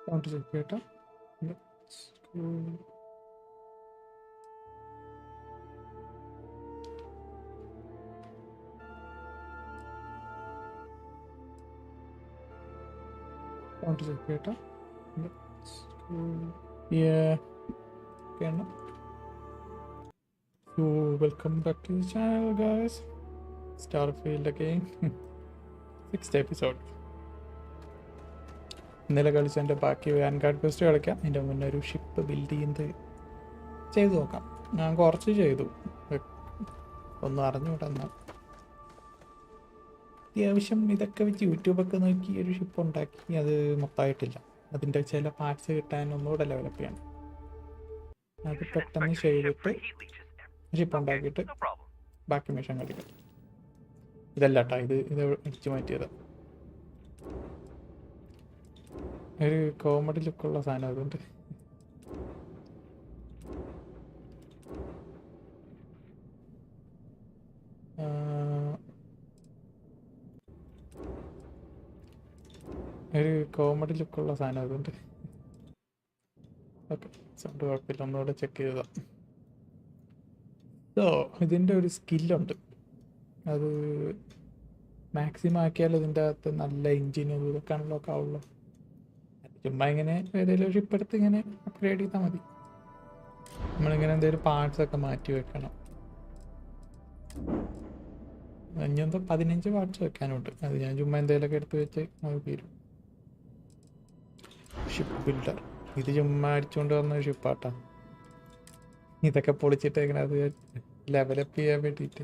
Count check കേട്ടോ. Count check കേട്ടോ. So welcome back to the channel, guys. Starfield again. 6th episode. ഇന്നലെ കളിച്ചതിൻ്റെ ബാക്കി vanguard question കളിക്കാം. അതിൻ്റെ മുന്നേ ഒരു ഷിപ്പ് ബിൽഡ് ചെയ്യുന്നത് ചെയ്തു നോക്കാം. ഞാൻ കുറച്ച് ചെയ്തു, ഒന്നും അറിഞ്ഞുകൂടെന്നാൽ അത്യാവശ്യം ഇതൊക്കെ വെച്ച് യൂട്യൂബൊക്കെ നോക്കി ഒരു ഷിപ്പ് ഉണ്ടാക്കി. അത് മൊത്തമായിട്ടില്ല, അതിൻ്റെ ചില പാർട്സ് കിട്ടാൻ ഒന്നുകൂടെ ഡെവലപ്പ് ചെയ്യണം. അത് പെട്ടെന്ന് ചെയ്തിട്ട് ഷിപ്പ് ഉണ്ടാക്കിയിട്ട് ബാക്കി മിഷൻ കളിക്കാം. ഇതല്ല കേട്ടോ, ഇത് അടിച്ചു മാറ്റിയത്. ഒരു കോമഡി ലുക്കുള്ള സാധനം അതുകൊണ്ട്. ഒരു കോമഡി ലുക്കുള്ള സാധനം അതുകൊണ്ട്. ഓക്കെ, സൗണ്ട് കുഴപ്പമില്ല, ഒന്നുകൂടെ ചെക്ക് ചെയ്തതാ. സോ ഇതിൻ്റെ ഒരു സ്കില്ലുണ്ട്, അത് മാക്സിമം ആക്കിയാൽ ഇതിൻ്റെ അകത്ത് നല്ല എൻജിനും ഇതൊക്കെ അൺലോക്ക് ആവുള്ളൂ. ചുമ്മാ ഇങ്ങനെ ഏതെങ്കിലും ഷിപ്പ് എടുത്ത് ഇങ്ങനെ അപ്ഗ്രേഡ് ചെയ്താൽ മതി. നമ്മളിങ്ങനെ എന്തെങ്കിലും പാർട്സ് ഒക്കെ മാറ്റി വെക്കണം. ഇനിയെന്തോ 15 പാർട്സ് വെക്കാനുണ്ട്. അത് ഞാൻ ചുമ്മാ എന്തെങ്കിലുമൊക്കെ എടുത്ത് വെച്ച് അത് തീരും. ഷിപ്പ് ബിൽഡർ, ഇത് ചുമ്മാ അടിച്ചുകൊണ്ട് വന്ന ഷിപ്പാട്ടാ. ഇതൊക്കെ പൊളിച്ചിട്ടേക്കണ അത് ലെവലപ്പ് ചെയ്യാൻ വേണ്ടിയിട്ട്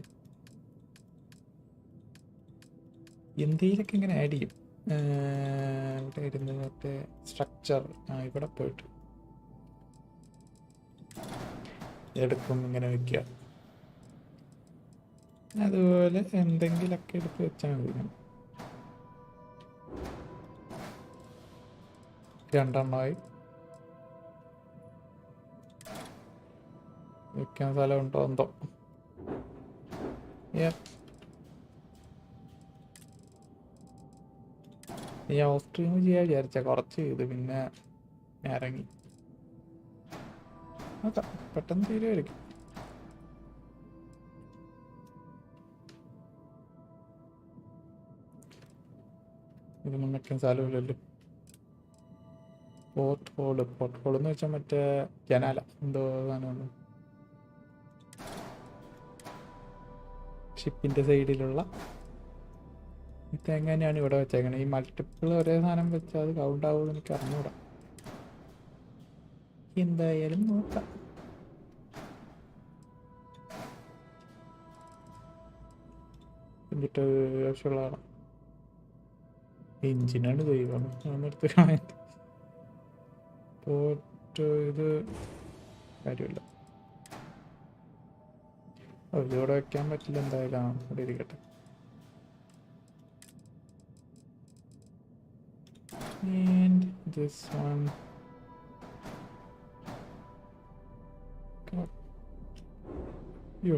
എന്തെങ്കിലുമൊക്കെ ഇങ്ങനെ ആഡ് ചെയ്യും. ഇവിടെ ഇരുന്ന് മറ്റേ സ്ട്രക്ചർ ഇവിടെ പോയിട്ട് എടുക്കും, ഇങ്ങനെ വയ്ക്കുക. അതുപോലെ എന്തെങ്കിലുമൊക്കെ എടുത്ത് വെച്ചാൽ മതി. 2 എണ്ണമായി വെക്കാൻ സ്ഥലമുണ്ടോ എന്തോ. ഞാൻ ഓഫ് സ്ട്രീം ചെയ്യാൻ വിചാരിച്ച കുറച്ച് ചെയ്ത് പിന്നെ ഇറങ്ങി. നോക്കാം, പെട്ടെന്ന് തീരുമായിരിക്കും. ഇതൊന്നും വെക്കാൻ സ്ഥലമില്ലല്ലോ. പോർട്ട് ഹോൾ എന്ന് വെച്ചാൽ മറ്റേ ജനാല എന്തോ സാധനമാണ്. ഷിപ്പിൻ്റെ സൈഡിലുള്ള ഇതെങ്ങനെയാണ് ഇവിടെ വെച്ചേക്കണേ. ഈ മൾട്ടിപ്പിൾ ഒരേ സാധനം വെച്ചാൽ അത് കൗണ്ട് ആവുമെന്ന് എനിക്ക് അറിഞ്ഞൂടാ. എന്തായാലും നോക്കാം. എന്നിട്ട് ആവശ്യമുള്ളതാണ്. എഞ്ചിനാണ് ദൈവം നിർത്തി പോട്ട്. ഇത് കാര്യമില്ല, ഇതിവിടെ വെക്കാൻ പറ്റില്ല. എന്തായാലും ഇവിടെ ഇരിക്കട്ടെ. And this one. Yo.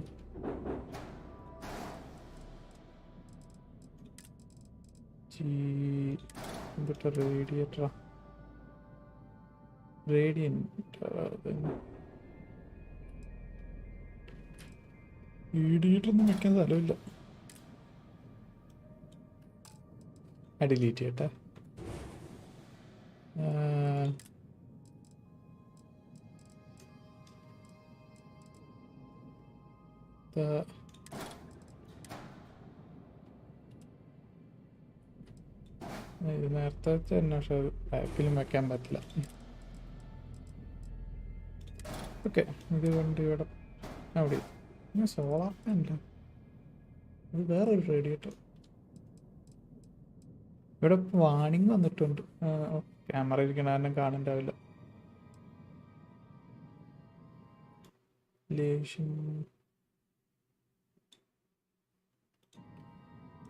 എന്തിട്ട റേഡിയേറ്ററാ, റേഡിയേറ്ററൊന്നും വെക്കാൻ സ്ഥലമില്ല. ഡിലീറ്റ് ചെയ്യട്ടെ. ഇത് നേരത്തെ തന്നെ, പക്ഷെ ബാക്കിലും വെക്കാൻ പറ്റില്ല. ഓക്കെ, ഇത് കൊണ്ട് ഇവിടെ അവിടെ സോളാർ ഫാനല്ല, ഇത് വേറൊരു റേഡിയേറ്റർ. ഇവിടെ വാണിംഗ് വന്നിട്ടുണ്ട്. ക്യാമറ ഇരിക്കണ കാരണം കാണണ്ടാവില്ല.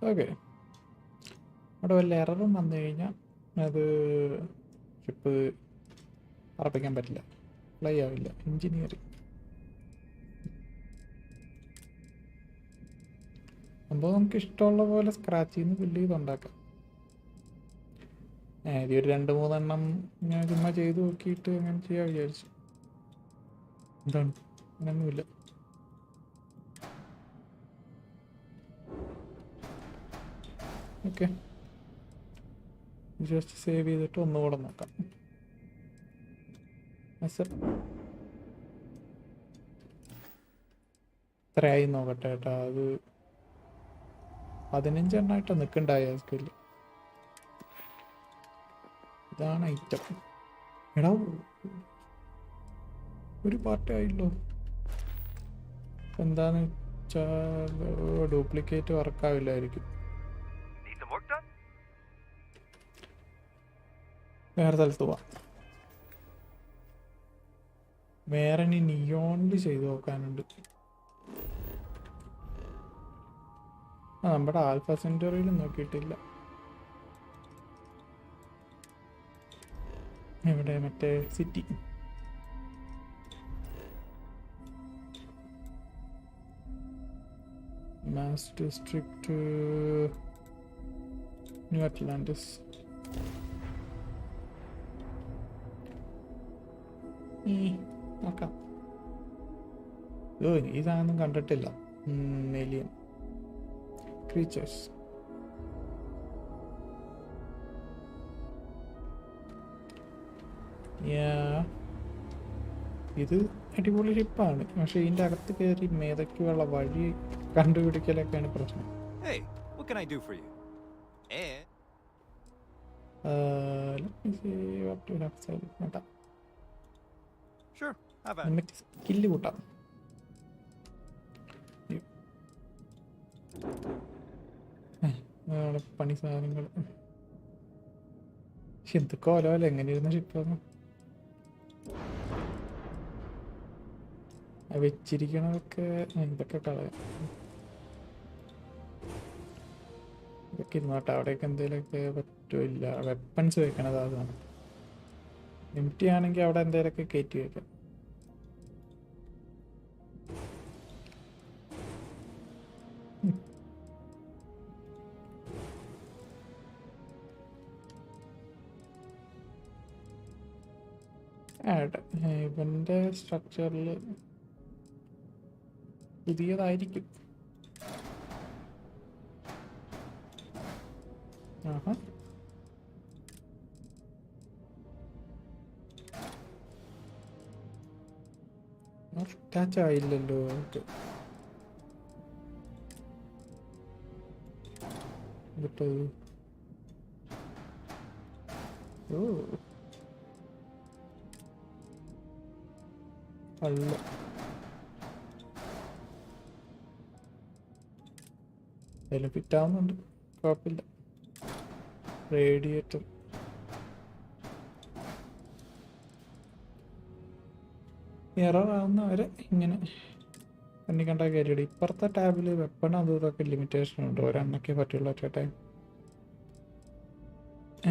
ഓക്കെ, അവിടെ വല്ല എററും വന്നു കഴിഞ്ഞാൽ അത് ഷിപ്പ് പറപ്പിക്കാൻ പറ്റില്ല, ഫ്ലൈ ആവില്ല. എഞ്ചിനീയറിംഗ് സംഭവം നമുക്ക് ഇഷ്ടമുള്ള പോലെ സ്ക്രാച്ച് ചെയ്യുന്ന ബിൽഡ് ചെയ്തുണ്ടാക്കാം. ഒരു 2-3 ഞാൻ ചുമ്മാ ചെയ്ത് നോക്കിയിട്ട് അങ്ങനെ ചെയ്യാൻ വിചാരിച്ചു. എന്താണ് അങ്ങനൊന്നുമില്ല. ഓക്കെ, ജസ്റ്റ് സേവ് ചെയ്തിട്ട് ഒന്നുകൂടെ നോക്കാം. എത്രയായി നോക്കട്ടെ കേട്ടോ. അത് 15 എണ്ണമായിട്ടാണ് നിൽക്കണ്ടായ സ്കില്ല്. ഇതാണ് ഐറ്റം. എടാ ഒരു പാർട്ടായില്ലോ. എന്താന്ന് വെച്ചാൽ ഡ്യൂപ്ലിക്കേറ്റ് വർക്കാവില്ലായിരിക്കും. വേറെ സ്ഥലത്ത് പോവാം. വേറെ ഇനി നിയോണിൽ ചെയ്ത് നോക്കാനുണ്ട്. നമ്മുടെ ആൽഫ സെന്ററിയിൽ നോക്കിയിട്ടില്ല. എവിടെ? മറ്റേ city. Mass district new Atlantis. നോക്കാം. ഈ സാധനം കണ്ടിട്ടില്ല. Alien creatures. ഇത് അടിപൊളി ഷിപ്പാണ്, പക്ഷെ ഇതിൻ്റെ അകത്ത് കയറി മേതയ്ക്കുള്ള വഴി കണ്ടുപിടിക്കലൊക്കെയാണ് പ്രശ്നം. സ്കില്ല് കൂട്ടാം. പണി സാധനങ്ങൾ എന്തൊക്കെ ഓലോല്ല. എങ്ങനെയിരുന്ന ഷിപ്പാണ് വെച്ചിരിക്കണതൊക്കെ. ഇതൊക്കെ കളയാം. ഇതൊക്കെ ഇരുന്നോട്ടെ. അവിടെയൊക്കെ എന്തെങ്കിലുമൊക്കെ പറ്റില്ല. വെപ്പൺസ് വെക്കണത് അതാണ്. എംറ്റി ആണെങ്കിൽ അവിടെ എന്തെങ്കിലുമൊക്കെ കയറ്റി വെക്കാം. ഇവന്റെ സ്ട്രക്ചറിൽ പുതിയതായിരിക്കും. അറ്റാച്ച് ആയില്ലല്ലോ. അല്ല, അതിൽ ഫിറ്റാവുന്നുണ്ട്, കുഴപ്പമില്ല. റേഡിയേറ്റർ എററാവുന്നവരെ ഇങ്ങനെ എണ്ണി കണ്ടാൽ കയറിയിടും. ഇപ്പുറത്തെ ടാബിൽ വെപ്പൺ അതും ഇതൊക്കെ ലിമിറ്റേഷൻ ഉണ്ട്. ഒരെണ്ണൊക്കെ പറ്റുള്ളൂ ഒറ്റ ടൈം.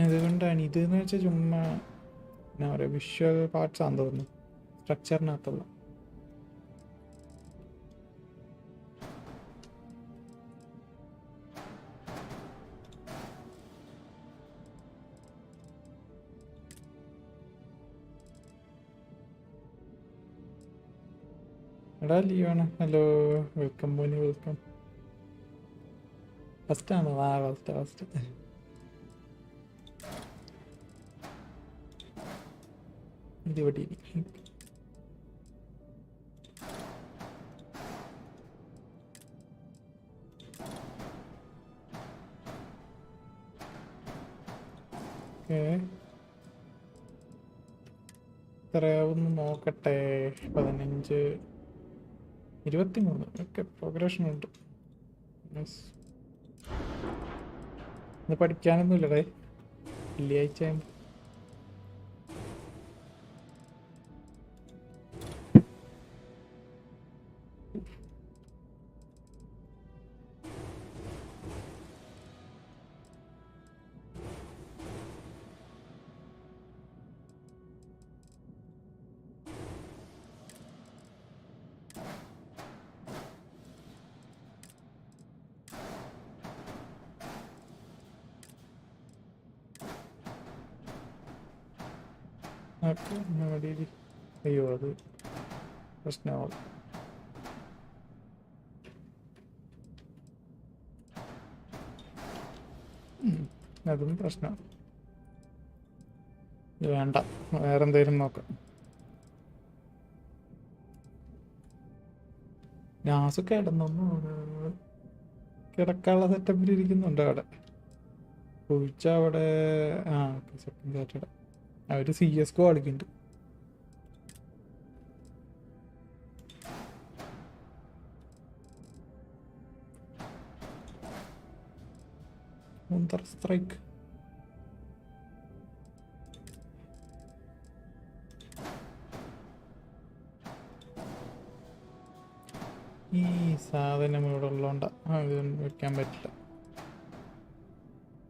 അതുകൊണ്ടാണ് ഇതെന്ന് വെച്ചാൽ ചുമ്മാ എന്നാ പറയുക, വിഷ്വൽ പാർട്സ് ആണെന്ന് തോന്നുന്നു, സ്ട്രക്ചറിനകത്തുള്ള. എടാ ലീവാണ്. Hello, welcome Pony, welcome. ഫസ്റ്റാണ്. ഫസ്റ്റ് ഇതിവിടെ എത്രയാവുന്നു നോക്കട്ടെ. 15, 23 ഒക്കെ പ്രോഗ്രഷൻ ഉണ്ട്. ഇന്ന് പഠിക്കാനൊന്നും ഇല്ലടേ, വെള്ളിയാഴ്ച. ഓക്കെ അയ്യോ അത് പ്രശ്നമാവും. അതും പ്രശ്നം. വേണ്ട, വേറെന്തേലും നോക്കാം. നാസ് കിടന്നൊന്നും കിടക്കാനുള്ള സെറ്റപ്പിൽ ഇരിക്കുന്നുണ്ട് അവിടെ. കുഴിച്ച അവിടെ സെക്കൻഡ് സാറ്റർഡേ അവര് CS:GO കളിക്കുന്നുണ്ട്. സ്ട്രൈക്ക് ഈ സാധനം ഇവിടെ ഉള്ളതുകൊണ്ടാ ഇതൊന്നും വെക്കാൻ പറ്റില്ല.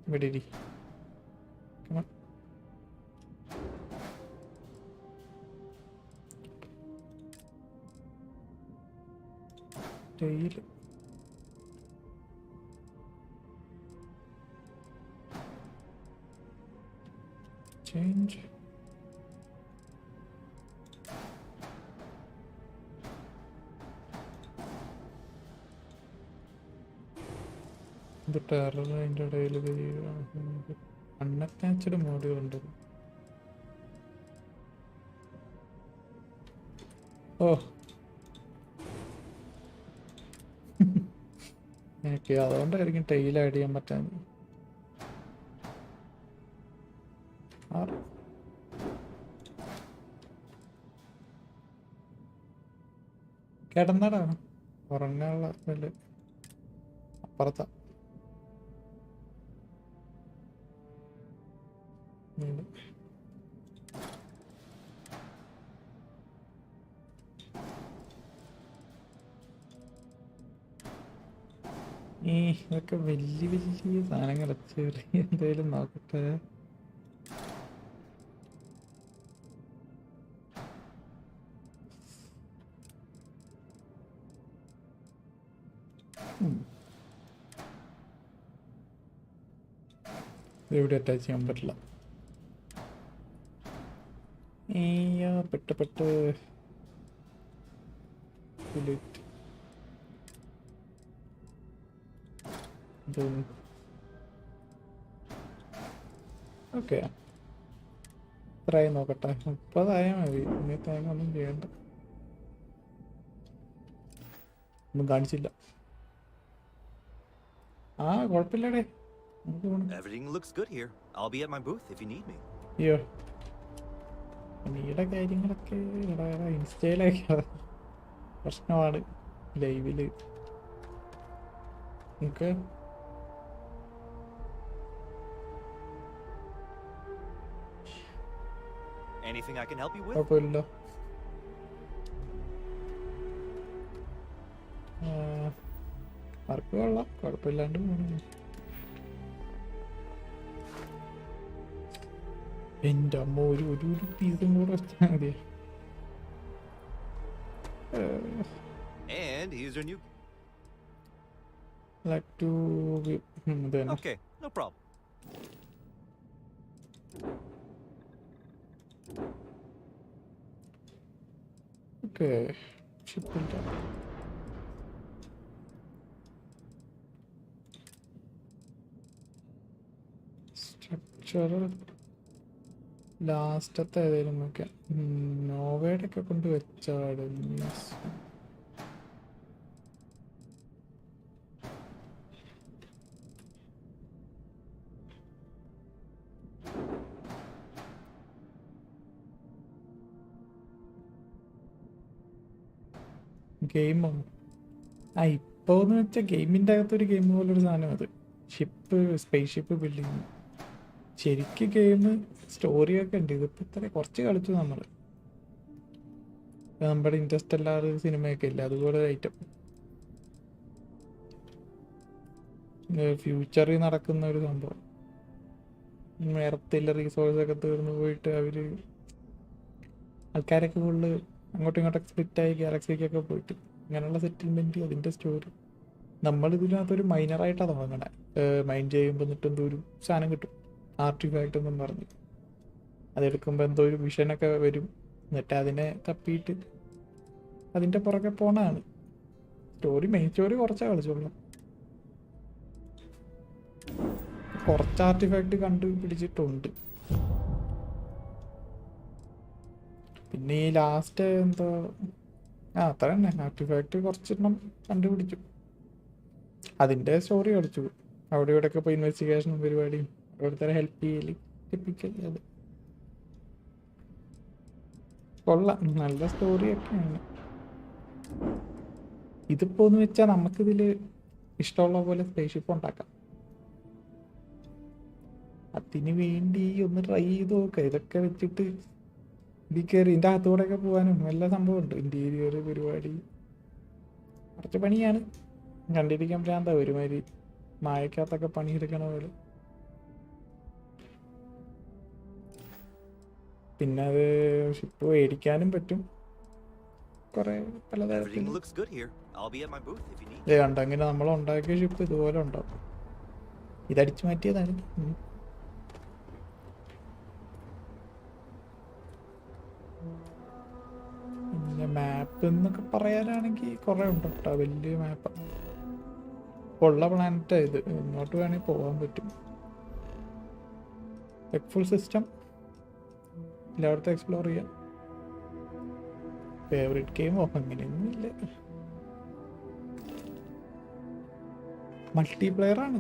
ഇവിടെ ഇരി. Tail change. ഇത് ടെറർ അതിൻ്റെ ഇടയിൽ അൺഅറ്റാച്ച്ഡ് മോഡുകൾ ഉണ്ട്. ഓ എനിക്ക് അതുകൊണ്ടായിരിക്കും ടെയിൽ ആഡ് ചെയ്യാൻ പറ്റാൻ. കിടന്നടാ ഉറങ്ങാനുള്ള വല്ല അപ്പുറത്താ. ഇതൊക്കെ വലിയ വലിയ സാധനങ്ങൾ ചെറിയ എന്തായാലും നോക്കട്ടെ. ഇവിടെ അറ്റാച്ച് ചെയ്യാൻ പറ്റില്ല. പെട്ട് ഓക്കെ ട്രൈ നോക്കട്ടെ. 30 മതി. ഇനി തേങ്ങ ഒന്നും ചെയ്യണ്ട. ഒന്നും കാണിച്ചില്ല. കുഴപ്പമില്ലടേ. അയ്യോ നീടെ കാര്യങ്ങളൊക്കെ ഇൻസ്റ്റയിലൊക്കെ പ്രശ്നമാണ്. ലൈവില് നമുക്ക് കുഴപ്പമില്ല. വർക്ക് കൊള്ളാം, കുഴപ്പമില്ലാണ്ട് പോകുന്നു. എൻ്റെ അമ്മ ഒരു പീസും കൂടെ വെച്ചാൽ മതി. Like to then. Okay, no problem. Okay, ship built up. Structure ലാസ്റ്റത്തെ ഏതെങ്കിലും നോക്കാം. നോവയുടെ ഒക്കെ കൊണ്ട് വെച്ചാട് ഗെയിമോ ഇപ്പോന്ന് വെച്ചാൽ ഗെയിമിൻ്റെ അകത്തൊരു ഗെയിം പോലൊരു സാധനം അത്. സ്പേസ് ഷിപ്പ് ബിൽഡിങ് ശരിക്കും ഗെയിം സ്റ്റോറിയൊക്കെ ഉണ്ട്. ഇതിപ്പോൾ ഇത്ര കുറച്ച് കളിച്ചു നമ്മൾ. നമ്മുടെ ഇൻട്രസ്റ്റെല്ലാറ് സിനിമയൊക്കെ ഇല്ല അതുപോലെ ഐറ്റം. ഫ്യൂച്ചറിൽ നടക്കുന്ന ഒരു സംഭവം. എർത്തില്ല റീസോഴ്സൊക്കെ തീർന്നു പോയിട്ട് ആൾക്കാരൊക്കെ ഫുള്ള് അങ്ങോട്ടും ഇങ്ങോട്ടൊക്കെ സ്പ്ലിറ്റായി ഗാലക്സിക്കൊക്കെ പോയിട്ട് അങ്ങനെയുള്ള സെറ്റിൽമെൻറ്റ്, അതിൻ്റെ സ്റ്റോറി. നമ്മളിതിനകത്തൊരു മൈനറായിട്ടാണ് തുടങ്ങണേ. മൈൻഡ് ചെയ്യുമ്പോൾ എന്നിട്ട് എന്തോ ഒരു സാധനം കിട്ടും, ആർട്ടിഫാക്റ്റ് എന്നും പറഞ്ഞ്. അതെടുക്കുമ്പോൾ എന്തോ ഒരു വിഷനൊക്കെ വരും, എന്നിട്ട് അതിനെ തപ്പിയിട്ട് അതിൻ്റെ പുറകെ പോണതാണ് സ്റ്റോറി. മെയിൻ സ്റ്റോറി കുറച്ചേ കളിച്ചോളൂ. കുറച്ച് ആർട്ടിഫാക്റ്റ് കണ്ടുപിടിച്ചിട്ടുണ്ട്. പിന്നെ ഈ ലാസ്റ്റ് എന്തോ അത്ര തന്നെ ആർട്ടിഫാക്റ്റ് കുറച്ചെണ്ണം കണ്ടുപിടിച്ചു. അതിൻ്റെ സ്റ്റോറി കളിച്ചു. അവിടെ ഇവിടെയൊക്കെ പോയി ഇൻവെസ്റ്റിഗേഷനും പരിപാടിയും ഓരോരുത്തരെ ഹെൽപ്പ് ചെയ്യല് ടിപ്പിക്കൽ. അത് കൊള്ളാം, നല്ല സ്റ്റോറിയൊക്കെയാണ്. ഇതിപ്പോൾ എന്ന് വെച്ചാൽ നമുക്കിതിൽ ഇഷ്ടമുള്ള പോലെ സ്പേസ്ഷിപ്പ് ഉണ്ടാക്കാം. അതിന് വേണ്ടി ഒന്ന് ട്രൈ ചെയ്ത് നോക്കാം. ഇതൊക്കെ വെച്ചിട്ട് ഇതിൽ കയറി ഇതിൻ്റെ അകത്തൂടെയൊക്കെ പോകാനും എല്ലാ സംഭവമുണ്ട്. ഇൻറ്റീരിയർ പരിപാടി കുറച്ച് പണിയാണ്. കണ്ടിരിക്കാൻ ഭ്രാന്താ, ഒരുമാതിരി മായക്കകത്തൊക്കെ പണിയെടുക്കണ പോലെ. പിന്നെ അത് ഷിപ്പ് മേടിക്കാനും പറ്റും കുറെ പലതരത്തിൽ. കണ്ട അങ്ങനെ നമ്മൾ ഉണ്ടാക്കിയ ഷിപ്പ് ഇതുപോലെ ഉണ്ടാവും. ഇതടിച്ചു മാറ്റിയതാണ്. പിന്നെ മാപ്പ് എന്നൊക്കെ പറയാനാണെങ്കിൽ കുറെ ഉണ്ട് കേട്ടോ, വലിയ മാപ്പ്. ഉള്ള പ്ലാനറ്റാ ഇത്, ഇങ്ങോട്ട് വേണമെങ്കിൽ പോകാൻ പറ്റും. ഫുൾ സിസ്റ്റം എല്ലായിടത്തും എക്സ്പ്ലോർ ചെയ്യാം. ഫേവറേറ്റ് ഗെയിമോ അങ്ങനെയൊന്നും ഇല്ല. മൾട്ടിപ്ലെയർ ആണ്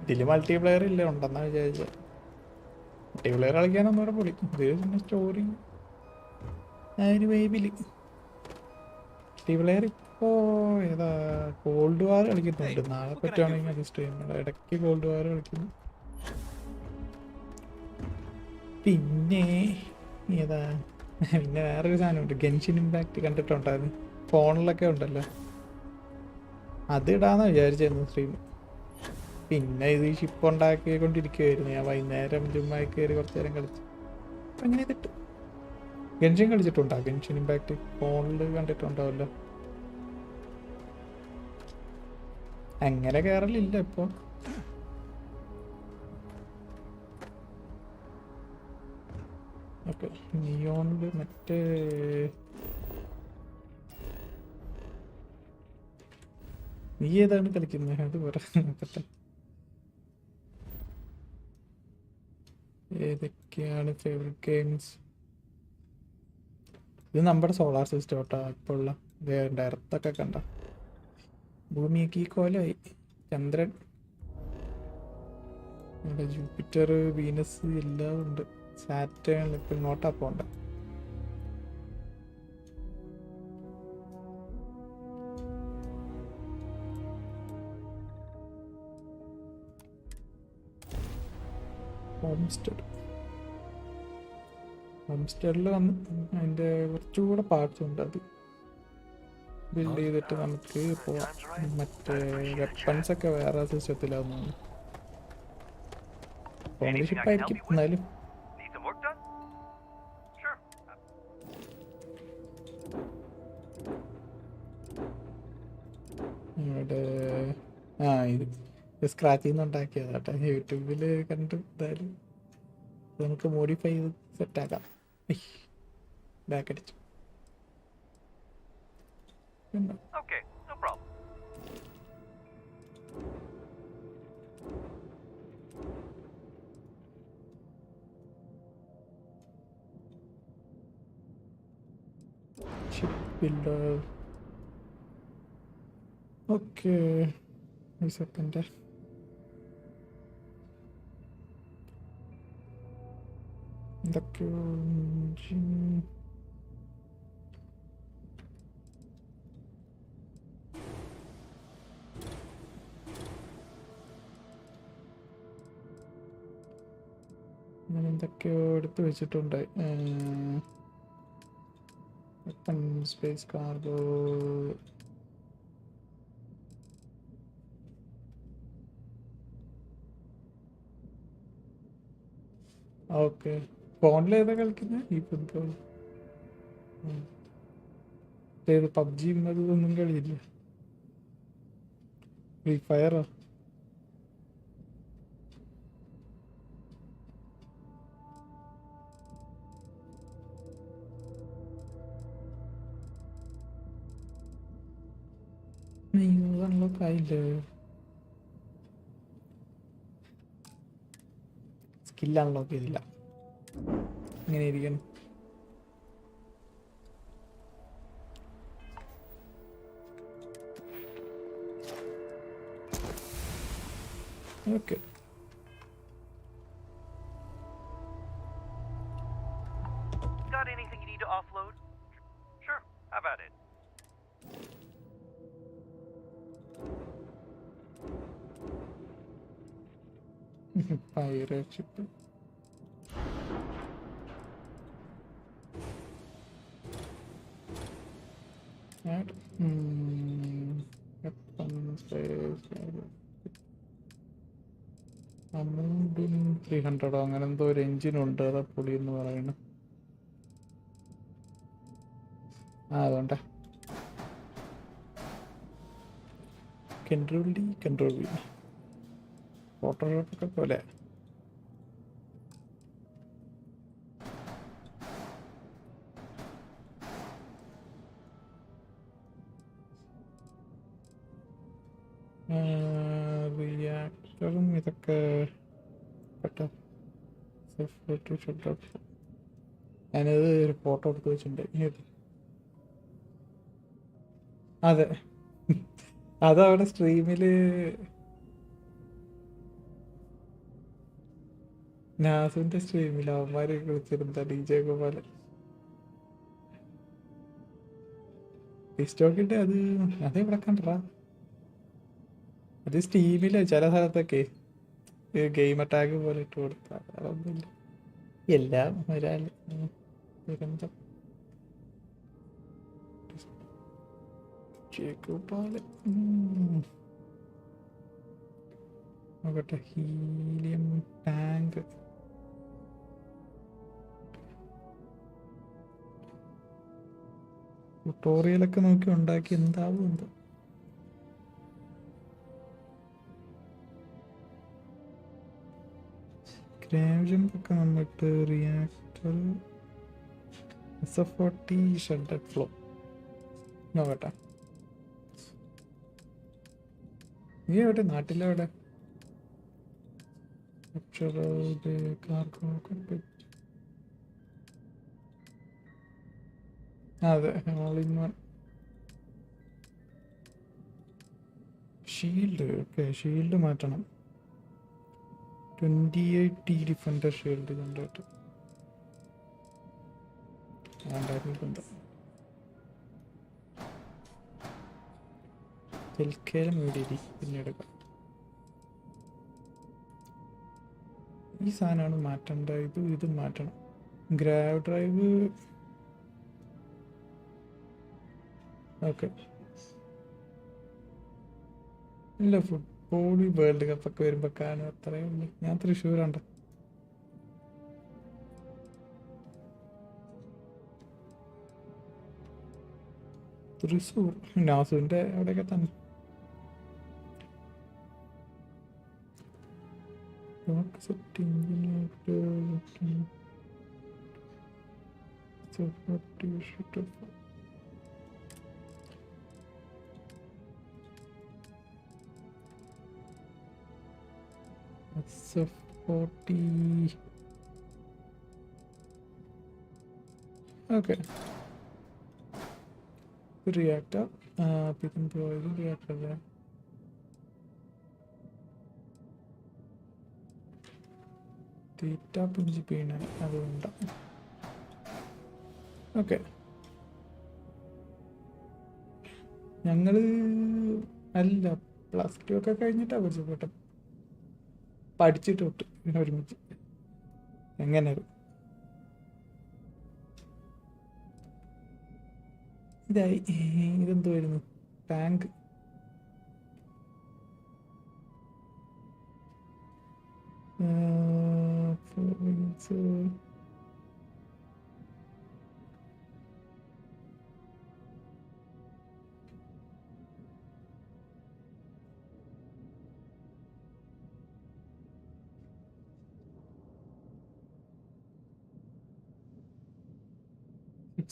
ഇതിൽ. മൾട്ടിപ്ലെയർ ഇല്ല, ഉണ്ടെന്നാ വിചാരിച്ചത്. മൾട്ടിപ്ലെയർ കളിക്കാനൊന്നും കൂടെ പൊളി. ഇത് പിന്നെ സ്റ്റോറി ആ ഒരു വൈബിൽ. മൾട്ടിപ്ലെയർ ഇപ്പോൾ ഏതാ കോൾഡ് വാർ കളിക്കുന്നുണ്ട്. നാളെ പറ്റുവാണെങ്കിൽ അത് സ്ട്രീം ഇടയ്ക്ക് കോൾഡ് വാർ കളിക്കുന്നു. പിന്നെ ഏതാ പിന്നെ വേറൊരു സാധനമുണ്ട്, ഗെൻഷിൻ ഇമ്പാക്റ്റ് കണ്ടിട്ടുണ്ടായിരുന്നു. ഫോണിലൊക്കെ ഉണ്ടല്ലോ, അത് ഇടാന്ന് വിചാരിച്ചായിരുന്നു സ്ട്രീം. പിന്നെ ഇത് ഷിപ്പ് ഉണ്ടാക്കിക്കൊണ്ടിരിക്കുമായിരുന്നു ഞാൻ. വൈകുന്നേരം ചുമ്മാ കയറി കുറച്ച് നേരം കളിച്ചു. അപ്പം അങ്ങനെ ചെയ്തിട്ട് ഗെൻഷിൻ കളിച്ചിട്ടുണ്ടോ? ഗെൻഷിൻ ഇമ്പാക്റ്റ് ഫോണിൽ കണ്ടിട്ടുണ്ടാവല്ലോ. അങ്ങനെ കയറലില്ല ഇപ്പോൾ. ഓക്കെ, നിയോണില് മറ്റേ നീ ഏതാണ് കളിക്കുന്നത്? അത് പറയാൻ നോക്കട്ടെ. ഏതൊക്കെയാണ് ഫേവറേറ്റ് ഗെയിംസ്? ഇത് നമ്മുടെ സോളാർ സിസ്റ്റം കേട്ടോ. ഇപ്പോൾ ഉള്ള എർത്തൊക്കെ കണ്ട ഭൂമിയൊക്കെ ഈ കോലമായി. ചന്ദ്രൻ, ജൂപ്പിറ്റർ, വീനസ് എല്ലാം ഉണ്ട്. സാറ്റേൺ ഇപ്പം ഇങ്ങോട്ടാ പോണ്ട. ഹോംസ്റ്റഡിൽ വന്ന് അതിൻ്റെ കുറച്ചുകൂടെ പാർട്സ് ഉണ്ട്. അത് ബിൽഡ് ചെയ്തിട്ട് നമുക്ക് പോവാം. മറ്റേ വെപ്പൺസൊക്കെ വേറെ സിസ്റ്റത്തിലാവുന്നു. ഫോണിൽ ഷിപ്പായിരിക്കും എന്നാലും. ഇവിടെ ഇത് സ്ക്രാച്ചിൽ നിന്ന് ഉണ്ടാക്കിയതാട്ടെ. യൂട്യൂബിൽ കണ്ട് എന്തായാലും നമുക്ക് മോഡിഫൈ ചെയ്ത് സെറ്റാക്കാം. ബാക്ക് അടിച്ചു. Ship builder. ഓക്കെ, ഒരു സെക്കൻഡ്. എന്തൊക്കെയോ ഞാൻ എന്തൊക്കെയോ എടുത്ത് വെച്ചിട്ടുണ്ട്. Space cargo, okay. ഫോണിൽ ഏതാ കളിക്കുന്നത്? ഈ ഫുട്ബോൾ ഏത്? പബ്ജി ഒന്നും കളിയില്ല. ഫ്രീ ഫയറോ? അത് അൺലോക്ക് ആയില്ലേ? സ്കിൽ അൺലോക്ക് ചെയ്തില്ല. ഇങ്ങനെ ഇരിക്കണം. Okay. Got anything you need to offload? Sure, how about it? Pirate ship. Add weapon space. Amount 300 അങ്ങനെ എന്തോ ഒരു എഞ്ചിനുണ്ട്. അതാ പൊളി എന്ന് പറയുന്നത്. അതുകൊണ്ടാ കൺട്രോൾ ഡി ഫോട്ടോഷോപ്പൊക്കെ പോലെ. റിയാക്ടറും ഇതൊക്കെ ഞാനത് ഒരു ഫോട്ടോ എടുത്ത് വെച്ചിട്ടുണ്ട്. അതെ, അതവിടെ സ്ട്രീമില് നാസിന്റെ സ്ട്രീമിൽ അവന്മാരെ വിളിച്ചിരുന്ന DJ പോലെ സ്റ്റോക്കിട്ട് അത് ഇവിടെ കണ്ടടാ. അത് സ്റ്റീമില് ചില സ്ഥലത്തൊക്കെ ഗെയിം അറ്റാക്ക് പോലെ ഇട്ട് കൊടുത്ത അതൊന്നുമില്ല. എല്ലാം ഒരാൾ ദുരന്തം. നോക്കട്ടെ. ഹീലിയം ടാങ്ക് ട്യൂട്ടോറിയലൊക്കെ നോക്കി ഉണ്ടാക്കി എന്താവും എന്തോ. ഗ്രാവിജമ്പൊക്കെ നമ്മിട്ട് റിയാക്ടർ SF40 ഷെഡഡ് ഫ്ലോ നോക്കട്ടെ. നീ എവിടെ? നാട്ടിലെവിടെ? അതെ, all in one. Shield. Okay, shield മാറ്റണം. 28T ഡിഫൻഡർ ഷീൽഡ് കണ്ടിട്ട് തൽക്കാലം ഇവിടെ പിന്നീട് ഈ സാധനമാണ് മാറ്റേണ്ട. ഇത് മാറ്റണം. ഗ്രാവ് ഡ്രൈവ്. ഓക്കെ. ഇല്ല, ഫുട്ബോൾ വേൾഡ് കപ്പ് ഒക്കെ വരുമ്പോ കാണും, അത്രയേ ഉള്ളൂ. ഞാൻ തൃശ്ശൂരുണ്ട്. തൃശ്ശൂർ നാസുവിന്റെ അവിടെയൊക്കെ തന്നെ. SF40. Okay. Reactor. We can provide the reactor there. Theta punji pina. Okay. ഞങ്ങൾ അല്ല +2 ഒക്കെ കഴിഞ്ഞിട്ടാണ് പരിചയപ്പെട്ടത്. പഠിച്ചിട്ട് വിട്ട് പിന്നെ ഒരുമിച്ച്. എങ്ങനെ ഇതായി. ഇതെന്തുവായിരുന്നു? ടാങ്ക്.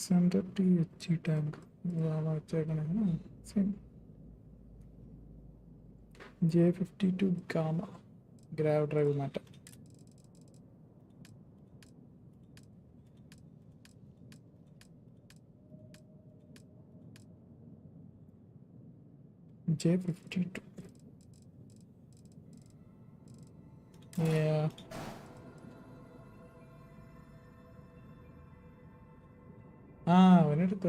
$600 THE ടാങ്ക് വെച്ചേക്കണേ. Same. J52 gamma grav drive മാറ്റാം. J52. Yeah. അവനെടുത്തു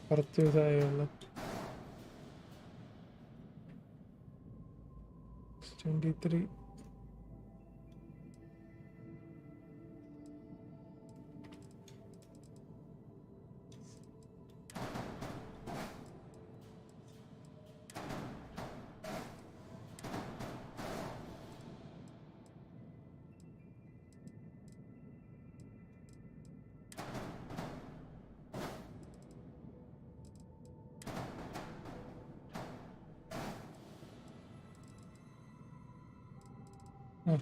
കുറച്ച് ദിവസമായുള്ള 23.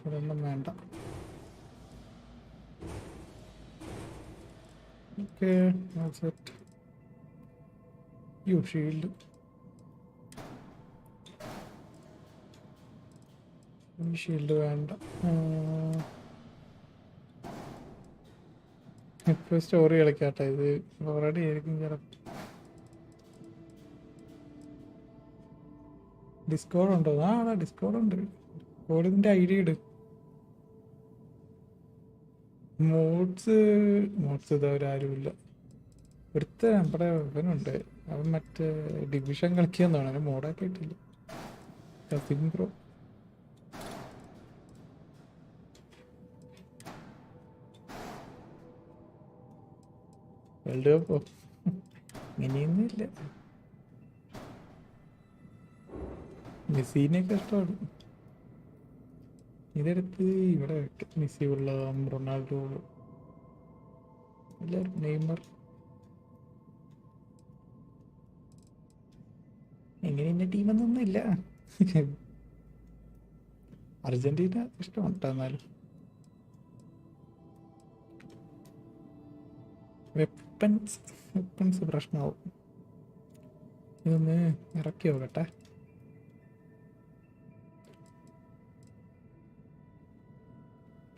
അതൊന്നും വേണ്ട. Okay, set. ഷീൽഡ് വേണ്ട. ഇപ്പോൾ സ്റ്റോറി കളിക്കാട്ടെ. ഇത് ഓൾറെഡി ആയിരിക്കും ചിലപ്പോൾ. ഡിസ്കോഡ് ഉണ്ടോ? ഡിസ്കോഡ് ഉണ്ട്. ഡിസ്കോഡിൻ്റെ ഐഡിയ ഇട്. മോഡ്സ് ഇതവരാരുമില്ല. ഒരുത്ത നമ്മുടെ ഇവനുണ്ട്, അവൻ മറ്റേ ഡിവിഷൻ കളിക്കാന്നാണ്, അവന് മോഡാക്കിയിട്ടില്ല. Cousin bro. വേൾഡ് കപ്പോ ഇങ്ങനെയൊന്നും ഇല്ല. മെസ്സിനെയൊക്കെ ഇഷ്ടമാണ്. ഇതെടുത്ത് ഇവിടെ മെസ്സി ഉള്ള റൊണാൾഡോ എല്ലാവരും, നെയ്മർ. എങ്ങനെ ഇന്ന ടീമൊന്നും ഇല്ല. അർജന്റീന ഇഷ്ടമാണ് എന്നാലും. വെപ്പൺസ് പ്രശ്നമാവും. ഇതൊന്ന് ഇറക്കി നോക്കട്ടെ.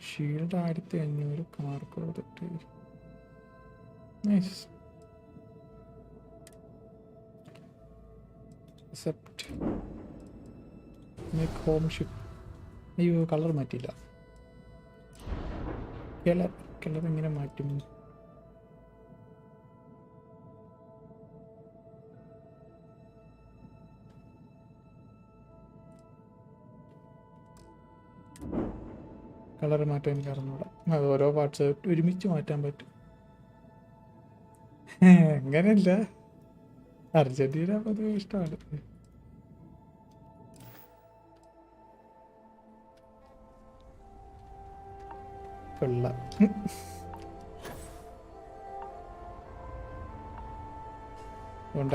ഷീൽഡ് 1500 കാർക്ക് കൊടുത്തിട്ട്. Nice. Accept. Make home ship. അയ്യോ, കളർ മാറ്റിയില്ല. കളർ എങ്ങനെ മാറ്റും? കളർ മാറ്റാൻ എനിക്ക് അറിഞ്ഞൂടാ. അത് ഓരോ പാർട്സ് ഒരുമിച്ച് മാറ്റാൻ പറ്റും. അങ്ങനെയല്ല, അർജന്റീന പൊതുവെ ഇഷ്ടമാണ്. കൊള്ള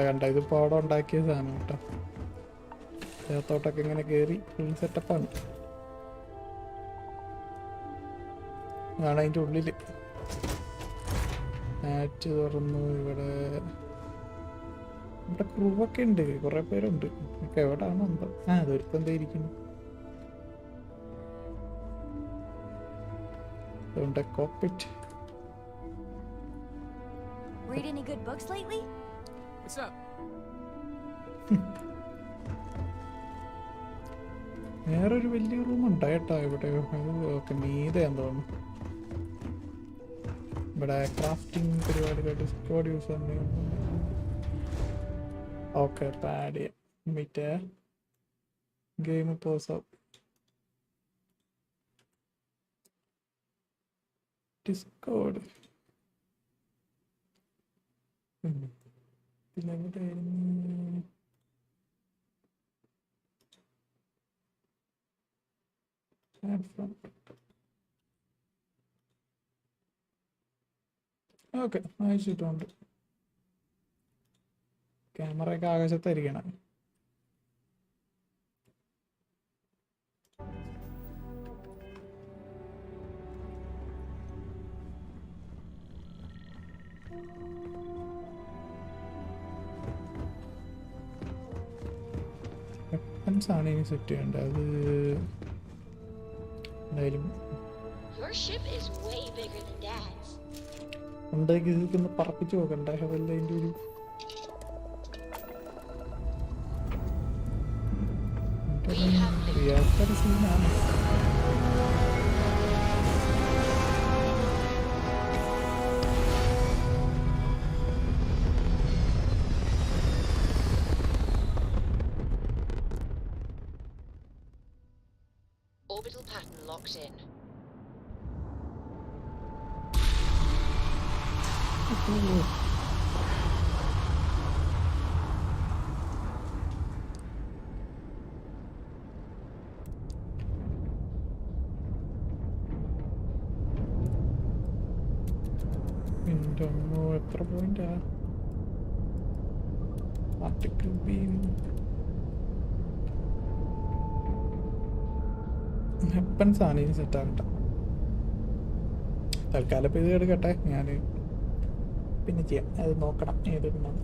കണ്ട ഇതിപ്പോൾ അവിടെ ഉണ്ടാക്കിയ സാധനം കേട്ടോ. ചേർത്തോട്ടൊക്കെ ഇങ്ങനെ കയറി ഫുൾ സെറ്റപ്പാണ്. അതാണ് അതിൻ്റെ ഉള്ളിൽ. മാറ്റ് തുറന്നു. ഇവിടെ ക്രൂവൊക്കെ ഉണ്ട്, കുറേ പേരുണ്ട്. ഒക്കെ എവിടെയാണോ എന്തോ. അതൊരുത്തം എന്താ ഇരിക്കുന്നു. അതുകൊണ്ട് cockpit. Read any good books lately? What's up? വേറൊരു വലിയ റൂം ഉണ്ടായിട്ടോ ഇവിടെ. അത് ഒക്കെ മീതയാന്ന് തോന്നുന്നു. ഇവിടെ ക്രാഫ്റ്റിംഗ് പരിപാടികൾ ഡിസ്കോഡ് യൂസ് ചെയ്യാൻ. ഓക്കെ, പാഡ് ചെയ്യാം. മീറ്റ് ഗെയിം പോസ് ആവും. ഡിസ്കോഡ് പിന്നെ എങ്ങോട്ടായിരുന്നു? ഓക്കെ, അയച്ചിട്ടുണ്ട്. ക്യാമറയൊക്കെ ആകാശത്തായിരിക്കണം. വെപ്പൺസ് ആണ് ഇനി സെറ്റ് ചെയ്യേണ്ടത്. അത് എന്തായാലും Your ship is way bigger than Dad's. ഉണ്ടാക്കി ഇതൊന്ന് പറപ്പിച്ച് നോക്കണ്ടേ, അതല്ല അതിൻ്റെ ഒരു റിയാക്ടർ സീനാണ്. Orbital pattern locked in. എൻ്റെ അമ്മോ, എത്ര പോയിന്റാ? പാർട്ടിക്കിൾ ബീം വെപ്പൺസ് ആണ് ഇനി സെറ്റ് ആകട്ടെ. തൽക്കാലം ഇപ്പോൾ ഇത് എടുക്കട്ടെ, ഞാൻ പിന്നെ ചെയ്യാം. അത് നോക്കണം ഏതൊന്നും.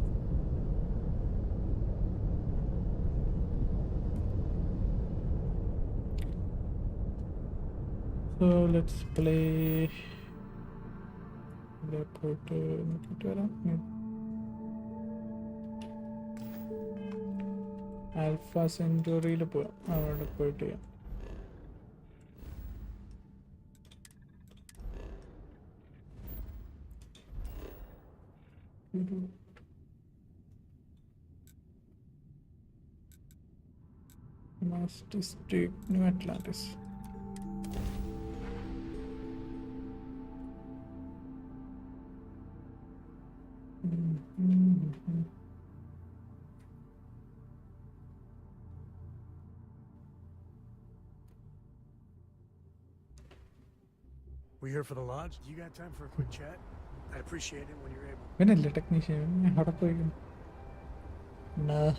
So let's play. ഇവിടെ പോയിട്ട് നോക്കിയിട്ട് വരാം. ആൽഫ സെഞ്ചുറിയിൽ പോവാം, അവിടെ പോയിട്ട് ചെയ്യാം. New Atlantis. We here for the launch? You got time for a quick chat? I'd appreciate it when you're able. ഇവനല്ലേ ടെക്നീഷ്യൻ? അവിടെ പോയി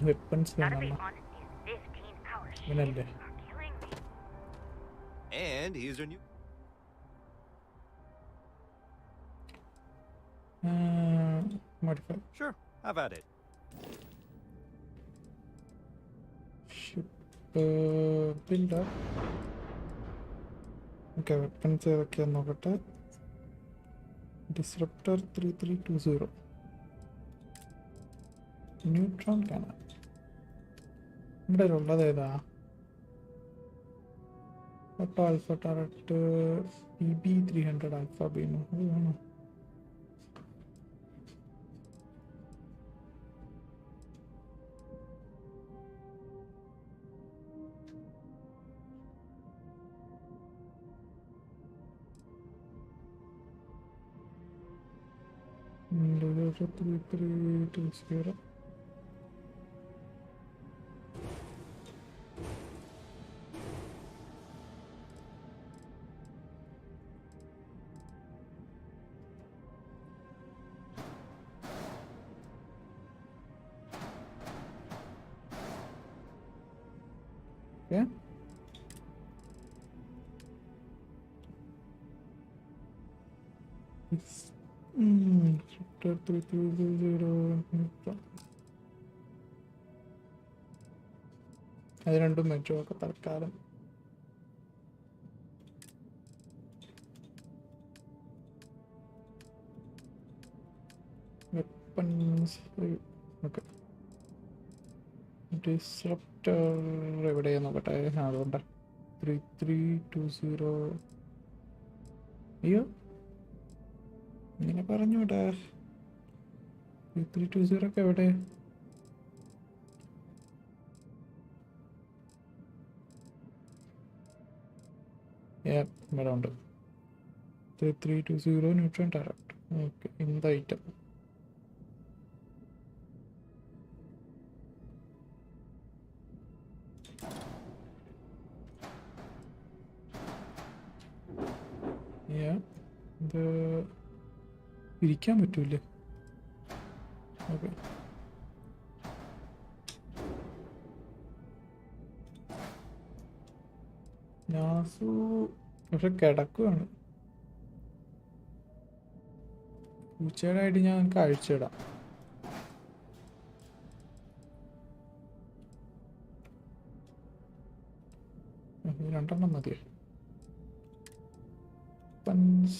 വെപ്പൺസ് Gotta be വേണം. honest, these 15-hour ഇവനല്ലേ? shifts are killing me. And here's our new. Modify Sure, have at it. Ship builder. Okay, weapons ഏതൊക്കെയാന്ന് നോക്കട്ടെ. Disruptor 3320, neutron കാണാം. ഇവിടെ ഉള്ളത് ഏതാ? Auto alpha turret PB300 alpha beam. അത് വേണോ? There's a 3320. Yeah. It's chapter 3320. അത് രണ്ടും വെച്ചോക്കെ തൽക്കാലം. Weapons okay. ഡിസ്റപ്റ്റർ എവിടെയാ നോക്കട്ടെ. അതുകൊണ്ട് 3320. അയ്യോ, ഇങ്ങനെ പറഞ്ഞൂടാ. 3320 ഒക്കെ എവിടെ? ഇവിടെ ഉണ്ട്. 3320 ന്യൂട്രൺ ടാരക്ട്. ഓക്കെ, ഇന്ത ഐറ്റം. ഇത് ഇരിക്കാൻ പറ്റൂലേ? ഓക്കെ, നാസു പക്ഷെ കിടക്കുവാണ്. പൂച്ചയുടെ ആയിട്ട് ഞാൻ കഴിച്ചിടാം. ഈ രണ്ടെണ്ണം മതിയോ? പഞ്ച്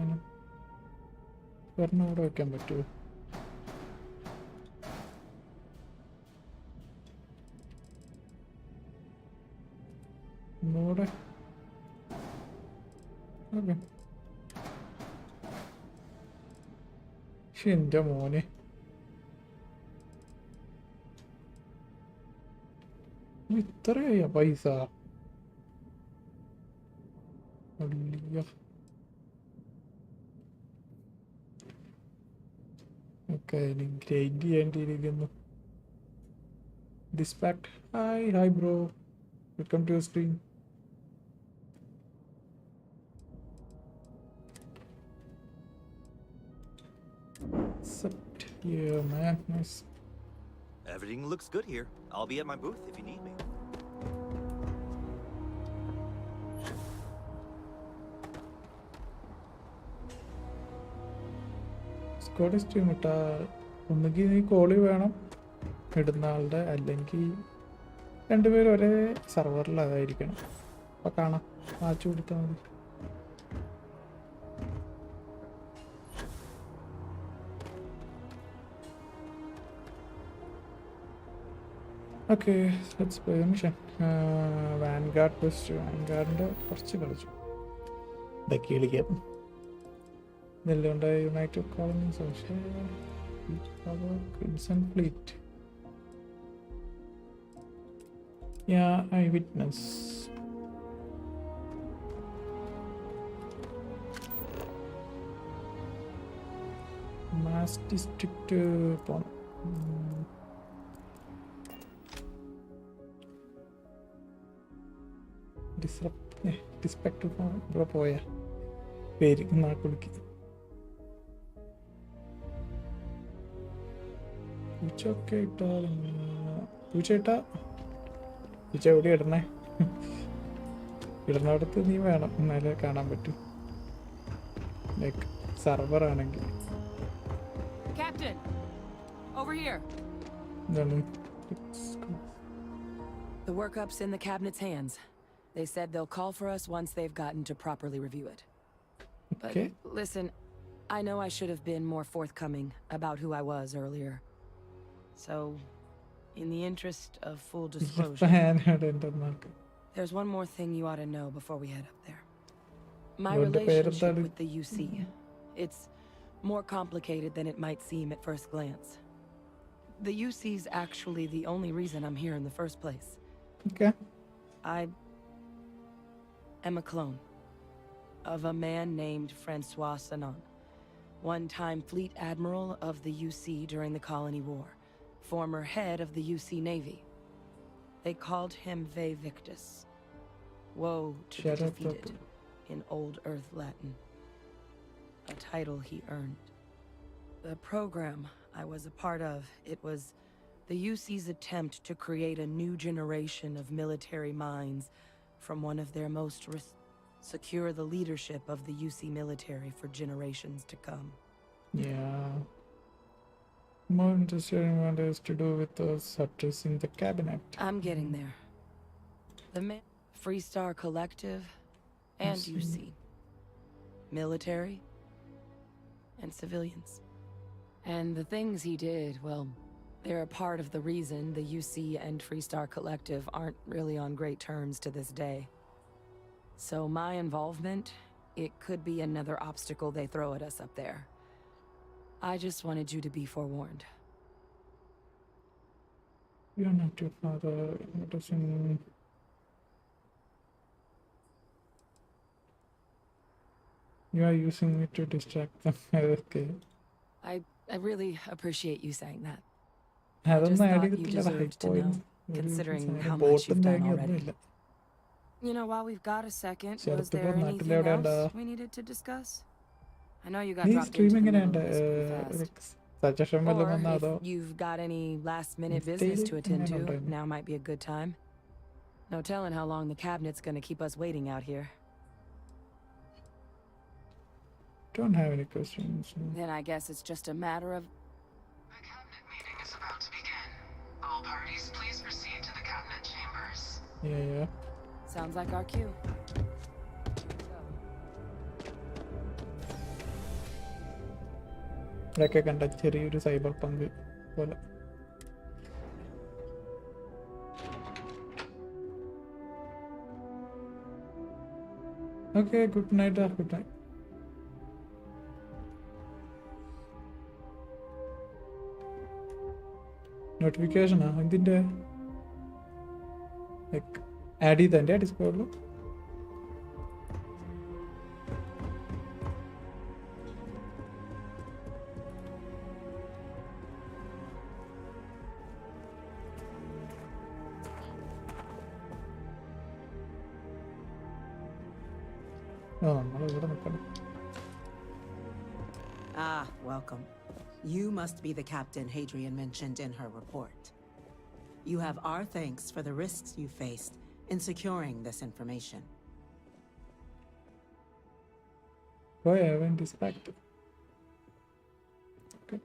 ആണ്. ഒരെണ്ണം ഇവിടെ വെക്കാൻ പറ്റുമോ? ഒന്നുകൂടെ ഓക്കെ. പക്ഷെ എൻ്റെ മോനെ ഇത്രയാ പൈസ. അയ്യോ. ഓക്കെ, ഇനി ഗ്രൈൻഡ് ചെയ്യേണ്ടിയിരിക്കുന്നു. ഡിസ്പാക്ട്. Hi bro, welcome to your stream. Except yeah, man, nice. Everything looks good here. I'll be at my booth if you need me. Squad stream ഇട്ടാ ഒന്നുകിൽ നീ കോളി വേണം ഇടുന്ന ആളുടെ, അല്ലെങ്കിൽ രണ്ടുപേരും ഒരേ സെർവറിൽ അതായിരിക്കണം. അപ്പോൾ കാണാം, മാച്ച് കൊടുത്താൽ മതി. Okay, let's play the mission. Vanguard best. വാൻഗാർഡിൻ്റെ കുറച്ച് കളിച്ചു, ഇതൊക്കെ കളിക്കാം. ഇതെല്ലാം യുണൈറ്റഡ് കോളനീസ്, പക്ഷേ crimson fleet. Eyewitness. Mast district പോണം. ഡിസ്പെക്ട് ഇവിടെ പോയ പേര് നാക്കുളിക്ക്. പൂച്ചയൊക്കെ ഇട്ടാൽ പൂച്ച ഇട്ടാ പൂച്ച എവിടെ ഇടണേ? ഇടുന്നിടത്ത് നീ വേണം, എന്നാലേ കാണാൻ പറ്റൂ. ലൈക്ക് സർവർ ആണെങ്കിൽ Captain, over here. എന്താണ് The workup's in the cabinet's hands. They said they'll call for us once they've gotten to properly review it. But Okay. listen, I know I should have been more forthcoming about who I was earlier. So, in the interest of full disclosure, there's one more thing you ought to know before we head up there. My relationship with the UC. It's more complicated than it might seem at first glance. The UC's actually the only reason I'm here in the first place. Okay. I am a clone of a man named Francois Sanon, one-time fleet admiral of the UC during the Colony War, former head of the UC Navy. They called him Ve Victus, woe to the defeated, in Old Earth Latin, a title he earned. The program I was a part of, it was the UC's attempt to create a new generation of military minds from one of their most secure the leadership of the UC military for generations to come. Yeah. More interesting what has to do with us addressing the cabinet. I'm getting there. The Freestar Collective and UC. Military and civilians. And the things he did, well, they're a part of the reason the UC and Freestar Collective aren't really on great terms to this day. So my involvement, it could be another obstacle they throw at us up there. I just wanted you to be forewarned. You're not your father. What is in... You are using me to distract them. Okay. I really appreciate you saying that. അതൊന്നും add thought you ചെയ്തിട്ടില്ല. deserved to high know, considering how much ബോട്ടും you've done തേങ്ങ already. ഒന്നുമില്ല. You know, while we've got a second, was Sheriff there Depot, anything നാട്ടിലെവിടെ else ഉണ്ടാ? we needed to discuss? I know you got നീ dropped into stream the middle എങ്ങനെയുണ്ട്? of this pretty fast. Suggestion വല്ലതും Or വന്നാ if അതോ? you've got any last-minute Instead, business to attend I to, don't know. now might be a good time. No telling how long the cabinet's gonna keep us waiting out here. Don't have any questions. Then I guess it's just a matter of... All parties, please proceed to the cabinet chambers. Yeah. Sounds like our cue. ഇതൊക്കെ കണ്ട ചെറിയൊരു cyber punk പോലെ. Okay, good night. Good night. നോട്ടിഫിക്കേഷനാ എന്തിൻ്റെ? Like add ചെയ്തതിൻ്റെ ഡിസ്കോഡിൽ? Ah, welcome. You must be the captain Hadrian mentioned in her report. You have our thanks for the risks you faced in securing this information. Why haven't this fact? Okay.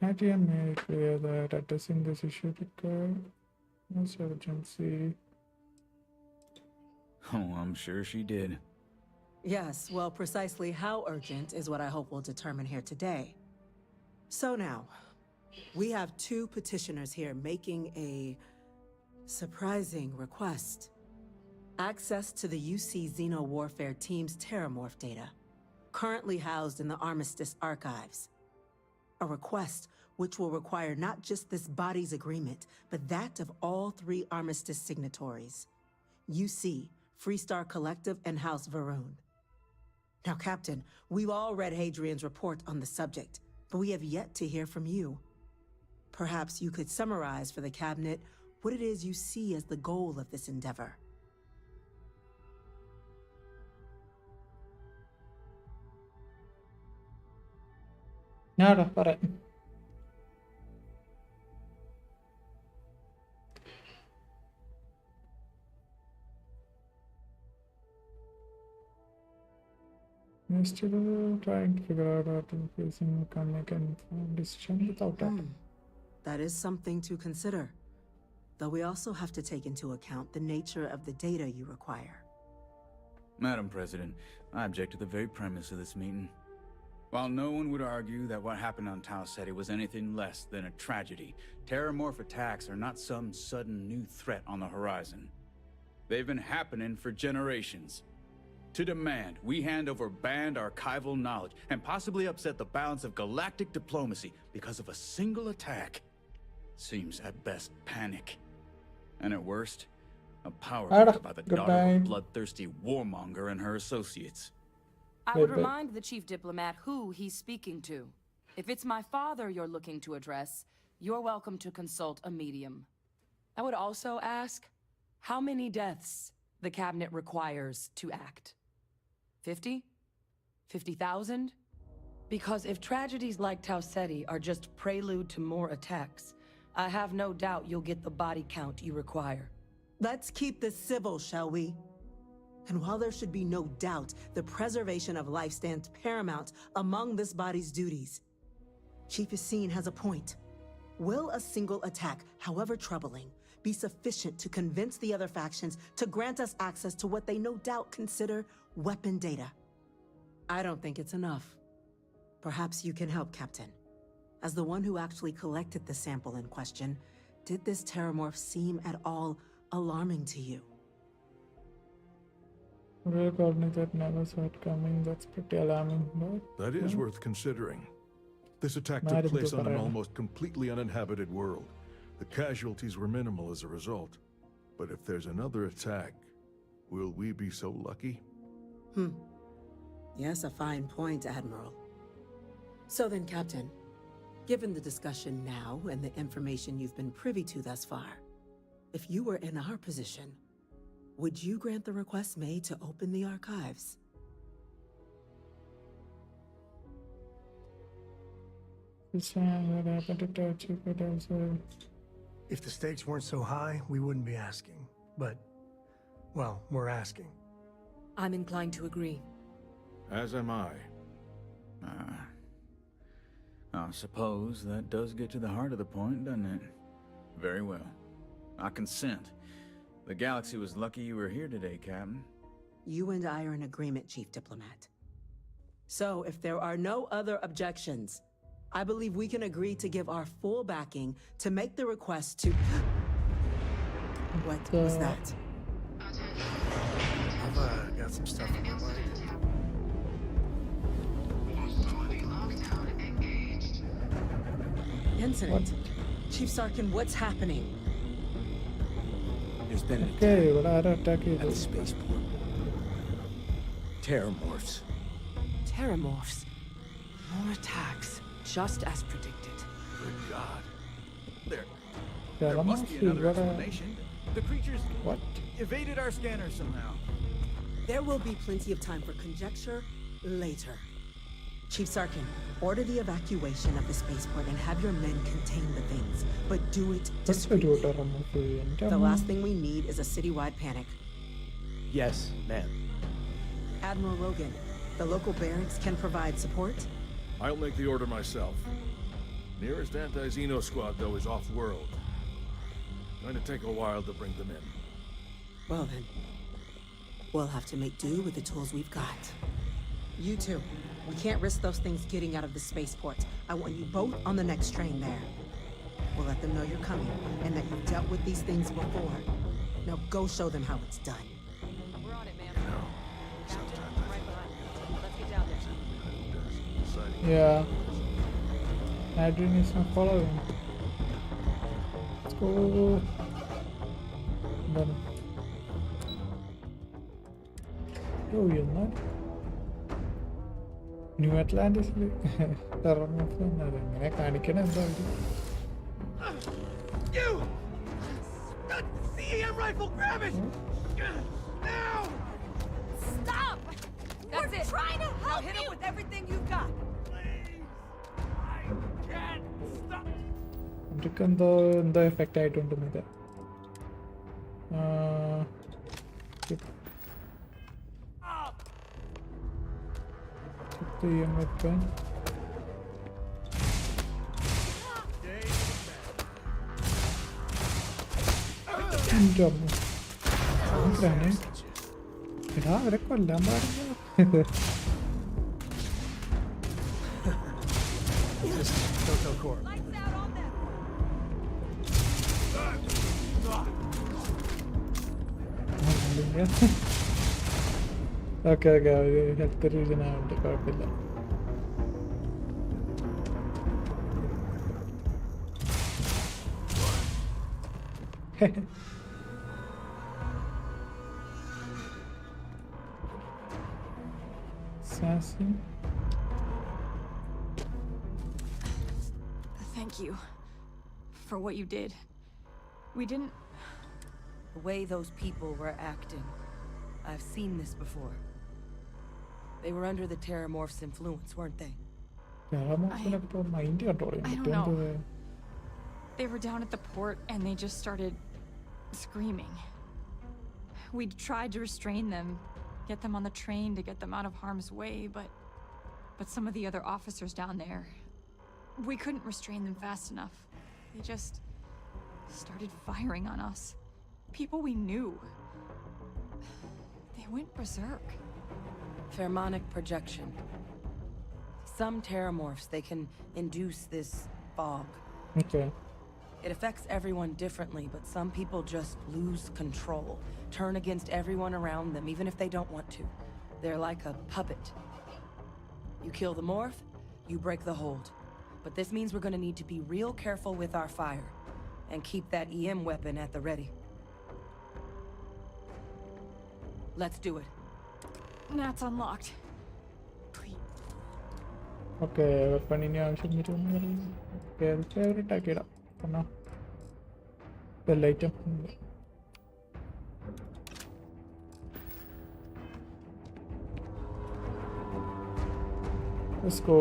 Hadrian made clear that addressing this issue requires urgency. Oh, I'm sure she did. Yes, well, precisely how urgent is what I hope we'll determine here today. So now, we have two petitioners here making a surprising request. Access to the UC Xeno Warfare Team's Terramorph data, currently housed in the Armistice archives. A request which will require not just this body's agreement, but that of all three Armistice signatories: UC, Freestar Collective, and House Varun. Now, Captain, we've all read Hadrian's report on the subject, but we have yet to hear from you. Perhaps you could summarize for the Cabinet what it is you see as the goal of this endeavor. Nada, para. I'm still trying to figure out how to make an informed decision without that. That is something to consider. Though we also have to take into account the nature of the data you require. Madam President, I object to the very premise of this meeting. While no one would argue that what happened on Tau Ceti was anything less than a tragedy, terramorph attacks are not some sudden new threat on the horizon. They've been happening for generations. To demand we hand over banned archival knowledge and possibly upset the balance of galactic diplomacy because of a single attack seems at best panic. And at worst, a power grab by the daughter of a bloodthirsty warmonger and her associates. I would remind the chief diplomat who he's speaking to. If it's my father you're looking to address, you're welcome to consult a medium. I would also ask how many deaths the Cabinet requires to act. 50? 50,000? Because if tragedies like Tau Ceti are just prelude to more attacks, I have no doubt you'll get the body count you require. Let's keep this civil, shall we? And while there should be no doubt the preservation of life stands paramount among this body's duties, Chief Yassine has a point. Will a single attack, however troubling, be sufficient to convince the other factions to grant us access to what they no doubt consider weapon data? I don't think it's enough. Perhaps you can help, Captain. As the one who actually collected the sample in question, did this terramorph seem at all alarming to you? Real colony that never saw it coming, that's pretty alarming, but... That is worth considering. This attack took place on an almost completely uninhabited world. The casualties were minimal as a result. But if there's another attack, will we be so lucky? Yes, a fine point, Admiral. So then, Captain, given the discussion now and the information you've been privy to thus far, if you were in our position, would you grant the request made to open the archives? What happened to touch it, but also... If the stakes weren't so high, we wouldn't be asking. But, well, we're asking. I'm inclined to agree. As am I. I suppose that does get to the heart of the point, doesn't it? Very well. I consent. The galaxy was lucky you were here today, Captain. You and I are in agreement, Chief Diplomat. So, if there are no other objections, I believe we can agree to give our full backing to make the request to... What was that? I've got some stuff in my mind. Facility lockdown engaged. Incident. Chief Sarkin, what's happening? There's been an Okay, attack what attack at the spaceport. Terramorphs. Terramorphs. More attacks, just as predicted. Good God. There must be another explanation. The creatures evaded our scanner somehow. There will be plenty of time for conjecture later. Chief Sarkin, order the evacuation of the spaceport and have your men contain the things, but do it discreetly. The last thing we need is a citywide panic. Yes, ma'am. Admiral Rogan, the local barracks can provide support? I'll make the order myself. Nearest anti-Xeno squad, though, is off-world. Going to take a while to bring them in. Well then, we'll have to make do with the tools we've got. You two, we can't risk those things getting out of the spaceport. I want you both on the next train there. We'll let them know you're coming and that you've dealt with these things before. Now go show them how it's done. We're on it, ma'am. Captain, right behind you. Let's get down there. Yeah. Adrian is not following. Let's go. Done. Oh, you're not. New Atlantis. You! That CEM rifle, grab it! Now! Stop! That's We're it. trying to Now help hit you! him with everything you've got. Please! I can't stop! എന്തോ effect ആയിട്ടുണ്ടെന്നത് ചെയ്യാൻ weapon എടാ അവരെ കൊല്ലാൻ പാടില്ല Just don't tell Cor. Lights out on them. Okay okay ഒരു health reason ആവുന്നുണ്ട് കുഴപ്പമില്ല Assassin. Thank you for what you did. We didn't... The way those people were acting. I've seen this before. They were under the Terramorph's influence, weren't they? I don't know. They were down at the port and they just started screaming. We tried to restrain them, get them on the train to get them out of harm's way, but some of the other officers down there, we couldn't restrain them fast enough. They just started firing on us. People we knew. They went berserk. Pheromonic projection. Some terramorphs, they can induce this fog. Okay. It affects everyone differently, but some people just lose control, turn against everyone around them, even if they don't want to. They're like a puppet. You kill the morph, you break the hold. But this means we're gonna need to be real careful with our fire, and keep that EM weapon at the ready. Let's do it. That's unlocked. Please. Okay വെപ്പണിന് ആവശ്യം വരുമെന്ന് favourite ആക്കിയിടാം കാരണം ബെല്ലൈറ്റം Let's go.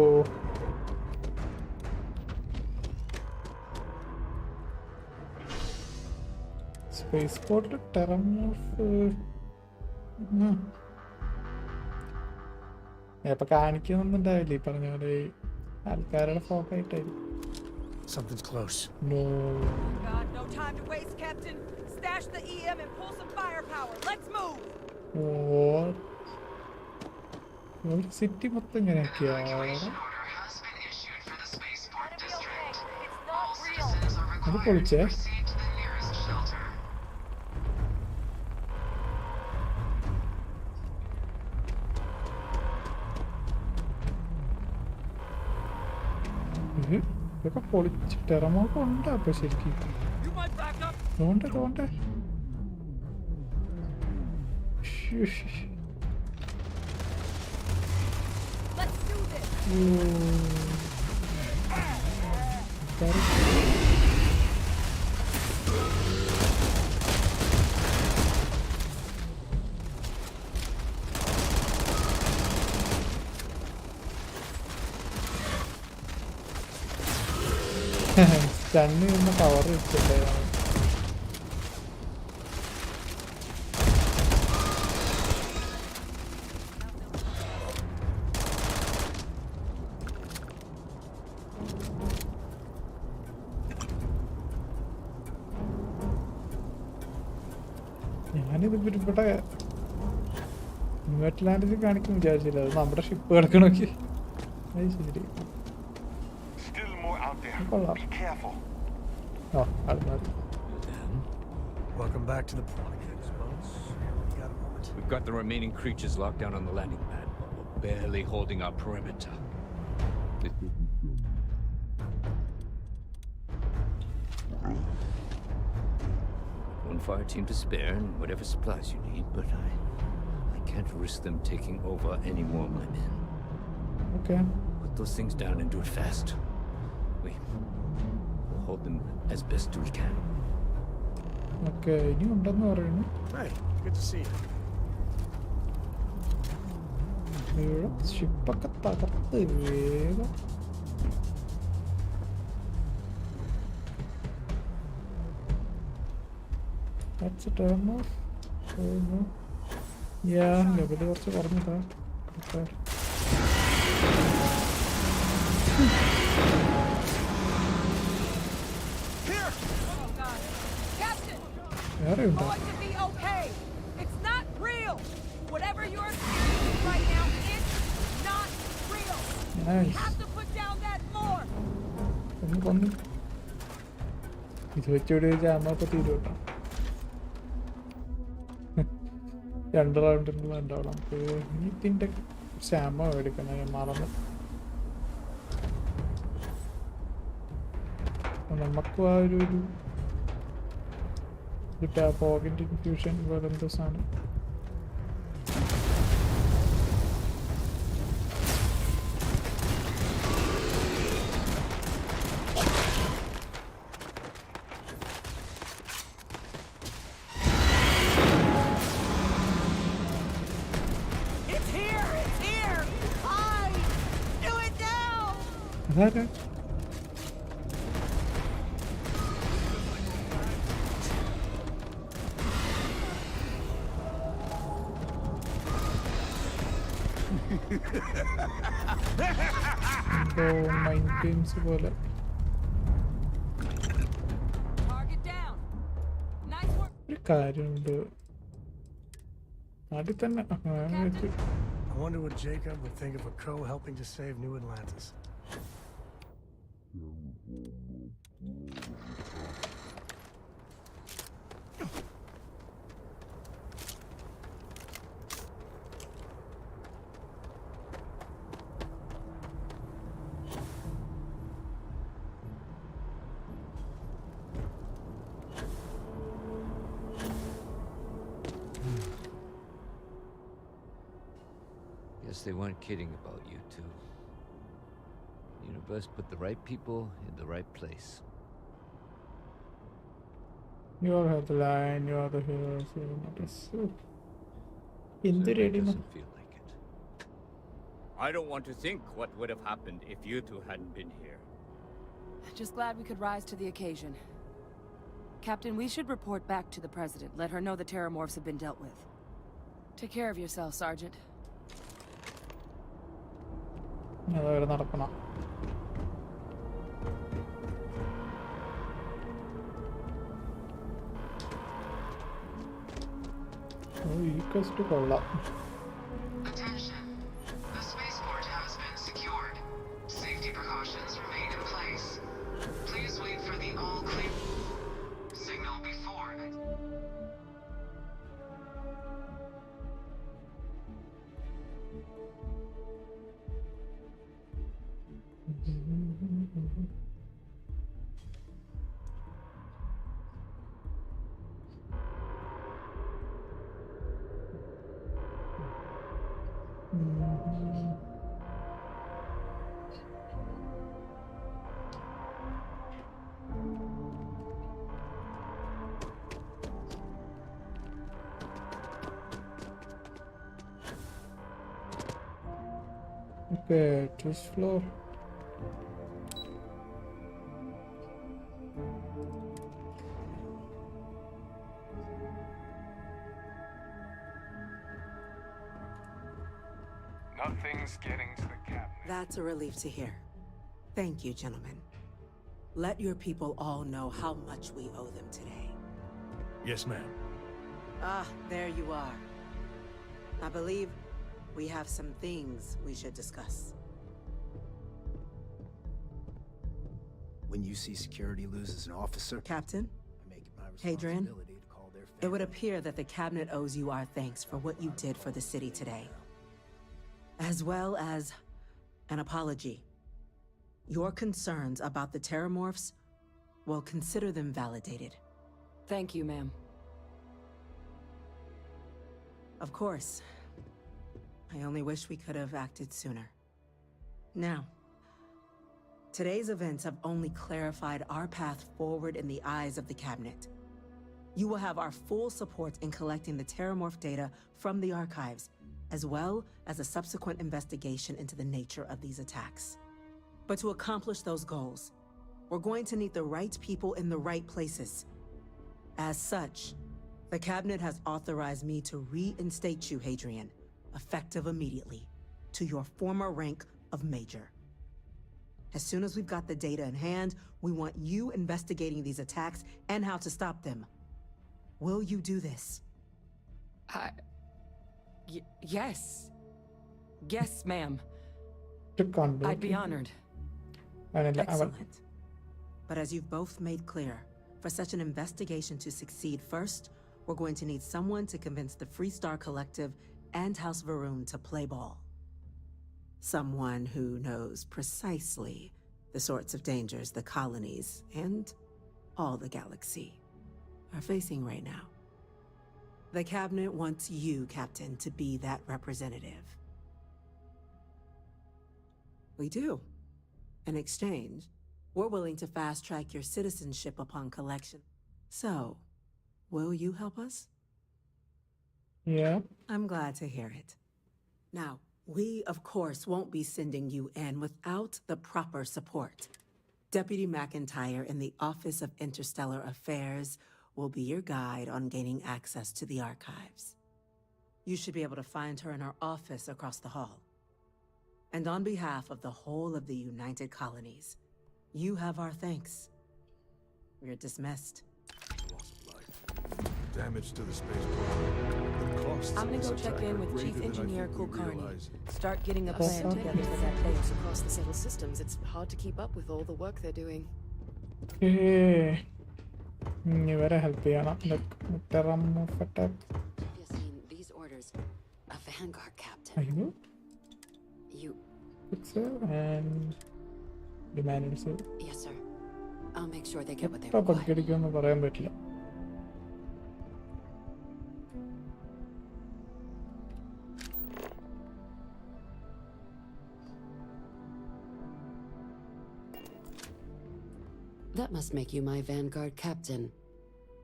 Spaceport Terramorph. ഇപ്പൊ കാണിക്കുന്നുണ്ടാവില്ല ഈ പറഞ്ഞ പോലെ ആൾക്കാരുടെ ഫോക്കായിട്ടായിരുന്നു. Something's close. No. God, no time to waste, Captain. Stash the EM and pull some firepower. Let's move. What? ഒരു സിറ്റി മൊത്തം ഇങ്ങനെയൊക്കെയാണ്. അത് പൊളിച്ചേ. ഇതൊക്കെ പൊളിച്ച് ടെറമോക്ക് ഉണ്ടാ അപ്പൊ ശരിക്കും. തോണ്ടേ സ്റ്റണ്ണ് ചെയ്യുന്ന പവർ വെച്ചിട്ടേ ഞാനിത് ഇവിടെ ന്യൂ അറ്റ്ലാന്റിസിൽ കാണിക്കും വിചാരിച്ചില്ല. അത് നമ്മുടെ ഷിപ്പ് കിടക്കണോക്കി. അത് ശരി കൊള്ളാം. ഓ അടുത്ത Welcome back to the point. We've got the remaining creatures locked down on the landing pad, but we're barely holding our perimeter. One fire team to spare and whatever supplies you need, but I can't risk them taking over any more of my men. Okay. Put those things down and do it fast. We'll hold them as best we can. Okay, ഇനി ഉണ്ടെന്ന് പറയുന്നു. Hey, good to see you. ഷിപ്പൊക്കെ തകർത്ത് വേഗം. That's a turn off. Yeah, level കുറച്ച് കുറഞ്ഞതാ. വേറെ ഉണ്ടോ? It's not real. Whatever you're experiencing right now, it's not real. Nice. You have to put down that more. കൊന്നു. ഇത് വെച്ചോടെ ജാമൊക്കെ തീരുട്ടോ. 2 റൗണ്ടിനുള്ള ഉണ്ടാവണം. ഇതിന്റെ ശ്യാമ എടുക്കണം. ഞാൻ മറന്നു. നമുക്കും ആ ഒരു ഫോഗിൻ്റെ ഇൻഫ്യൂഷൻ വേറെ എന്തോ സാധനം. അതാരാ? എന്തോ മൈൻഡ് ഗെയിംസ് പോലെ. ഒരു കാര്യമുണ്ട് അതിൽ തന്നെ. I wonder what Jacob would think of a crow helping to save New Atlantis. Guess they weren't kidding about you two. The universe put the right people in the right place. You are the line, you are the hero. It doesn't feel like it. I don't want to think what would have happened if you two hadn't been here. Just glad we could rise to the occasion. Captain, we should report back to the President. Let her know the terramorphs have been dealt with. Take care of yourself, Sergeant. അതവരെ നടക്കണം. ഈ question കൊള്ളാം. Attention. The spaceport has been secured. Safety precautions remain in place. Please wait for the all clear signal before it. Okay, this floor. Nothing's getting to the cabinet. That's a relief to hear. Thank you, gentlemen. Let your people all know how much we owe them today. Yes, ma'am. Ah, there you are. I believe we have some things we should discuss. When you see security loses an officer, Captain, I make it my Hadrian, responsibility to call their family. it would appear that the cabinet owes you our thanks for what you did for the city today, as well as an apology. Your concerns about the Terramorphs, well, consider them validated. Thank you, ma'am. Of course. I only wish we could have acted sooner. Now, today's events have only clarified our path forward in the eyes of the cabinet. You will have our full support in collecting the Terramorph data from the archives, as well as a subsequent investigation into the nature of these attacks. But to accomplish those goals, we're going to need the right people in the right places. As such, the cabinet has authorized me to reinstate you, Hadrian, effective immediately, to your former rank of Major. As soon as we've got the data in hand, we want you investigating these attacks and how to stop them. Will you do this? Yes. Yes, ma'am. I'd be honored. Excellent. But as you've both made clear, for such an investigation to succeed, first, we're going to need someone to convince the Freestar Collective and House Varun to play ball. Someone who knows precisely the sorts of dangers the colonies and all the galaxy are facing right now. The cabinet wants you, Captain, to be that representative. We do. In exchange, we're willing to fast-track your citizenship upon collection. So, will you help us? Yeah. I'm glad to hear it. Now, we, of course, won't be sending you in without the proper support. Deputy McIntyre in the Office of Interstellar Affairs will be your guide on gaining access to the archives. You should be able to find her in her office across the hall. And on behalf of the whole of the United Colonies, you have our thanks. You're dismissed. Loss of life. Damage to the spaceport. The costs I'm gonna of go this check attack in are with greater Chief than I Engineer think we Kulkarni. realize. Start getting a plan together for that Chaos base. across the civil systems. It's hard to keep up with all the work they're doing. ഇവരെ help ചെയ്യണം. Terramorph attack. Have you seen these orders? A Vanguard captain. അയ്യോ. You. Fixer and Demanded. Yes, sir. I'll make sure they get what they എപ്പോൾ require. പക്കടിക്കുമെന്ന് പറയാൻ പറ്റില്ല. That must make you my Vanguard captain.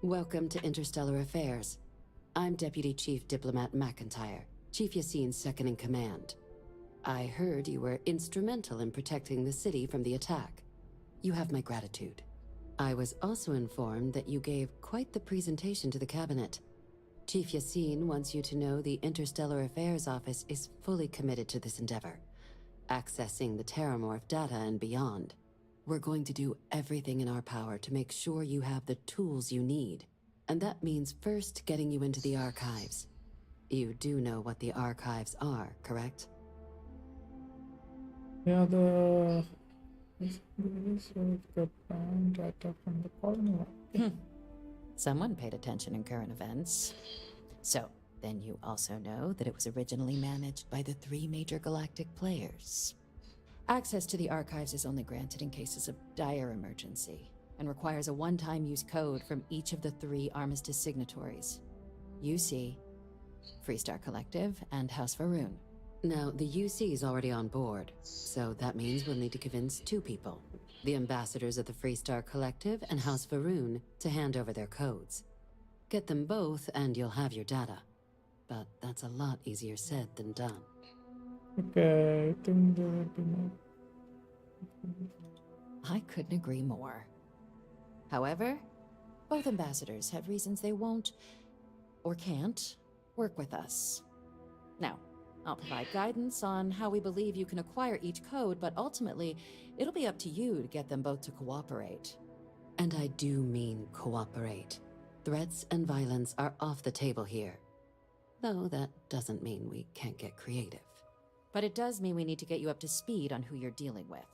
Welcome to Interstellar Affairs. I'm Deputy Chief Diplomat McIntyre, Chief Yassine's second in command. I heard you were instrumental in protecting the city from the attack. You have my gratitude. I was also informed that you gave quite the presentation to the cabinet. Chief Yassine wants you to know the Interstellar Affairs Office is fully committed to this endeavor. accessing the Terramorph data and beyond. We're going to do everything in our power to make sure you have the tools you need. And that means first getting you into the archives. You do know what the archives are, correct? Yeah, the data from the colony. Someone paid attention in current events. So, then you also know that it was originally managed by the 3 major galactic players. Access to the archives is only granted in cases of dire emergency, and requires a one-time use code from each of the 3 Armistice signatories. UC, Freestar Collective, and House Varun. Now, the UC is already on board, so that means we'll need to convince 2 people. The ambassadors of the Freestar Collective and House Varun to hand over their codes. Get them both and you'll have your data. But that's a lot easier said than done. Okay, I think there will be more. I couldn't agree more. However, both ambassadors have reasons they won't, or can't, work with us. Now, I'll provide guidance on how we believe you can acquire each code, but ultimately, it'll be up to you to get them both to cooperate. And I do mean cooperate. Threats and violence are off the table here. Though that doesn't mean we can't get creative. But it does mean we need to get you up to speed on who you're dealing with.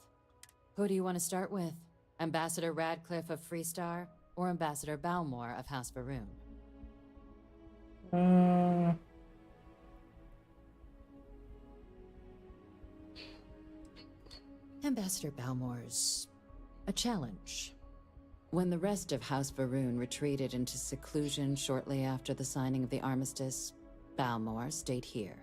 Who do you want to start with? Ambassador Radcliffe of Freestar, or Ambassador Balmore of House Varun? Ambassador Balmore's a challenge. When the rest of House Varun retreated into seclusion shortly after the signing of the armistice, Balmore stayed here.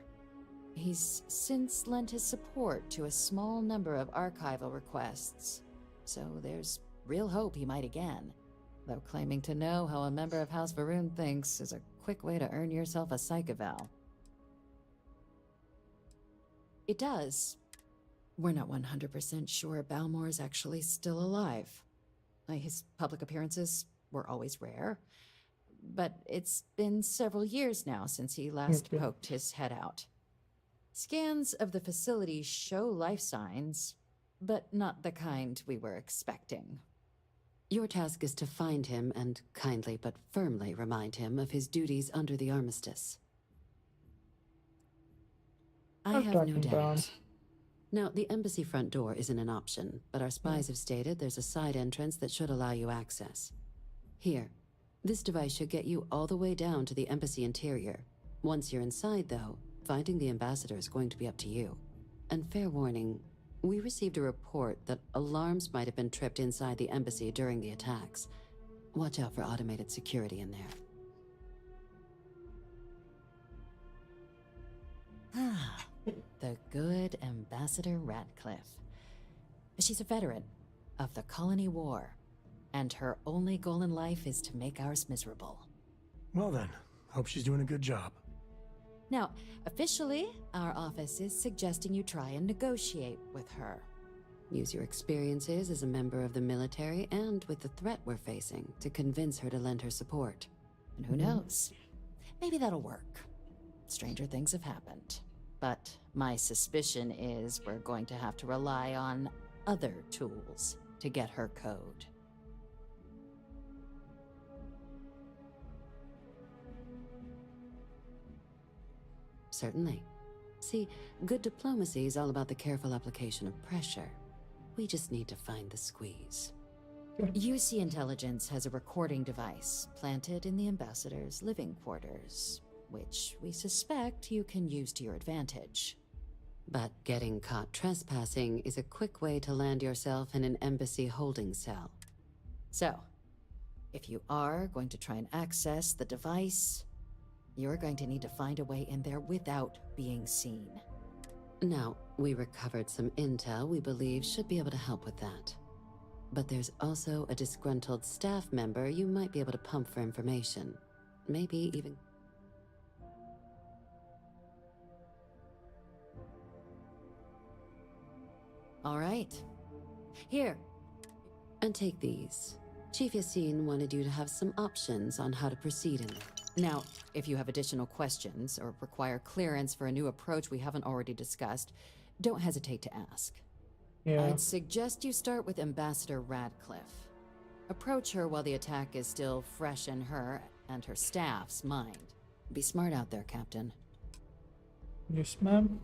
He's since lent his support to a small number of archival requests, so there's real hope he might again. Though claiming to know how a member of House Varun thinks is a quick way to earn yourself a psych eval. It does. We're not 100% sure Balmore's actually still alive. His public appearances were always rare, but it's been several years now since he last poked his head out. Scans of the facility show life signs, but not the kind we were expecting. Your task is to find him and kindly but firmly remind him of his duties under the armistice. I have no doubt. Now, the embassy front door isn't an option, but our spies have stated there's a side entrance that should allow you access. Here, this device should get you all the way down to the embassy interior. Once you're inside, though, finding the ambassador is going to be up to you. And fair warning, we received a report that alarms might have been tripped inside the embassy during the attacks. Watch out for automated security in there. Ah, the good Ambassador Radcliffe. She's a veteran of the Colony War, and her only goal in life is to make ours miserable. Well then, hope she's doing a good job. Now, officially, our office is suggesting you try and negotiate with her. Use your experiences as a member of the military and with the threat we're facing to convince her to lend her support. And who knows? Maybe that'll work. Stranger things have happened. But my suspicion is we're going to have to rely on other tools to get her code. Certainly. See, good diplomacy is all about the careful application of pressure. We just need to find the squeeze. UC Intelligence has a recording device planted in the ambassador's living quarters, which we suspect you can use to your advantage. But getting caught trespassing is a quick way to land yourself in an embassy holding cell. So, if you are going to try and access the device, you're going to need to find a way in there without being seen. Now, we recovered some intel we believe should be able to help with that. But there's also a disgruntled staff member you might be able to pump for information. Maybe even... All right. Here. And take these. Chief Yassine wanted you to have some options on how to proceed in there. Now, if you have additional questions or require clearance for a new approach we haven't already discussed, don't hesitate to ask. Yeah. I'd suggest you start with Ambassador Radcliffe. Approach her while the attack is still fresh in her and her staff's mind. Be smart out there, Captain. Yes, ma'am.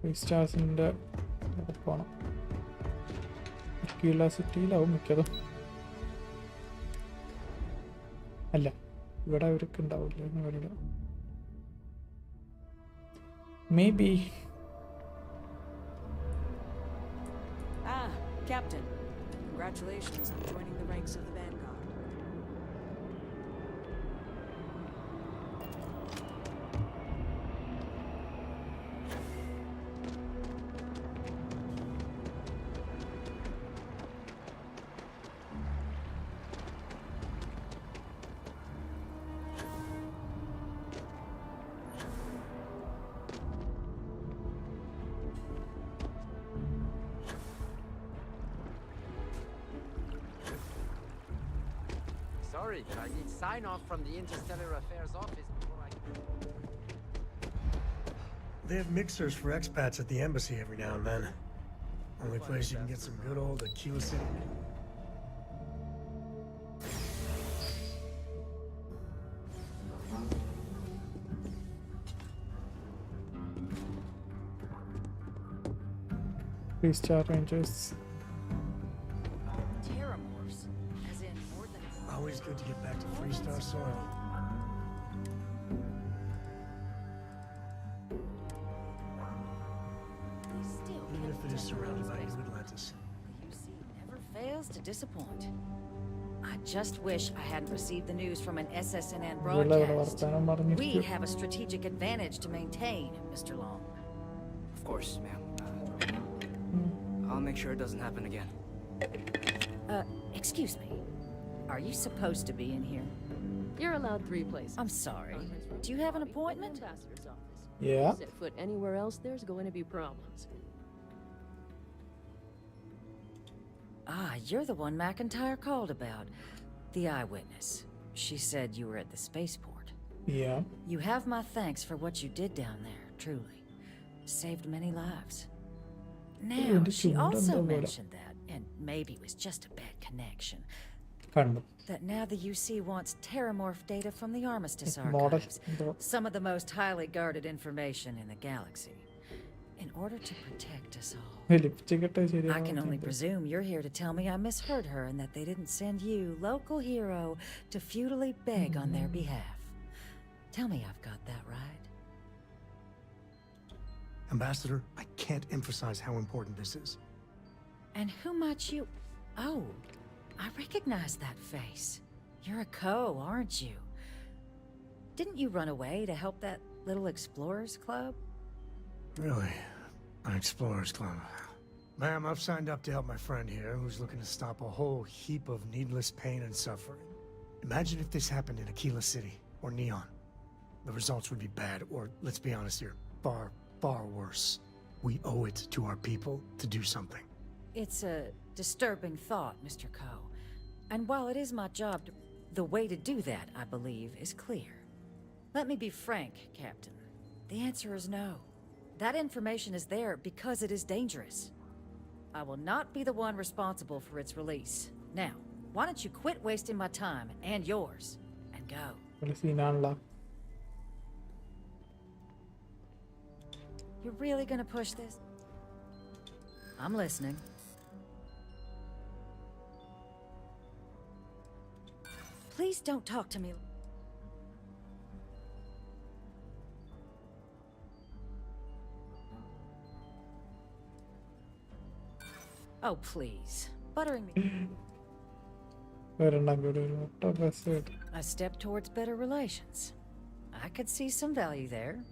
റീസ്റ്റാർസിൻ്റെ പോകണം. ക്യൂരിയോസിറ്റിയിലാവും മിക്കതും. അല്ല, ഇവിടെ അവർക്ക് ഉണ്ടാവില്ല. Maybe. Ah, Captain. Congratulations on joining the ranks of the Vanguard. Sorry, but I need sign-off from the Interstellar Affairs office before I... They have mixers for expats at the embassy every now and then. Only place you can get some good old Aquila City. Restart Rangers. Always good to get back to Freestar soil. Even if it is surrounded by New Atlantis. The UC never fails to disappoint. I just wish I hadn't received the news from an SSNN broadcast. We have a strategic advantage to maintain, Mr. Long. Of course, ma'am. I'll make sure it doesn't happen again. Excuse me. Are you supposed to be in here? You're allowed 3 places. I'm sorry. Do you have an appointment? Ambassador's office. Yeah. Set foot anywhere else, there's going to be problems. Ah, you're the one McIntyre called about. The eyewitness. She said you were at the spaceport. Yeah. You have my thanks for what you did down there, truly. Saved many lives. Now, she also mentioned that, and maybe it was just a bad connection, that now the UC wants terramorph data from the Armistice archives, some of the most highly guarded information in the galaxy, in order to protect us all. I can only presume you're here to tell me I misheard her and that they didn't send you, local hero, to futilely beg on their behalf. Tell me I've got that right. Ambassador, I can't emphasize how important this is. And who might you... Oh, I recognize that face. You're a Co, aren't you? Didn't you run away to help that little explorers club? Really? An explorers club? Ma'am, I've signed up to help my friend here, who's looking to stop a whole heap of needless pain and suffering. Imagine if this happened in Aquila City, or Neon. The results would be bad, or, let's be honest here, far, far worse. We owe it to our people to do something. It's a disturbing thought, Mr. Co. And while it is my job to... The way to do that, I believe, is clear. Let me be frank, Captain. The answer is no. That information is there because it is dangerous. I will not be the one responsible for its release. Now, why don't you quit wasting my time, and yours, and go. You're really gonna push this? I'm listening. Please don't talk to me. Oh, please. Buttering me. A step towards better relations. I could see some value there.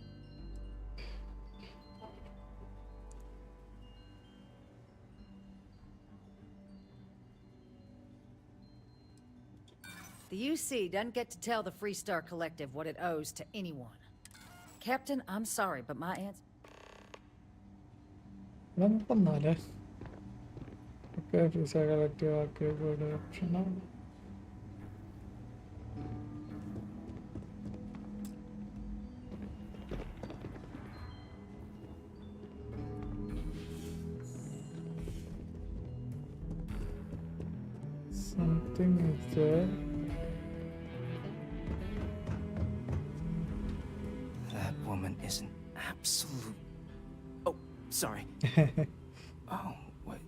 The UC doesn't get to tell the Freestar Collective what it owes to anyone. Captain, I'm sorry, but my answer... Something is there. That woman is an absolute... Oh, sorry. Oh, what?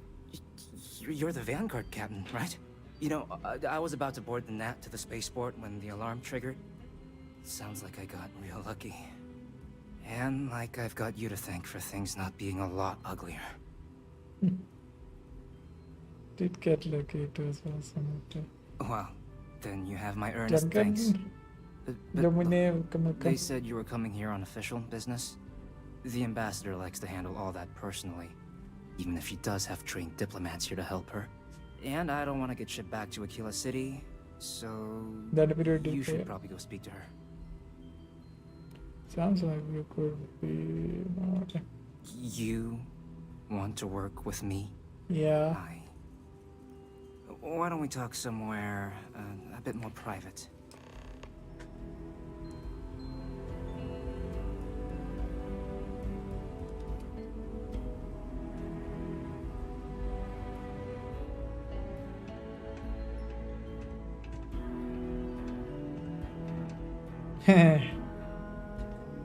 You're the Vanguard captain, right? You know, I was about to board the Nat to the spaceport when the alarm triggered. Sounds like I got real lucky. And like I've got you to thank for things not being a lot uglier. Did get lucky, it was awesome. Well, then you have my earnest thanks. But look, they said you were coming here on official business. The ambassador likes to handle all that personally, even if she does have trained diplomats here to help her. And I don't want to get shipped back to Aquila City, so you should probably go speak to her. Sounds like you could be... Okay. You want to work with me? Yeah. Why don't we talk somewhere a bit more private?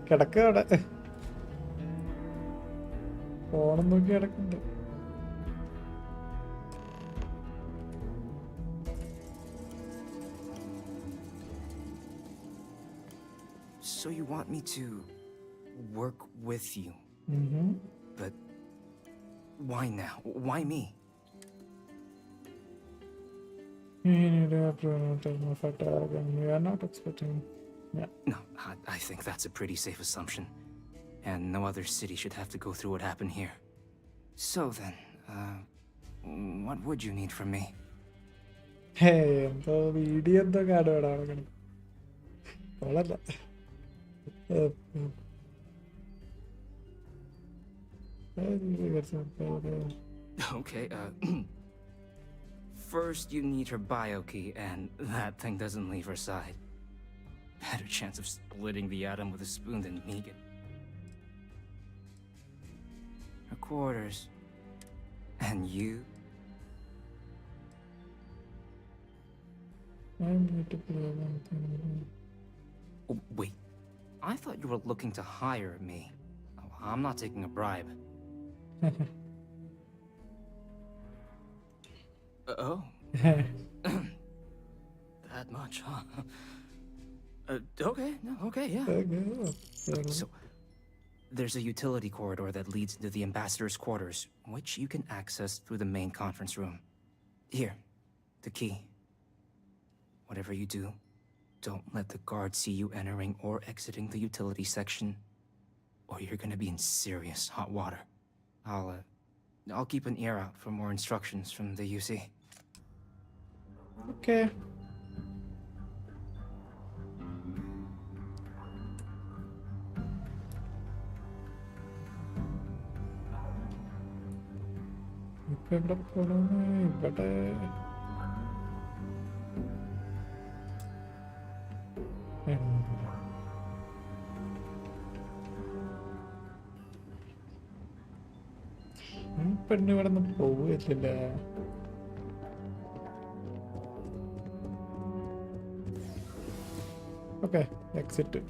കിടക്കുക അവിടെ ഫോണും നോക്കി കിടക്കുന്നുണ്ട്. So you want me to work with you? But why now? Why me? You are not expecting. Yeah. No, I think that's a pretty safe assumption. And no other city should have to go through what happened here. So then, what would you need from me? Hey, the video the card. Okay, first you need her bio key, and that thing doesn't leave her side. Better chance of splitting the atom with a spoon than Negan. Her quarters. And you? Oh, wait. I thought you were looking to hire me. Oh, I'm not taking a bribe. Oh. That much, huh? Okay, no, okay, yeah. So, there's a utility corridor that leads into the ambassador's quarters, which you can access through the main conference room. Here, the key. Whatever you do, don't let the guards see you entering or exiting the utility section, or you're gonna be in serious hot water. I'll keep an ear out for more instructions from the UC. Okay. ഇവിടെ പോണേ ഇവിടെ പെണ്ണ് ഇവിടെ നിന്ന് പോവില്ല. Okay exit.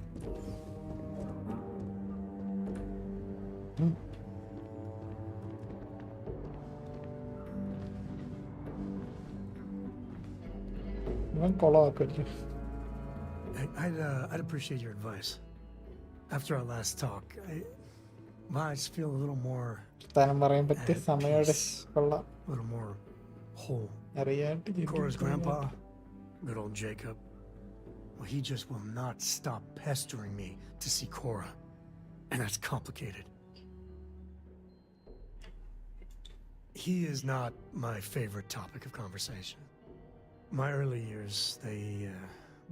I'd appreciate your advice. After our last talk, I just feel a little more at peace, a little more whole. Cora's grandpa, good old Jacob, well, he just will not stop pestering me to see Cora, and that's complicated. He is not my favorite topic of conversation. My early years, they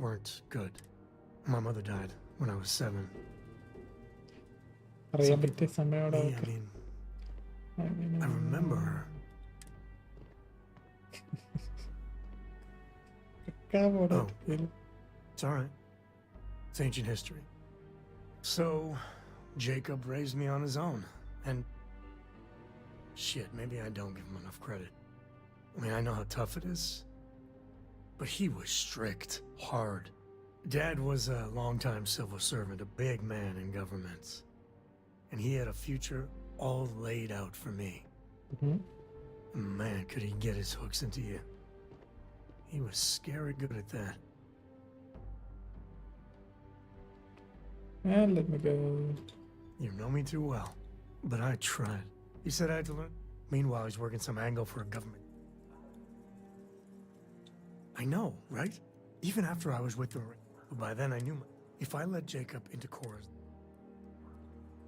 weren't good. My mother died when I was 7. I remember her. Oh, it's all right. It's ancient history. So, Jacob raised me on his own, and shit, maybe I don't give him enough credit. I mean, I know how tough it is. But he was strict, hard. Dad was a longtime civil servant, a big man in government. And he had a future all laid out for me. Man, could he get his hooks into you. He was scary good at that. And let me go. You know me too well, but I tried. He said I had to learn. Meanwhile, he's working some angle for a government. I know, right? Even after I was with the ring, by then I knew if I let Jacob into Cora's...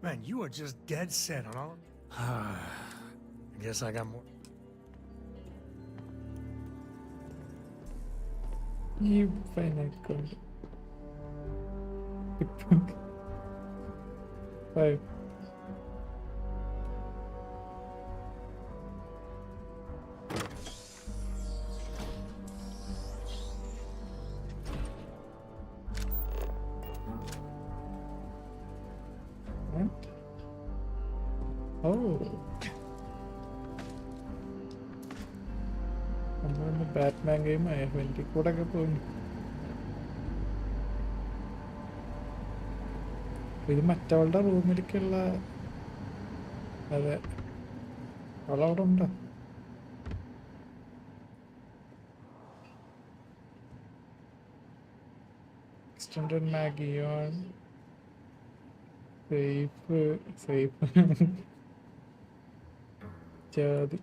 Man, you are just dead set on all... I guess I got more... You finite code. 5. Oh. Batman game I have been recording. ഇത് മറ്റവളുടെ റൂമിലേക്കുള്ള അതെ അവളവിടെ ഉണ്ടോ extended മാഗിയോൺ safe ജാതി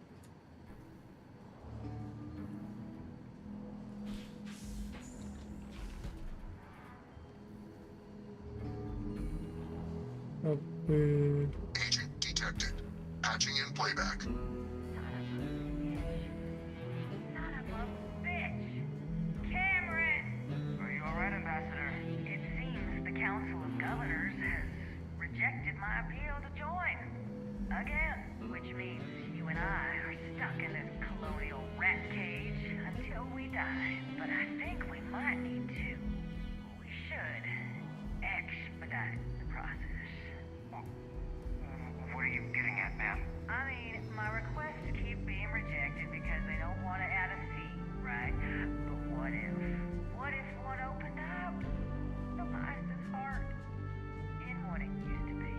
Agent detected. Patching in playback. Son of a bitch! Cameron! Are you alright, Ambassador? It seems the Council of Governors has rejected my appeal to join. Again. Which means you and I are stuck in this colonial rat cage until we die. But I think we might need to. We should expedite the process. What are you getting at, ma'am? I mean, my requests keep being rejected because they don't want to add a seat, right? But what if one opened up? The life is hard in what it used to be.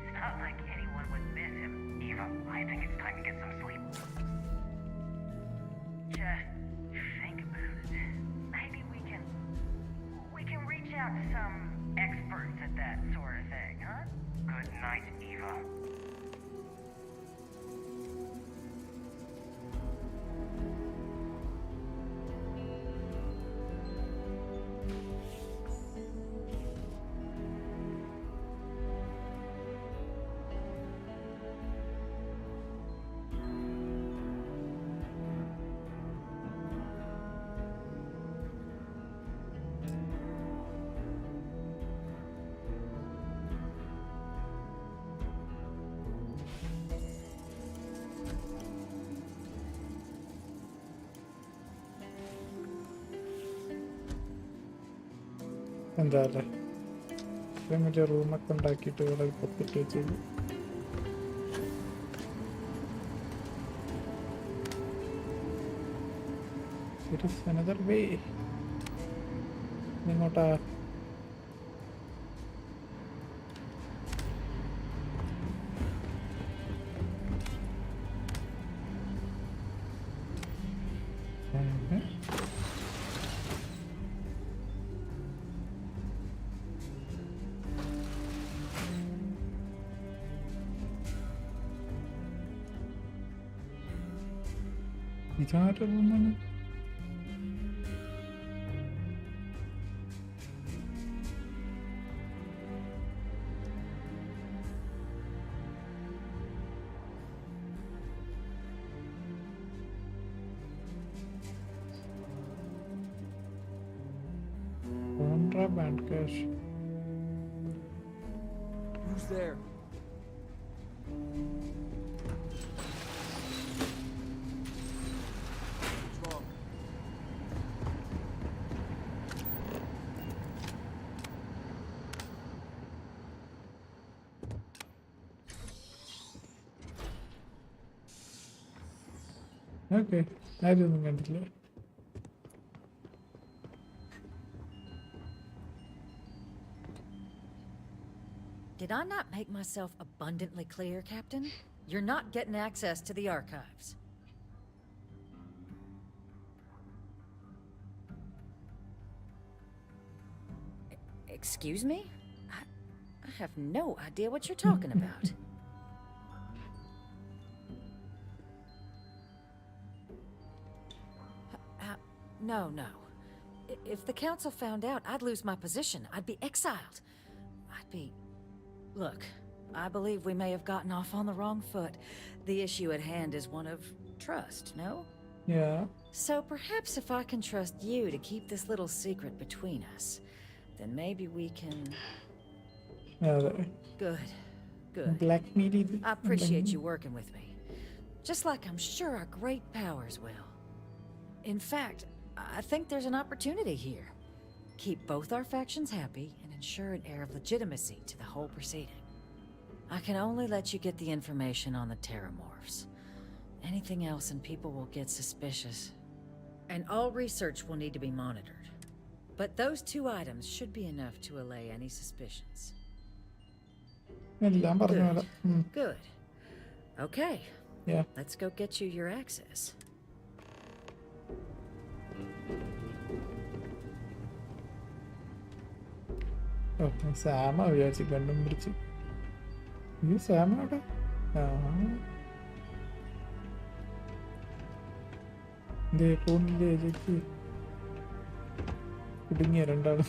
It's not like anyone would miss him. Eva, I think it's time to get some sleep. Just think about it. Maybe we can reach out to some experts at that sort of thing, huh? Good night, Eva. എന്താ അല്ലേ ഇത്രയും വലിയ റൂമൊക്കെ ഉണ്ടാക്കിയിട്ട് ഇവിടെ പൊത്തിട്ട് വെച്ചത് another way ഇങ്ങോട്ടാ ഇതാരുടെ റൂമാണ് contraband cash. Who's there? What's wrong? Okay, I didn't get it. Did I not make myself abundantly clear, Captain? You're not getting access to the archives. Excuse me? I have no idea what you're talking about. No. If the council found out, I'd lose my position. I'd be exiled. Look, I believe we may have gotten off on the wrong foot. The issue at hand is one of trust, no? Yeah. So perhaps if I can trust you to keep this little secret between us, then maybe we can... Good. Blackmail. I appreciate you working with me. Just like I'm sure our great powers will. In fact, I think there's an opportunity here. Keep both our factions happy and ensure an air of legitimacy to the whole proceeding. I can only let you get the information on the Terramorphs. Anything else and people will get suspicious. And all research will need to be monitored. But those 2 items should be enough to allay any suspicions. Good. Okay. Yeah. Let's go get you your access. Oh, Sam, we are going to you Sam അവിടെ ഫോണിലെ ചേച്ചി കുടുങ്ങിയ രണ്ടാളും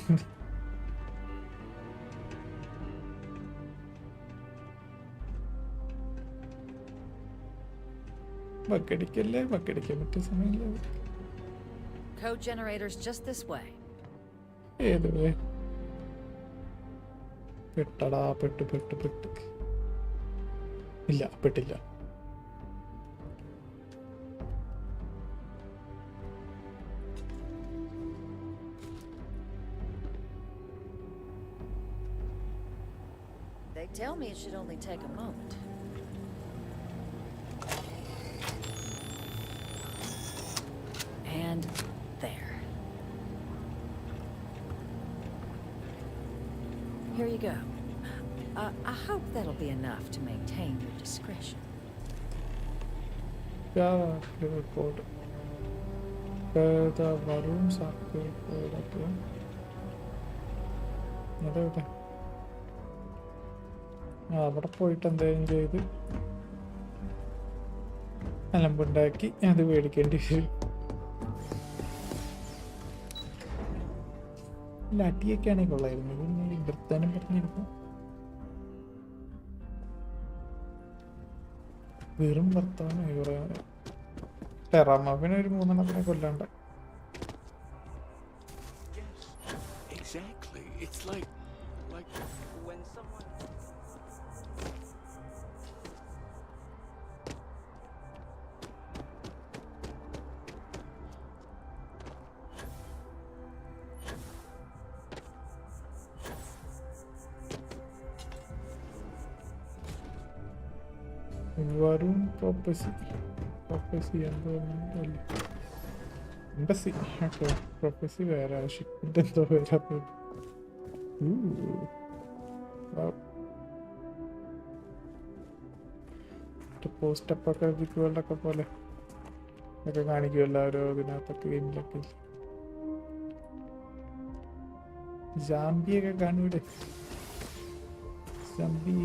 ബക്കടിക്കല്ലേ ബക്കടിക്കാൻ പറ്റിയ സമയമില്ല. Code generators just this way. ഏത് വേ പെട്ടടാ പെട്ട് ഇല്ല പെട്ടില്ല. They tell me it should only take a moment. And there. Here you go. I hope that'll be enough to maintain your discretion. Report. The rooms are അവിടെ പോയിട്ട് എന്തെങ്കിലും ചെയ്ത് അലമ്പുണ്ടാക്കി അത് മേടിക്കേണ്ടി വരും. അടിയൊക്കെയാണെങ്കിൽ കൊള്ളായിരുന്നു. പിന്നെ വൃത്താനം പറഞ്ഞിരുന്നു വെറും വർത്താനം. ടെറാമാഫിനെ ഒരു 3 എണ്ണത്തിനെ കൊല്ലാണ്ട്. Exactly. It's like when someone Varun prophecy എന്തോ അല്ലേ എംബസി. ഓക്കെ പ്രൊഫസി വേറെ ഷിപ്പിൻ്റെ എന്തോ വരാത്ത പോസ്റ്റ് അപ്പോക്കലിപ്റ്റിക് വേൾഡൊക്കെ പോലെ ഒക്കെ കാണിക്കുമല്ലോ ഓരോ ഇതിനകത്തൊക്കെ ഗെയിമിലൊക്കെ. ജാംബിയൊക്കെ കാണൂടെ. ജാംബി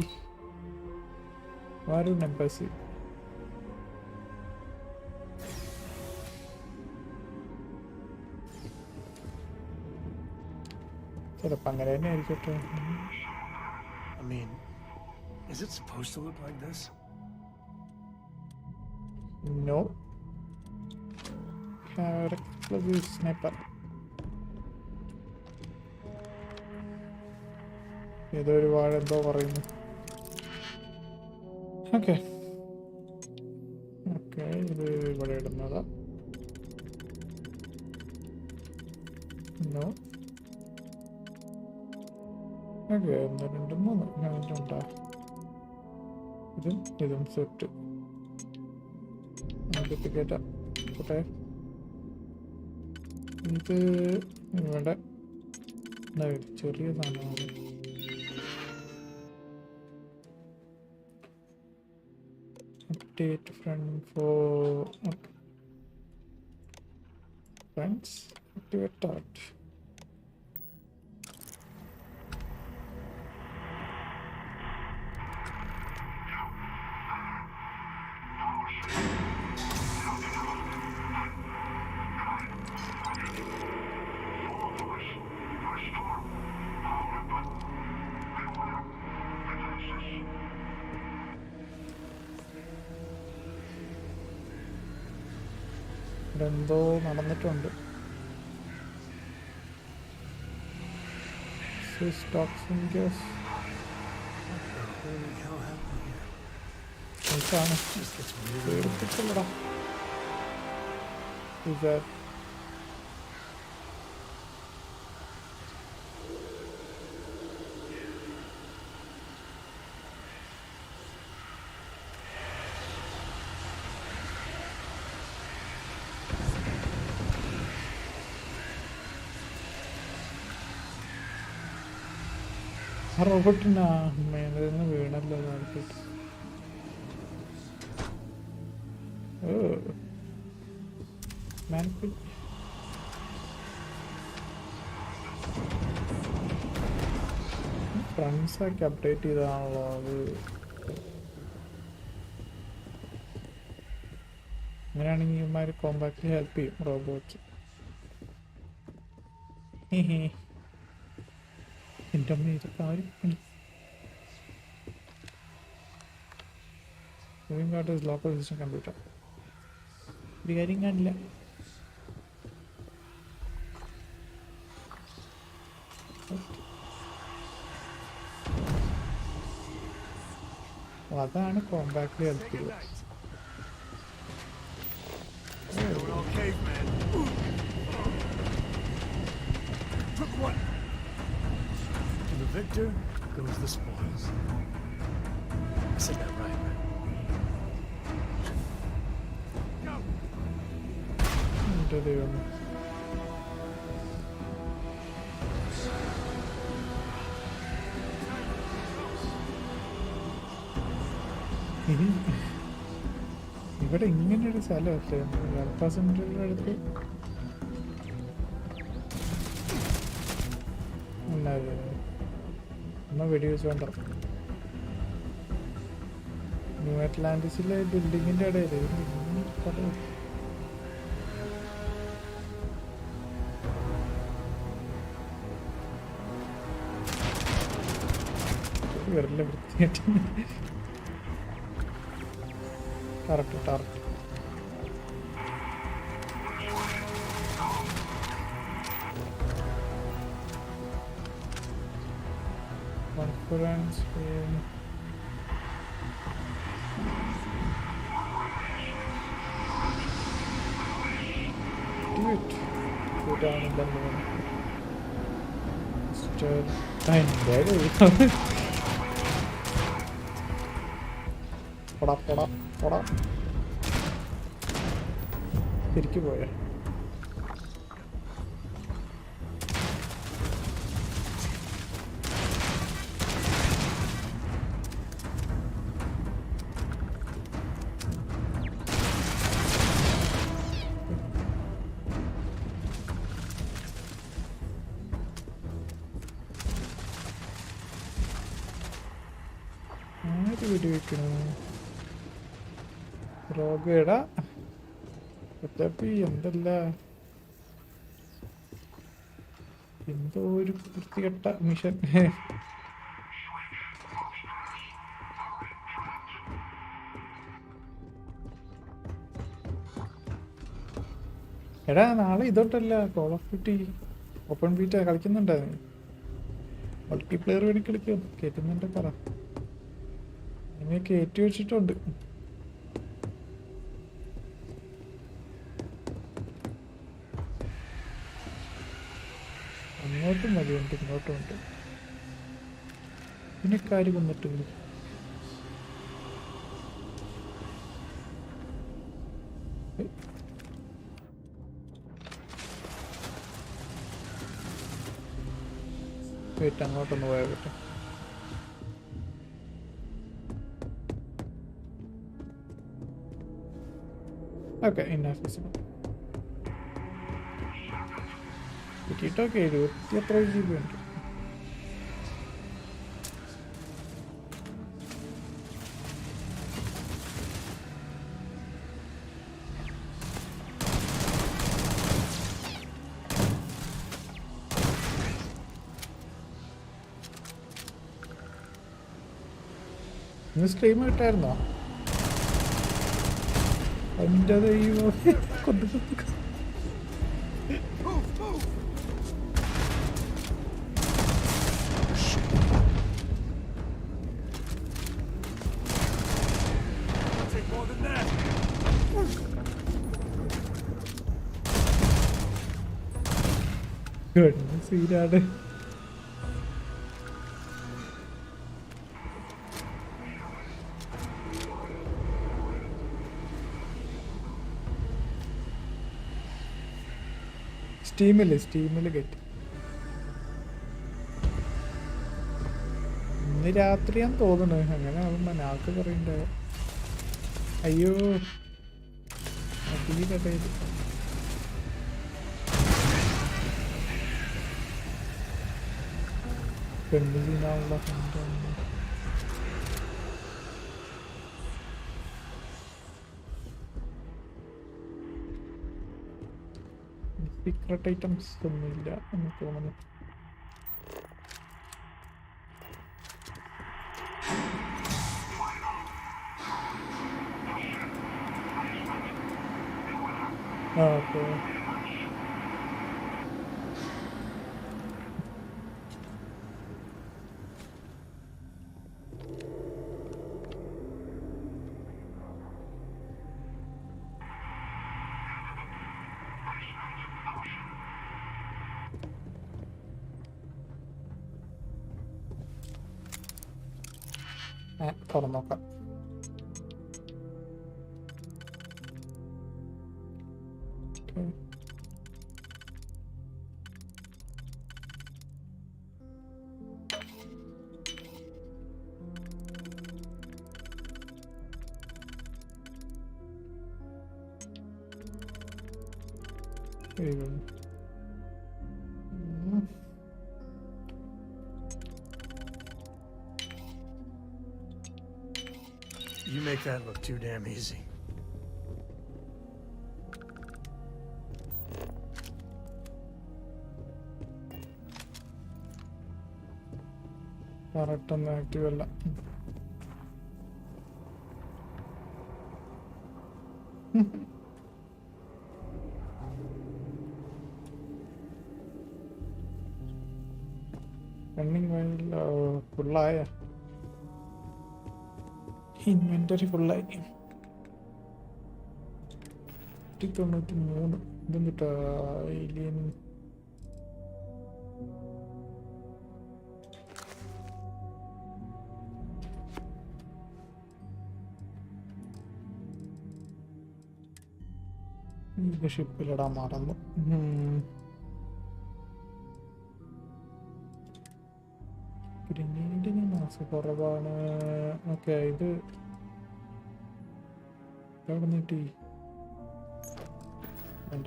Varun embassy. ചിലപ്പോൾ അങ്ങനെ തന്നെ ആയിരിക്കട്ടെ. I mean, is it supposed to look like this? No. Explosive sniper. ഏതോ ഒരു വാഴ എന്തോ പറയുന്നു. ഓക്കെ ഇത് ഇവിടെ ഇടുന്നതാ. നോ. ഓക്കെ 1 2 3 ഉണ്ടാ. ഇതും സെറ്റ്. കയറ്റാം കോട്ടെ. ഇത് ഇവിടെ ചെറിയ സാധനമാണ്. Update friend for friends. Activate that. എന്തോ നടന്നിട്ടുണ്ട്. പേടിപ്പിച്ചല്ലടാ. ആ റോബോട്ടിനാ മേലെ നിന്ന് വീണല്ലോ താഴ്ത്തിട്ട്. ഫ്രണ്ട്സൊക്കെ അപ്ഡേറ്റ് ചെയ്താണല്ലോ അത്. അങ്ങനെയാണെങ്കിൽ ഇവന്മാർ കോമ്പാക്റ്റിൽ ഹെൽപ്പ് ചെയ്യും റോബോട്ട്സ്. എൻ്റെ അമ്മ ഇതൊക്കെ ആരും പണി. Moving out is local system computer. ഒരു കാര്യം കാണില്ല. അതാണ് കോമ്പാക്റ്റ്ലി ഹെൽപ്പ് ചെയ്യുക. To the victor goes the spoils. I said that right? എൻ്റെ ദൈവമേ. ഇവിടെ ഇങ്ങനൊരു സ്ഥലമല്ലേ പാസഞ്ചറിൻ്റെ അടുത്ത്. എന്നാ വെടിവെച്ച് വേണ്ട. ന്യൂ അറ്റ്ലാന്റിസിലെ ബിൽഡിങ്ങിൻ്റെ ഇടയിൽ വരില്ല വൃത്തിയായിട്ട്. Correct correct. Conference room. കൂട്ടാണില്ലെന്ന് പൊടാ പൊടാ പൊടാ. തിരിച്ചു പോയ വെടിവെക്കണു. റോഗേടാ എന്തല്ല എന്തോ ഒരു വൃത്തികെട്ട മിഷൻ. എടാ നാളെ ഇതോട്ടല്ല call of duty open beta കളിക്കുന്നുണ്ടായിരുന്നു. മൾട്ടിപ്ലെയർ വേണ്ടി കളിക്കും. കയറ്റുന്നുണ്ട് പറ. അങ്ങനെ കയറ്റി വെച്ചിട്ടുണ്ട്. അങ്ങോട്ടും മതിയുണ്ട് ഇങ്ങോട്ടും ഉണ്ട്. പിന്നെ കാര്യം വന്നിട്ട് വെയിറ്റ് അങ്ങോട്ടൊന്ന് പോയാൽ പറ്റും. ഓക്കെ ഇന്നാഫീസിബിൾ കിട്ടിയിട്ടൊക്കെ 20 എത്ര GB ഉണ്ട്. ഇന്ന് സ്ട്രീം കിട്ടായിരുന്നോ? അതിൻ്റെ ദൈവം കൊണ്ടു സീനാണ്. സ്റ്റീമിൽ കയറ്റി. ഇന്ന് രാത്രിയാന്ന് തോന്നണേ. അങ്ങനെ ആവുമ്പോ നാക്ക് പറയണ്ട. അയ്യോ കടയിൽ പെണ്ണ് ചെയ്യാനുള്ള സീക്രട്ട് ഐറ്റംസ് ഒന്നുമില്ല എന്ന് തോന്നുന്നു. ഓക്കെ തുറന്നു നോക്കാം. You make that look too damn easy. കറക്റ്റൊന്നും ആക്റ്റീവ് അല്ല. റണ്ണിങ് വയൽ ഫുള്ളായ ഇൻവെന്ററി ഫുള്ളായി. 93 ഇതും കിട്ടാ ഏലിയൻ. ഇത് ഷിപ്പിലിടാൻ മറന്നു. ഗ്രനേഡിന് മാസം കുറവാണ്. ഓക്കെ ഇത് എവിടെ നീട്ടി വേണ്ട.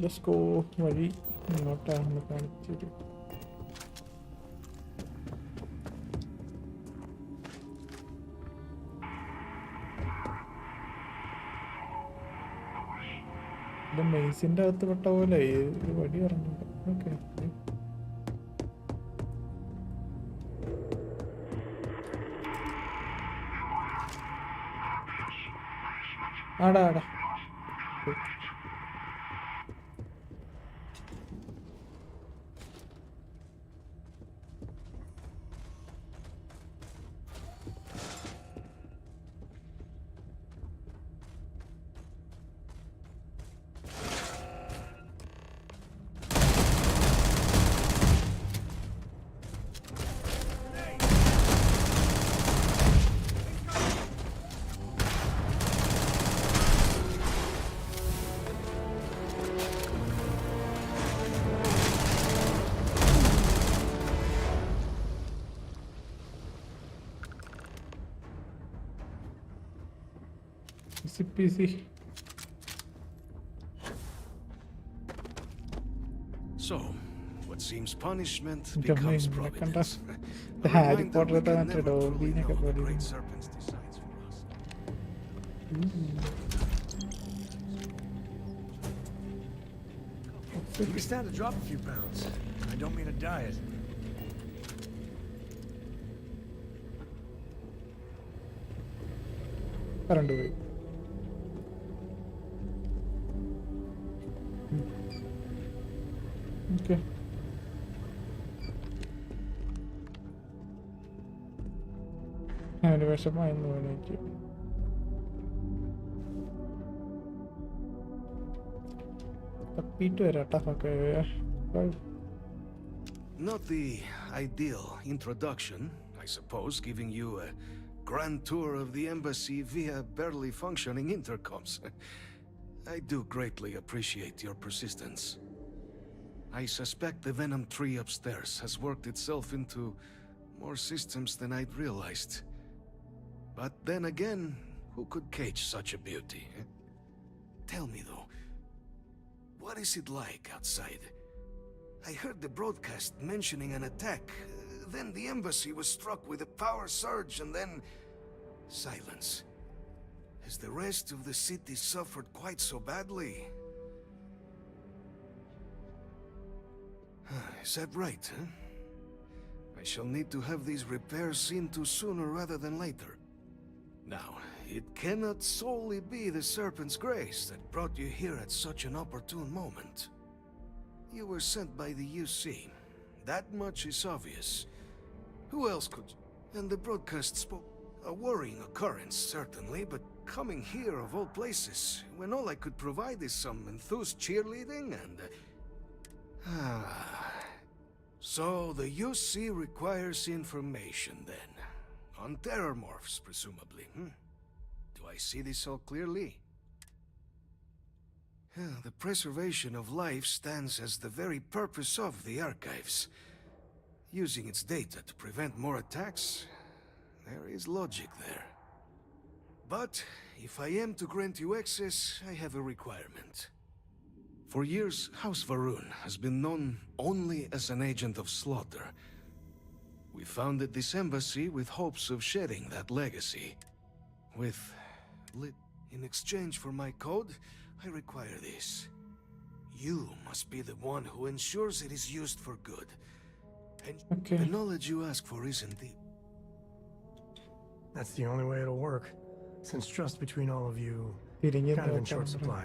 Let's go. വഴി ഇങ്ങോട്ടാണെന്ന് കാണിച്ചൊരു ഇത് മെയ്സിൻ്റെ അകത്ത് പെട്ട പോലെ ഒരു വഴി ഇറങ്ങുന്നുണ്ട്. ഓക്കെ ആടാ ആടാ PC. So, what seems punishment എൻ്റെ അമ്മ becomes ഇങ്ങനെ കണ്ട providence. A Harry reminder Potter we can മറ്റേ never truly ഡോൾബീനൊക്കെ know what പോലെ great serpents decides for us. You can stand to drop a few pounds. I don't mean a diet. Current പോയി. Okay. അവന് വിഷമായെന്ന് തോന്നുന്നു എനിക്ക്. തപ്പിയിട്ട് വരാട്ടാ. Okay. Not the ideal introduction, I suppose, giving you a grand tour of the embassy via barely functioning intercoms. I do greatly appreciate your persistence. I suspect the Venom tree upstairs has worked itself into more systems than I'd realized. But then again, who could cage such a beauty? Tell me though, what is it like outside? I heard the broadcast mentioning an attack. Then the embassy was struck with a power surge and then silence. Has the rest of the city suffered quite so badly? Is that right, huh? I shall need to have these repairs seen to sooner rather than later. Now, it cannot solely be the Serpent's grace that brought you here at such an opportune moment. You were sent by the UC. That much is obvious. Who else could... And the broadcast spoke... A worrying occurrence, certainly, but coming here of all places, when all I could provide is some enthused cheerleading and... So the UC requires information, then. On terrormorphs, presumably, Do I see this all clearly? The preservation of life stands as the very purpose of the archives. Using its data to prevent more attacks, there is logic there. But if I am to grant you access, I have a requirement. For years, House Varun has been known only as an agent of slaughter. We founded this embassy with hopes of shedding that legacy. In exchange for my code, I require this. You must be the one who ensures it is used for good. And the knowledge you ask for isn't deep. That's the only way it'll work, since trust between all of you kind of in short supply.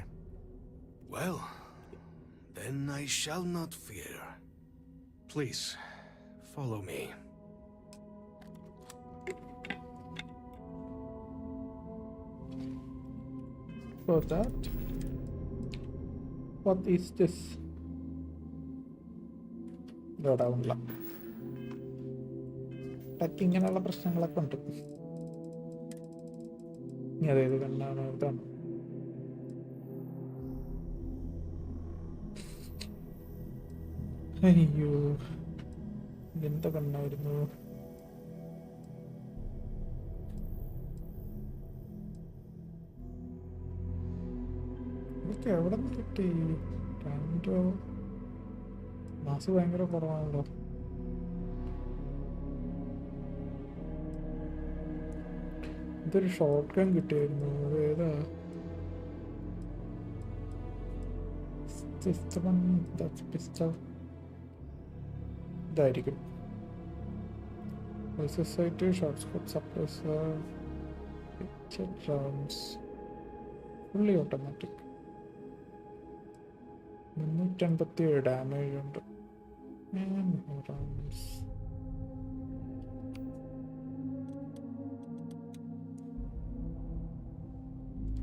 Well, then I shall not fear. Please, follow me. For that, what is this? ഇങ്ങനെയുള്ള പ്രശ്നങ്ങളൊക്കെ ഉണ്ട്. ഇനി അതേത് കണ്ടാണ് ഇതാണ്. അയ്യോ, എന്താ കണ്ണായിരുന്നു. ഇതൊക്കെ എവിടെ നിന്ന് കിട്ടി? രണ്ടോ മാസം ഭയങ്കര കുറവാണല്ലോ. ഇതൊരു ഷോർട്ട് ഗൺ കിട്ടിയായിരുന്നു. അത് ഏതാ? പിസ്റ്റൾ ഇതായിരിക്കും. Society short scope suppressor rounds fully automatic. 387 damage ഉണ്ട്.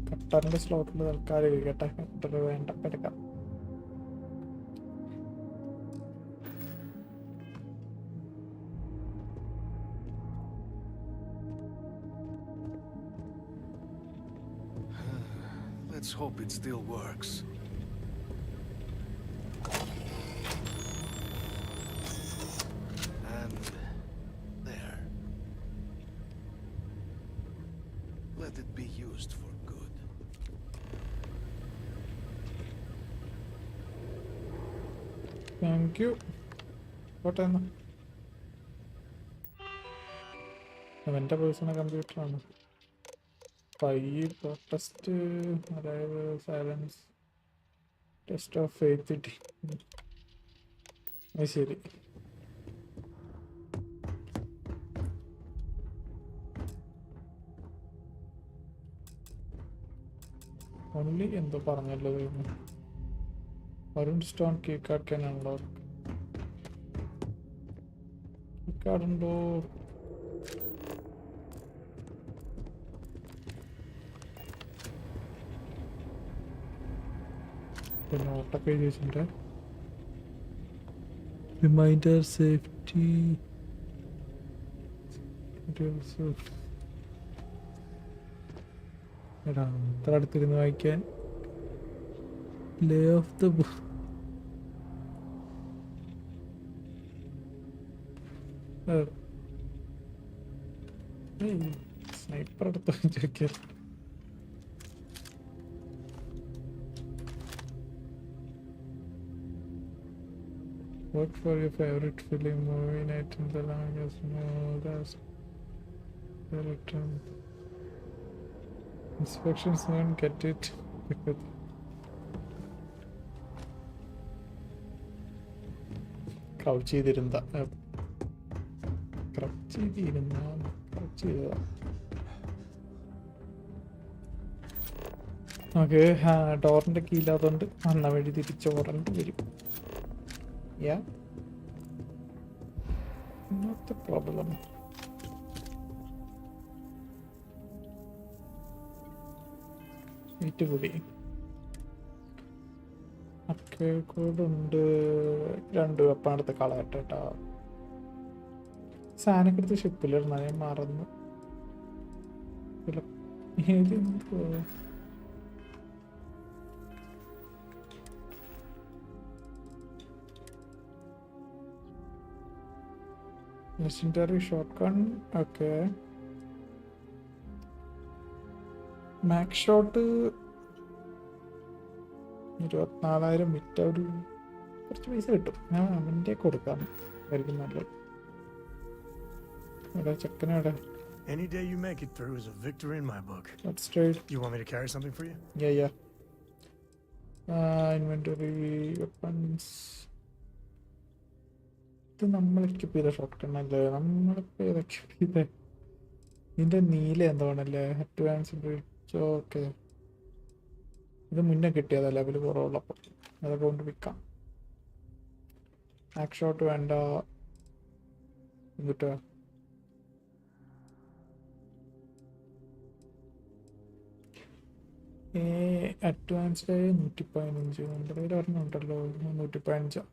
കട്ടറിന്റെ സ്ലോട്ടിൽ തൽക്കാലം ഇരിക്കട്ടെ. കട്ടർ വേണ്ടപ്പോ എടുക്കാം. Let's hope it still works. And there. Let it be used for good. Thank you. പോട്ടെ എന്നാ. എൻ്റെ പേഴ്സണൽ കമ്പ്യൂട്ടറാണ്. ടെസ്റ്റ് അതായത് സൈലൻസ് ടെസ്റ്റ് ഓഫ് ഫെയ്ത്ത് കിട്ടി. അത് ശരി. ഓൺലി എന്തോ പറഞ്ഞല്ലോ. Varun stone key card can unlock. Key card ഉണ്ടോ? പിന്നെ ഓട്ടൊക്കെ എഴുതി വെച്ചിട്ടുണ്ട്. റിമൈൻഡർ സേഫ്റ്റി എടാ അത്ര അടുത്തിരുന്ന് വായിക്കാൻ. ലേ ഓഫ് ദ സ്നൈപ്പർ എടുത്ത് ചോദിക്കാൻ. What for your favorite film, movie night in the language? No, that's inspections won't get it. Crouch ചെയ്തിരുന്ന നമുക്ക് ഡോറിൻ്റെ കീ ഇല്ലാത്തതുകൊണ്ട് അന്ന വഴി തിരിച്ചോടേണ്ടി വരും. Yeah, not the problem. കൂടി ഉണ്ട്. 2 വെപ്പം എടുത്ത് കളയട്ടെ കേട്ടോ. സാധനമൊക്കെ എടുത്ത് ഷിപ്പിലിരുന്ന ഞാൻ മറന്നു. Legendary shotgun, okay. Max shot 24,000 വിറ്റ ഒരു കുറച്ച് പൈസ കിട്ടും. ഞാൻ അവൻ്റെ കൊടുക്കാം ആയിരിക്കും നല്ലത്. എടാ ചെക്കനെവിടെ? Any day you make it through is a victory in my book. That's straight. You want me to carry something for you? Yeah. Inventory, weapons. ഇത് നമ്മൾ എക്യൂപ്പ് ചെയ്ത ഷോട്ട് ഗണ്ണല്ലേ? നമ്മളിപ്പോൾ ഏത് എക്യൂപ്പ് ചെയ്തേ? ഇതിൻ്റെ നീല എന്താണല്ലേ? Advance bridge. ഓക്കെ, ഇത് മുന്നേ കിട്ടിയതാ ലെവൽ കുറവുള്ളപ്പോൾ. അതൊക്കെ കൊണ്ട് വിൽക്കാം. മാക്സ് ഷോട്ട് വേണ്ട. എന്നിട്ട് അഡ്വാൻസ്ഡ് 115. നമ്മുടെ കയ്യിൽ ഒരെണ്ണമുണ്ടല്ലോ 115.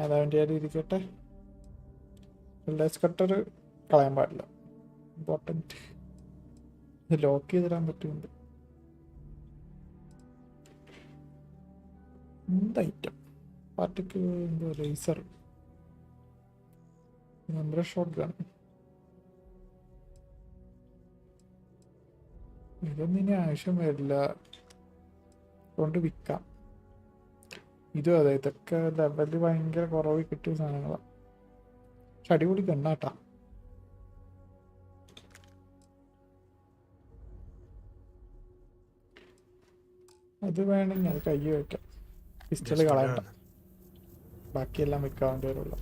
അതവൻ്റെ ഇരിക്കട്ടെ. കട്ടർ കളയാൻ പാടില്ല, ഇമ്പോർട്ടൻറ്റ്. ഇത് ലോക്ക് ചെയ്തിടാൻ പറ്റുന്നുണ്ട്. എന്ത് ഐറ്റം? പാർട്ടിക്ക് എന്തോ ലേസർ, നമ്മുടെ ഷോട്ട് ഗൺ. ഇതൊന്നും ഇനി ആവശ്യം വരില്ല, കൊണ്ട് വിൽക്കാം. ഇതും അതെ, ഇതൊക്കെ ലെവല് ഭയങ്കര കുറവ് കിട്ടിയ സാധനങ്ങളാണ്. പക്ഷെ അടിപൊളി ഗണ്ണാട്ടാ. അത് വേണമെങ്കിൽ അത് കൈ വയ്ക്കാം. പിസ്റ്റള് കളയണ്ട, ബാക്കിയെല്ലാം വിൽക്കാൻ വേണ്ടി വരുള്ളൂ.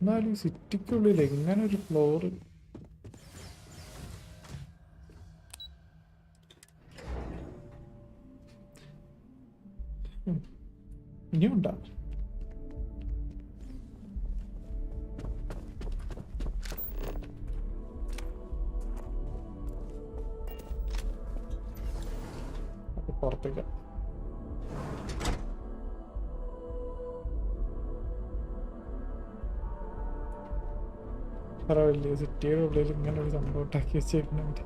എന്നാലും സിറ്റിക്കുള്ളിൽ എങ്ങനെ ഒരു ഫ്ലോറ്? ഇനിയുണ്ടാ? പുറത്തേക്ക്. വലിയ സിറ്റിയുടെ ഉള്ളിൽ ഇങ്ങനെ ഒരു സംഭവം ഉണ്ടാക്കി വെച്ചിട്ടുണ്ട്.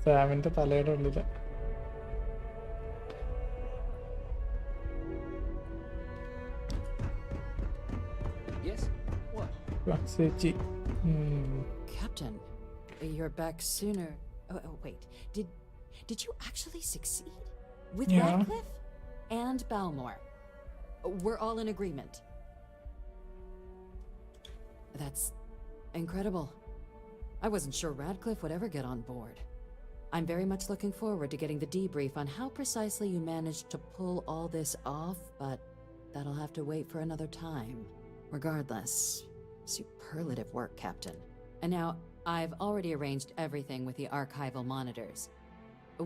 സാമിന്റെ തലയുടെ ഉള്ളില് Captain, you're back sooner. Oh, wait. Did you actually succeed? With Radcliffe and Balmore? We're all in agreement. That's incredible. I wasn't sure Radcliffe would ever get on board. I'm very much looking forward to getting the debrief on how precisely you managed to pull all this off, but that'll have to wait for another time. Regardless, superlative work, Captain. And now, I've already arranged everything with the archival monitors.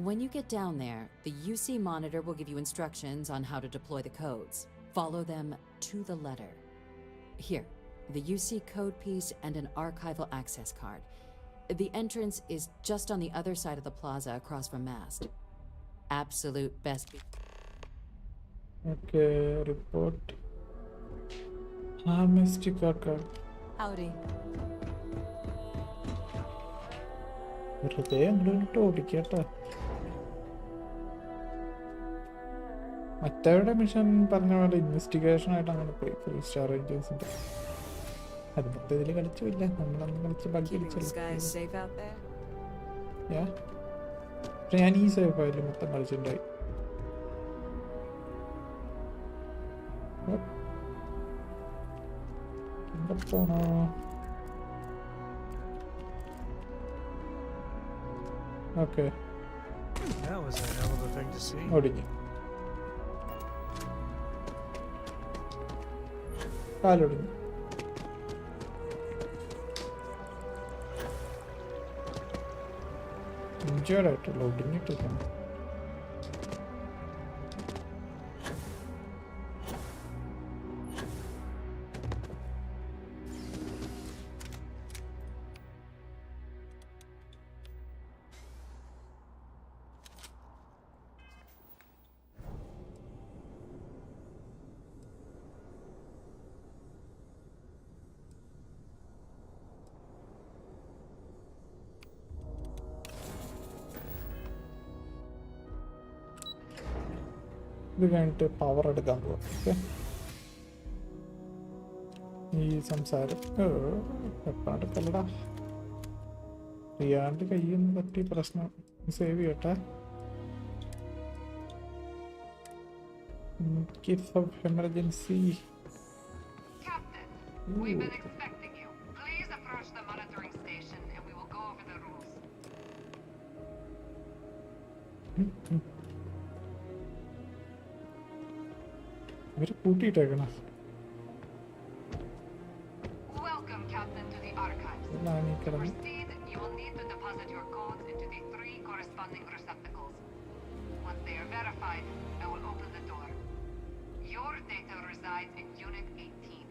When you get down there, the UC monitor will give you instructions on how to deploy the codes. Follow them to the letter. Here, the UC code piece and an archival access card. The entrance is just on the other side of the plaza across from Mast. Absolute best. Okay, report. Mystic card. Howdy. വെറുതെ അങ്ങോട്ട് ഓടിക്കട്ടെ. മറ്റവരുടെ mission പറഞ്ഞ പോലെ investigation ആയിട്ട് അങ്ങനെ പോയി. 3 star റേഞ്ചേഴ്സിന്റെ അത് മൊത്തത്തിൽ കളിച്ചില്ല. നമ്മളൊന്നും കളിച്ച് ബഗ് അടിച്ചില്ല. പക്ഷെ ഞാൻ ഈ സേഫ് ആയാലും മൊത്തം കളിച്ചിട്ടുണ്ടായി. എവിടെ പോണോ? ഓക്കെ, ഒടിഞ്ഞു. കാലൊടിഞ്ഞു. ഇഞ്ചേർഡായിട്ടുള്ള ഒടിഞ്ഞിട്ടില്ല. ഇത് കഴിഞ്ഞിട്ട് പവർ എടുക്കാൻ പോവാം. ഓക്കെ, ഈ സംസാരം എപ്പാടുക്കല്ലടാ. റിയാണ്ട് കയ്യൊന്നും പറ്റി പ്രശ്നം. സേവ് ചെയ്യട്ടെ. Kids of emergency. Captain, we've been expecting you. Please approach the monitoring station and we will go over the rules. ഇവര് കൂട്ടിയിട്ടേക്കണ. Welcome, Captain, to the archives. To proceed, you will need to deposit your codes into the 3 corresponding receptacles. Once they are verified, I will open the door. Your data resides in Unit 18.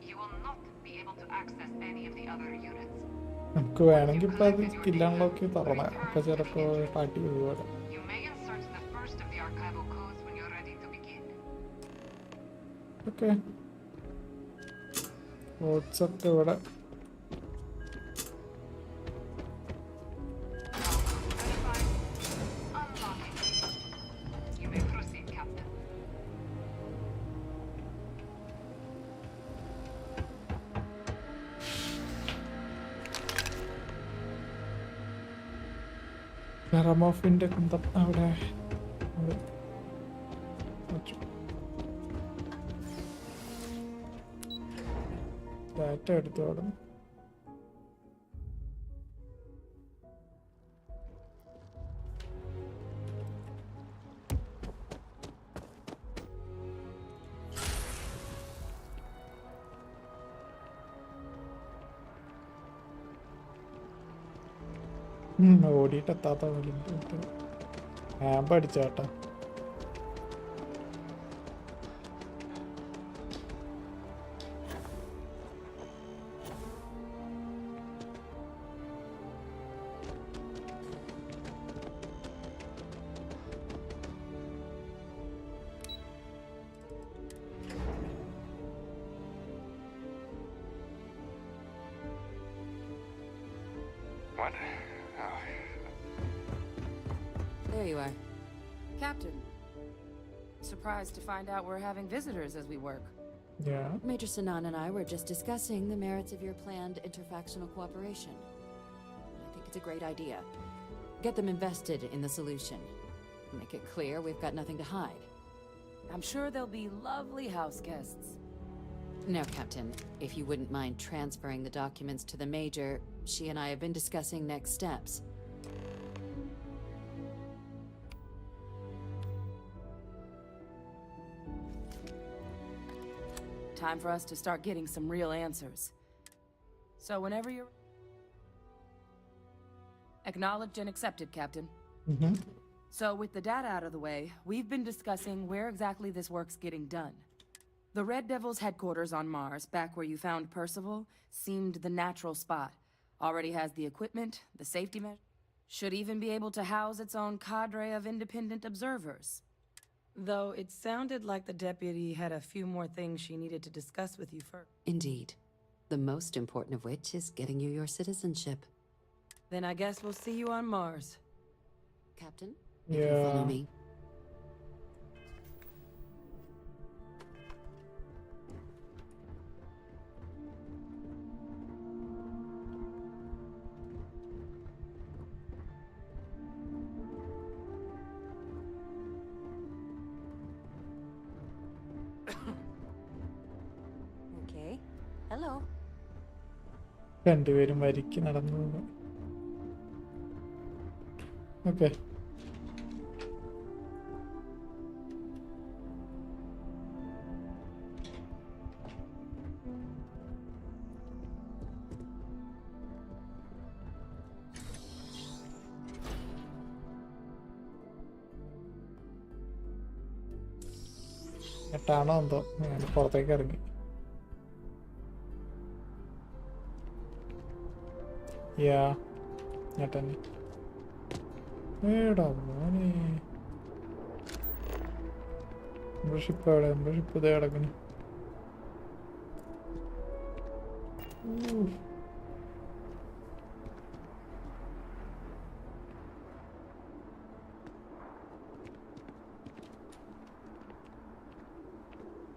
You will not be able to access any of the other units. നമുക്ക് വേണമെങ്കിൽ ഇപ്പം അത് skill unlock തരണം. അപ്പം ചിലപ്പോൾ party ഒരുപാട്. You may insert the first of the archival codes when you're ready to begin. Okay, WhatsApp ഇവിടെ. You may proceed, Captain. റമോഫിന്റെ കുന്തം അവിടെ വെച്ചു. ഡാറ്റ എടുത്തു അവിടെ. ഓടിയിട്ട് എത്താത്ത പോലെ amp അടിച്ചാട്ടാ. What? Oh. There you are. Captain. Surprised to find out we're having visitors as we work. Yeah. Major Sanan and I were just discussing the merits of your planned interfactional cooperation. I think it's a great idea. Get them invested in the solution. Make it clear we've got nothing to hide. I'm sure they'll be lovely house guests. Now, Captain, if you wouldn't mind transferring the documents to the Major, she and I have been discussing next steps. Time for us to start getting some real answers. So whenever you're... Acknowledged and accepted, Captain. Mm-hmm. So with the data out of the way, we've been discussing where exactly this work's getting done. The Red Devil's headquarters on Mars, back where you found Percival, seemed the natural spot. Already has the equipment, the safety measures. Should even be able to house its own cadre of independent observers. Though it sounded like the deputy had a few more things she needed to discuss with you first. Indeed. The most important of which is getting you your citizenship. Then I guess we'll see you on Mars. Captain, Yeah. if you follow me. Okay. Hello. രണ്ടുപേരും വരിക്ക് നടന്നു. Okay. എട്ടാണോ എന്തോ ഞാൻ പുറത്തേക്ക് ഇറങ്ങി. യാ ഏട്ടന്നെ ഏടാ മോനെ. Membership എവിടെ? Membership ഇതേ കിടക്കുന്നു.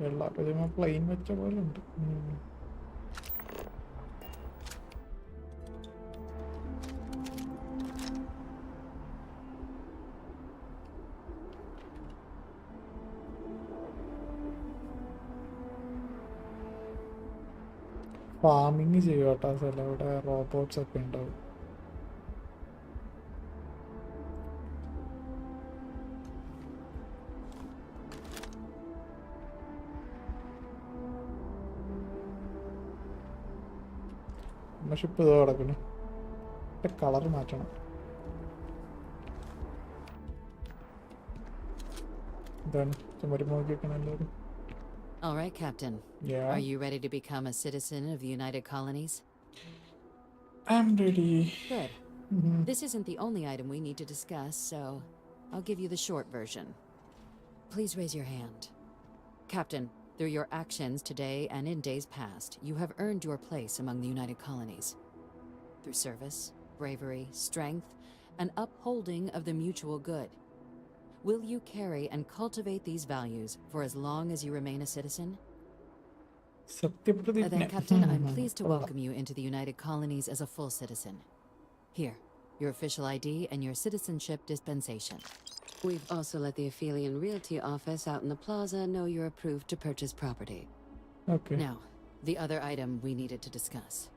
എല്ലാ പതിമ പ്ലെയിൻ വെച്ച പോലെ ഉണ്ട്. ഫാമിങ് ചെയ്യും കേട്ടോ സ്ഥലം. ഇവിടെ റോബോട്ട്സ് ഒക്കെ ഉണ്ടാവും. മെമ്പർഷിപ്പ് ഇതോ കിടക്കുന്നു. കളർ മാറ്റണം. ഇതാണ് ചുമരി നോക്കിയൊക്കെ നല്ലൊരു. All right, Captain. Yeah. Are you ready to become a citizen of the United Colonies? I'm ready. Good. Mm-hmm. This isn't the only item we need to discuss, so I'll give you the short version. Please raise your hand. Captain, through your actions today and in days past, you have earned your place among the United Colonies. Through service, bravery, strength, and upholding of the mutual good. Will you carry and cultivate these values for as long as you remain a citizen? Then, Captain, I'm pleased to welcome you into the United Colonies as a full citizen. Here, your official ID, and your citizenship dispensation. We've also let the Aphelion Realty office out in the plaza know you're approved to purchase property. Okay. Now, the other item we needed to discuss.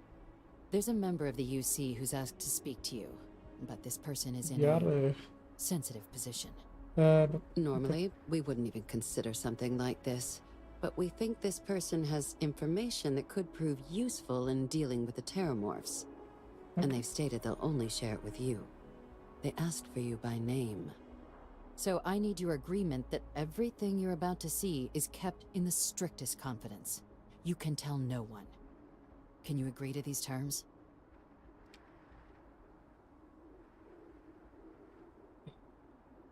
There's a member of the UC who's asked to speak to you, but this person is in a sensitive position. Normally, we wouldn't even consider something like this, but we think this person has information that could prove useful in dealing with the Terramorphs. And they've stated they'll only share it with you. They asked for you by name. So I need your agreement that everything you're about to see is kept in the strictest confidence. You can tell no one. Can you agree to these terms?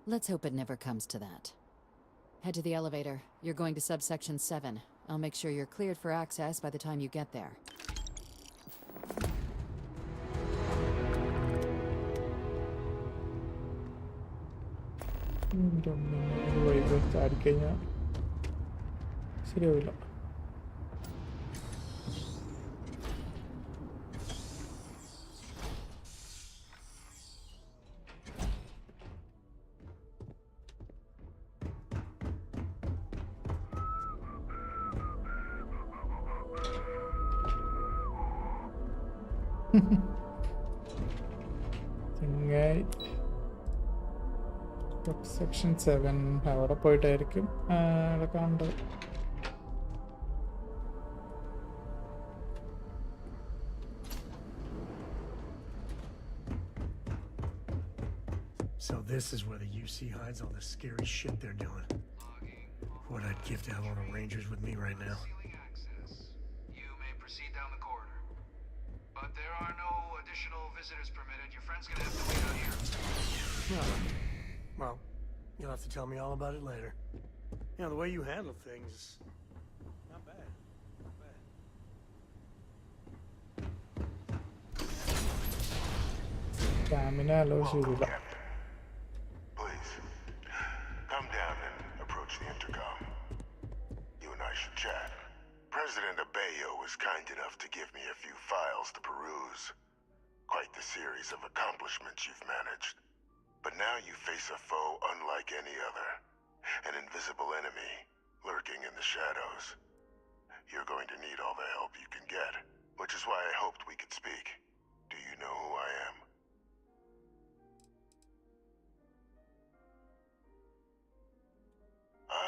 Let's hope it never comes to that. Head to the elevator. You're going to subsection 7. I'll make sure you're cleared for access by the time you get there. ശരിയാവില്ല. ചങ്ങായി section 7 അവിടെ പോയിട്ടായിരിക്കും അവിടെ കാണേണ്ടത്. So this is where the UC hides all the scary shit they're doing. What I'd give to have all the Rangers with me right now. You may proceed down the corridor. But there are no additional visitors permitted. Your friend's gonna have to wait out here. No. Well, you'll have to tell me all about it later. You know, the way you handle things is not bad. Not bad. Stamina low ശരിയില്ല. Please, come down and approach the intercom. You and I should chat. President Abeyo was kind enough to give me a few files to peruse. Quite the series of accomplishments you've managed. But now you face a foe unlike any other. An invisible enemy, lurking in the shadows. You're going to need all the help you can get, which is why I hoped we could speak. Do you know who I am?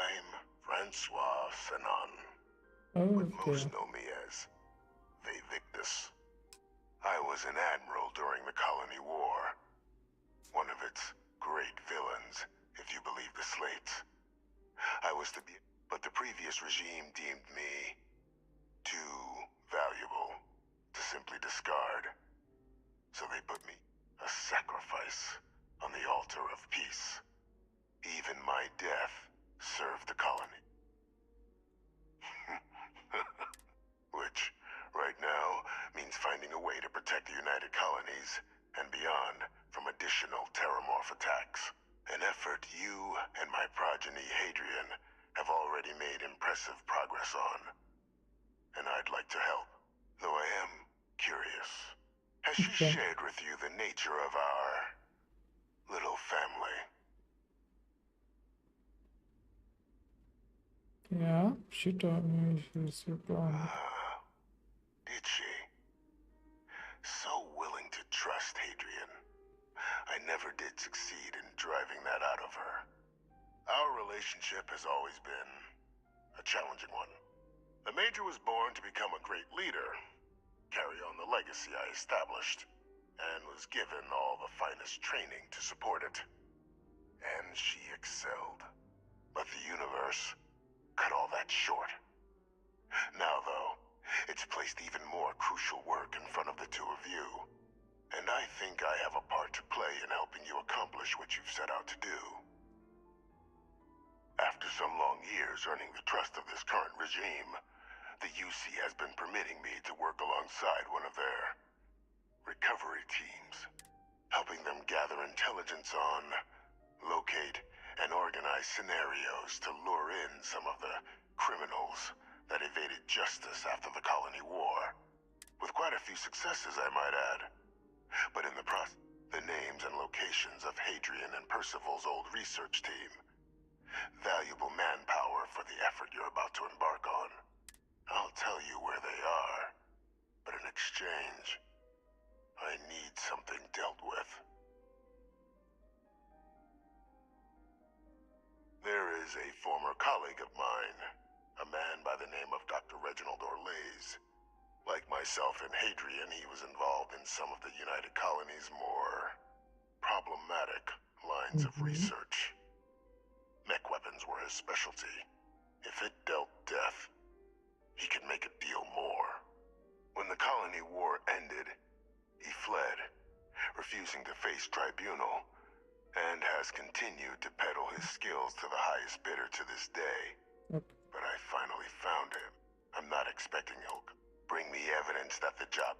I'm Francois Sanon. But most know me as Victus. I was an admiral during the Colony War. One of its great villains, if you believe the slates. I was to be, but the previous regime deemed me too valuable to simply discard. So they put me a sacrifice on the altar of peace. Even my death served the colony. Which, right now, means finding a way to protect the United Colonies and beyond from additional Terramorph attacks. An effort you and my progeny Hadrian have already made impressive progress on. And I'd like to help, though I am curious. Has she shared with you the nature of our little family? Yeah, she told me she's your blonde. Did she? So willing to trust Hadrian. I never did succeed in driving that out of her. Our relationship has always been a challenging one. The Major was born to become a great leader, carry on the legacy I established, and was given all the finest training to support it. And she excelled. But the universe cut all that short. Now, though, it's placed even more crucial work in front of the two of you. And I think I have a part to play in helping you accomplish what you've set out to do. After some long years earning the trust of this current regime, the UC has been permitting me to work alongside one of their recovery teams, helping them gather intelligence on, locate, and organize scenarios to lure in some of the criminals that evaded justice after the Colony War. With quite a few successes, I might add. But in the process, The names and locations of Hadrian and Percival's old research team. Valuable manpower for the effort you're about to embark on. I'll tell you where they are, but in exchange, I need something dealt with. There is a former colleague of mine, a man by the name of Dr. Reginald Orlays. Like myself and Hadrian, he was involved in some of the United Colony's more problematic lines of research. Mech weapons were his specialty. If it dealt death, he could make a deal more. When the colony war ended, he fled, refusing to face tribunal, and has continued to peddle his skills to the highest bidder to this day. But I finally found him. I'm not expecting he'll bring me evidence that the job...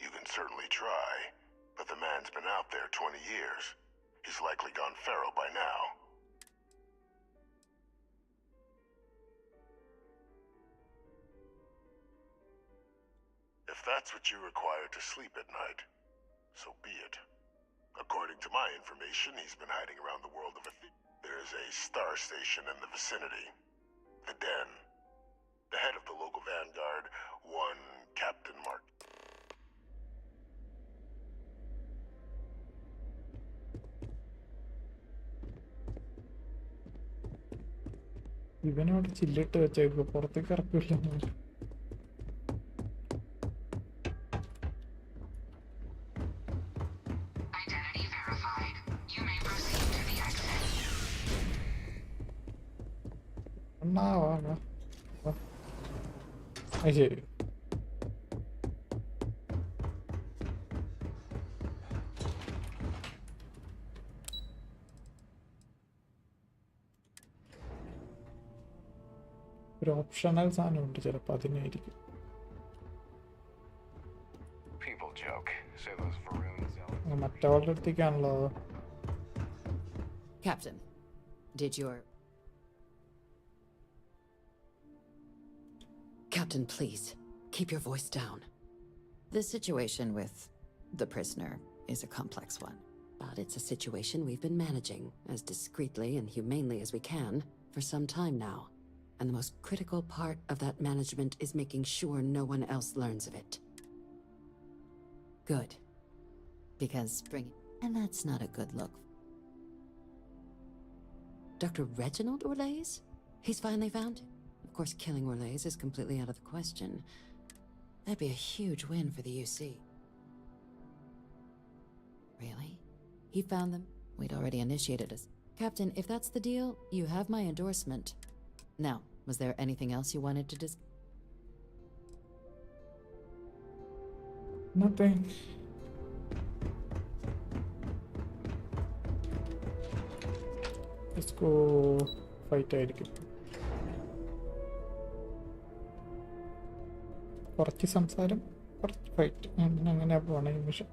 You can certainly try, but the man's been out there 20 years. He's likely gone feral by now. If that's what you require to sleep at night, so be it. According to my information, he's been hiding around the world of There's a star station in the vicinity. The Den. The head of the local vanguard, one Captain Mark. ഇവനോട് ചില്ലിട്ട് വെച്ചേക്ക് പുറത്തേക്ക് ഇറക്കില്ല. ശരി. ഒരു optional സാധനം ഉണ്ട്, ചിലപ്പോൾ അതിനായിരിക്കും. മറ്റവളുടെ അടുത്തേക്കാണല്ലോ. Captain, Captain, please, keep your voice down. The situation with the prisoner is a complex one, but it's a situation we've been managing as discreetly and humanely as we can for some time now. And the most critical part of that management is making sure no one else learns of it. Good. Because and that's not a good look. Dr. Reginald Orlays? He's finally found him. Of course, killing Orlays is completely out of the question. That'd be a huge win for the UC. Really? He found them? We'd already initiated us. Captain, if that's the deal, you have my endorsement. Now, was there anything else you wanted to discuss? Nothing. Let's go fight ആയിരിക്കും. കുറച്ച് സംസാരം, കുറച്ച് fight, അങ്ങനെ പോകണം ഈ mission.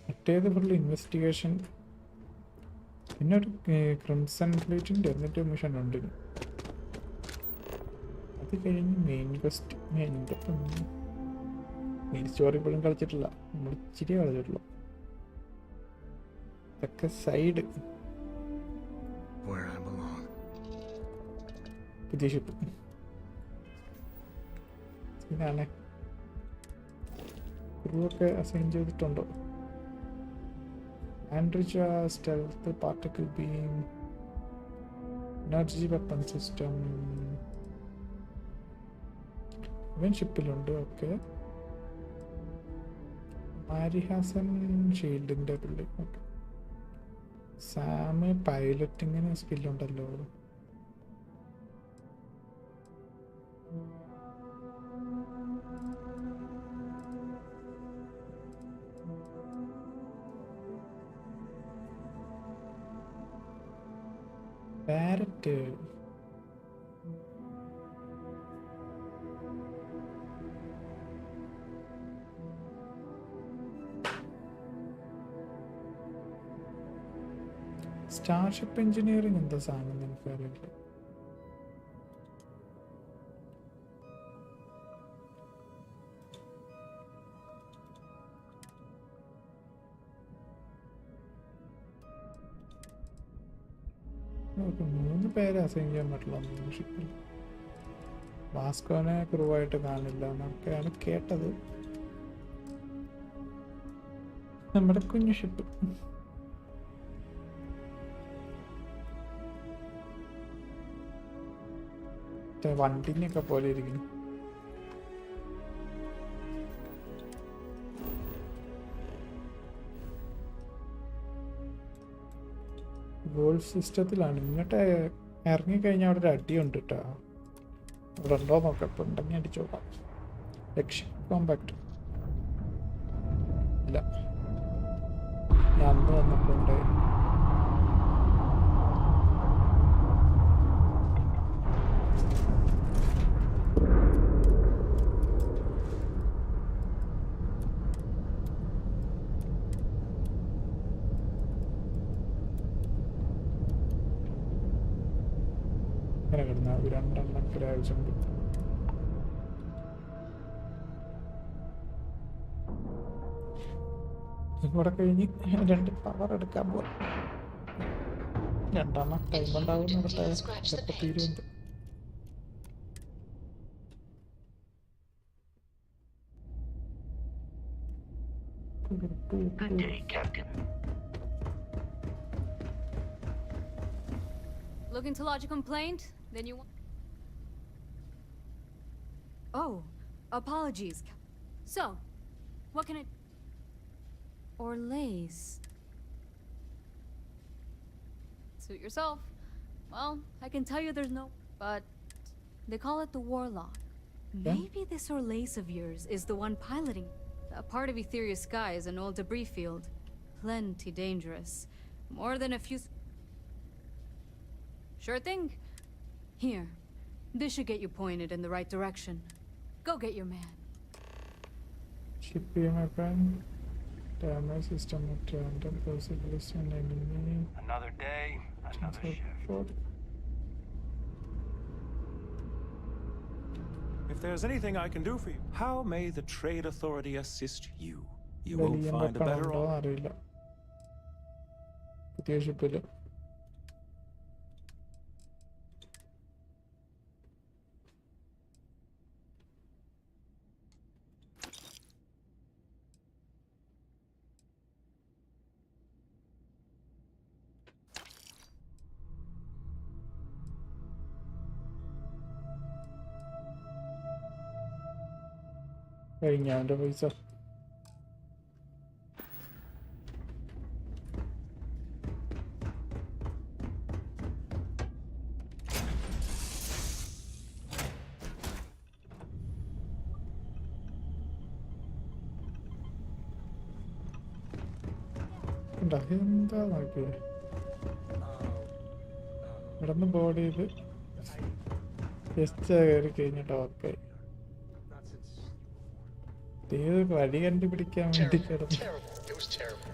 മറ്റേത് full investigation, പിന്നെ ഒരു ക്രിംസൺ പ്ലേറ്റിൻ്റെ എന്നിട്ട് മിഷൻ ഉണ്ട്. അത് കഴിഞ്ഞ് മെയിൻ ക്വസ്റ്റ്. എൻ്റെ മെയിൻ സ്റ്റോറി ഇപ്പോഴും കളിച്ചിട്ടില്ല, നമ്മൾ ഇച്ചിരി കളിച്ചിട്ടുള്ളൂ. ഇതൊക്കെ സൈഡ്. പുതിയ ഷിപ്പ് ഇതാണ്. ക്രൂവൊക്കെ അസൈൻ ചെയ്തിട്ടുണ്ടോ? ആൻഡ്രിച്ച stealth particle beam, energy weapon system ഇവൻ ഷിപ്പിലുണ്ട്. ഓക്കെ. മാരിഹാസൻ ഷീൽഡിൻ്റെ പുള്ളി. ഓക്കെ. സാമ് പൈലറ്റിങ്ങിന് സ്കില്ലുണ്ടല്ലോ. പാരറ്റ് സ്റ്റാർഷിപ്പ് എഞ്ചിനീയറിംഗ് എന്താ സാധനം എനിക്കറിയില്ല. നമുക്ക് 3 പേരെ അസൈൻ ചെയ്യാൻ പറ്റില്ല ഒന്നും ഷിപ്പിൽ. വാസ്കോനെ ക്രൂവായിട്ട് കാണില്ല എന്നൊക്കെയാണ് കേട്ടത്. നമ്മുടെ കുഞ്ഞു ഷിപ്പ്. വണ്ടിനെയൊക്കെ പോലെ ഇരിക്കുന്നു. ഗോൾഡ് സിസ്റ്റത്തിലാണ്. ഇങ്ങോട്ട് ഇറങ്ങിക്കഴിഞ്ഞാൽ അവിടെ ഒരു അടിയുണ്ട് കേട്ടോ. ഇവിടെ ഉണ്ടോ നോക്കാം. ഇപ്പം ഉണ്ടെങ്കിൽ അടിച്ചു നോക്കാം. ലക്ഷ്യം കോമ്പാക്ട് ഇല്ല. ഞാൻ അന്ന് വന്നിട്ടുണ്ട്. ഇങ്ങനെ കിടന്ന 2 എണ്ണത്തിൽ ആവശ്യമുണ്ട്. ഇവിടെ കഴിഞ്ഞ് 2 പവർ എടുക്കാൻ പോവാം. 2 ടൈം ഉണ്ടാവും. ചിലപ്പോൾ തീരുമുണ്ട്. Good day, Captain. Looking to lodge a complaint? Then you want... Oh, apologies. So, what can I... Or lace? Suit yourself. Well, I can tell you there's no... But they call it the Warlock. Maybe this Orlace of yours is the one piloting. A part of Etheria's sky is an old debris field. Plenty dangerous. More than a few... Sure thing. Here. This should get you pointed in the right direction. Go get your man. Ship here, my friend. Damage system at random possibility and enemy. Another day, another shift. If there's anything I can do for you, how may the Trade Authority assist you? You won't find a better അറിയില്ല. പുതിയ ഷിപ്പില് കഴിഞ്ഞ അവൻ്റെ പൈസ. എന്താ നോക്കി ഇവിടെ നിന്ന് board ചെയ്ത് ജസ്റ്റ് കയറി കഴിഞ്ഞിട്ട് ഓക്കെ. വഴി കണ്ടുപിടിക്കാൻ വേണ്ടി കിടന്നു. It was terrible.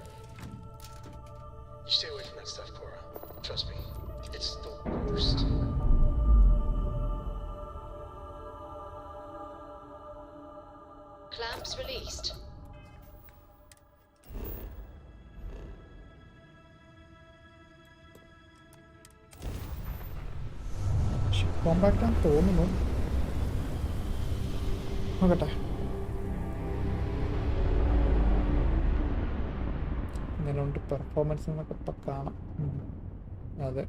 You stay away from that stuff, Cora. Trust me. It's the worst. Clamps released. Compact ആണെന്ന് തോന്നുന്നു. നോക്കട്ടെ. ഇങ്ങനെയുണ്ട് പെർഫോമൻസ് എന്നൊക്കെ ഇപ്പം കാണാം. അതെ,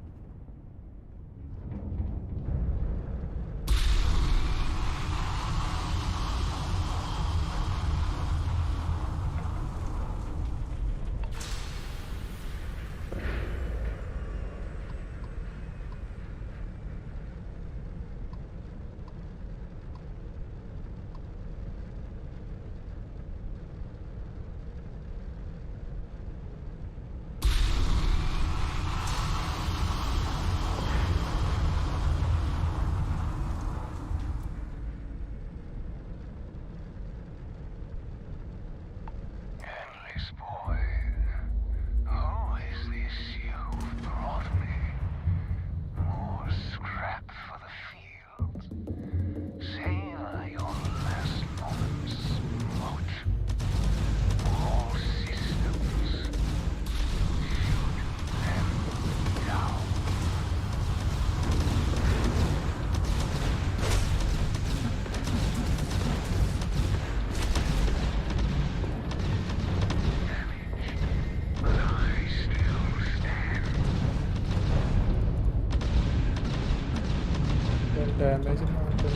ഡാമേജ് മാത്രം.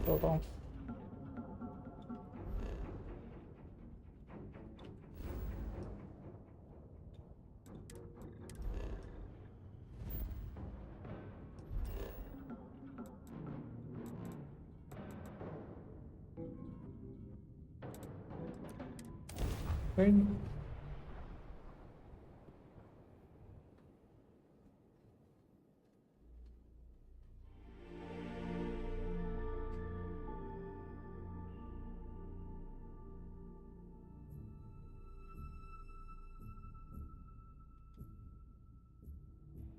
Hold on. Right.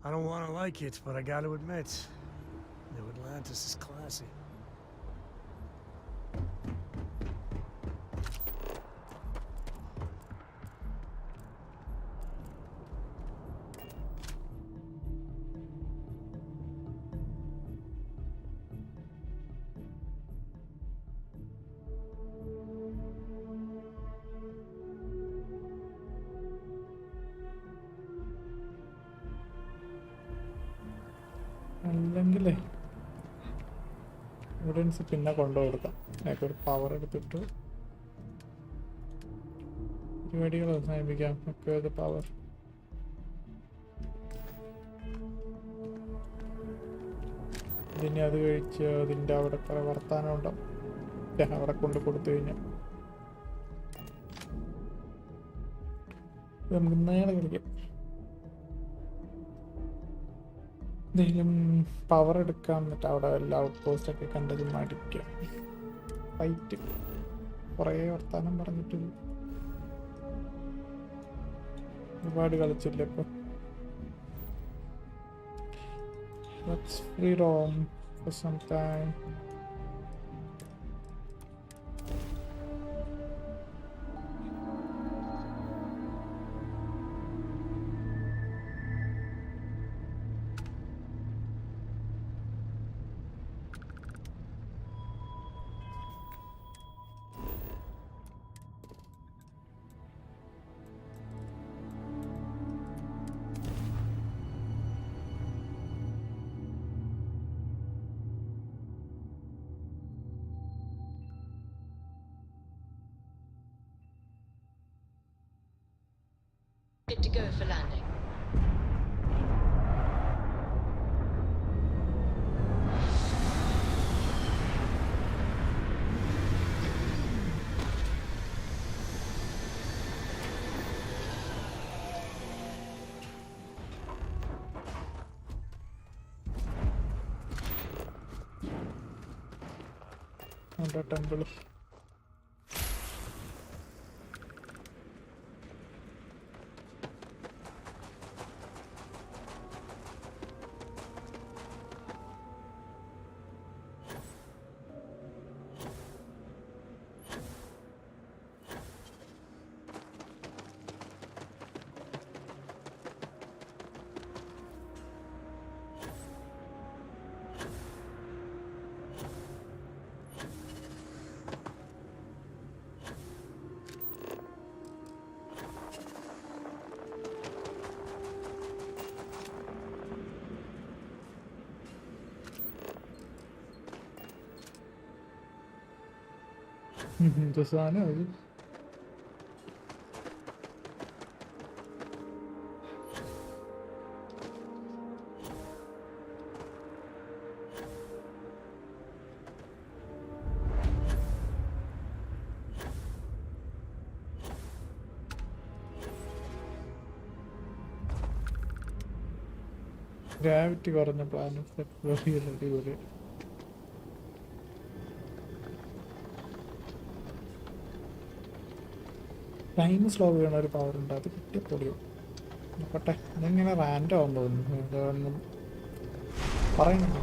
I don't want to like it, but I got to admit, New Atlantis is classy. അല്ലെങ്കിലേ എവിഡൻസ് പിന്നെ കൊണ്ടുകൊടുക്കാം. അതിനൊക്കെ ഒരു പവർ എടുത്തിട്ട് പരിപാടികൾ അവസാനിപ്പിക്കാം. ഒക്കെ പവർ ഇതിന് അത് കഴിച്ച് അതിൻ്റെ അവിടെ കുറെ വർത്താനം ഉണ്ടാവും. അവിടെ കൊണ്ട് കൊടുത്തു കഴിഞ്ഞാൽ നമുക്ക് നേരെ കളിക്കാം. എന്തെങ്കിലും പവർ എടുക്കാം, എന്നിട്ട് അവിടെ എല്ലാ ഔട്ട് പോസ്റ്റ് ഒക്കെ കണ്ടത് മടിക്കാം. ഫൈറ്റ് കുറേ വർത്താനം പറഞ്ഞിട്ട് ഒരുപാട് കളിച്ചില്ല ഇപ്പൊ. Let's free roam for some time. Good to go for landing. Temple. The sun is. Gravity or on the planet that really. Time slow ചെയ്യണ ഒരു പവർ ഉണ്ട്, അത് കിട്ടിയ പൊടിയോ നോക്കട്ടെ. അതിങ്ങനെ റാൻഡം ആവും തോന്നുന്നു, ഇതൊന്നും പറയുന്നില്ല.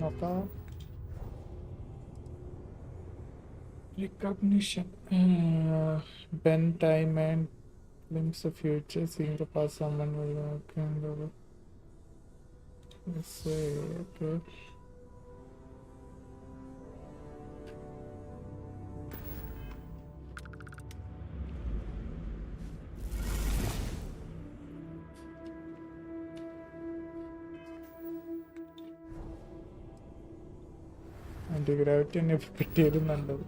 നോക്കാം. Recognition. Bend time and glimpse the future. Seeing the past, someone will walk and let's say, okay. ആൻറ്റിഗ്രാവിറ്റി തന്നെ കിട്ടിയതും നല്ലത്.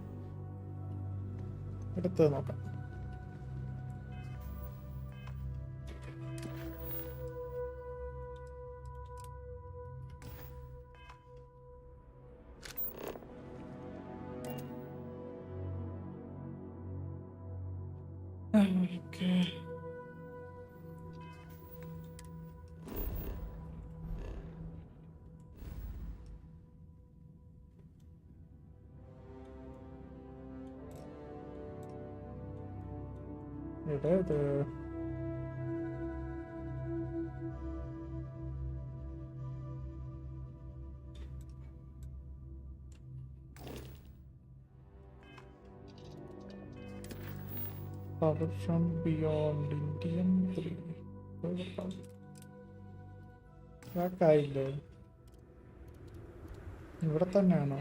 അടുത്തത് നോക്കാം. ഓക്കെ, ഇത് Power from beyond Indian 3. ആയില്ലേ, ഇവിടെ തന്നെയാണോ?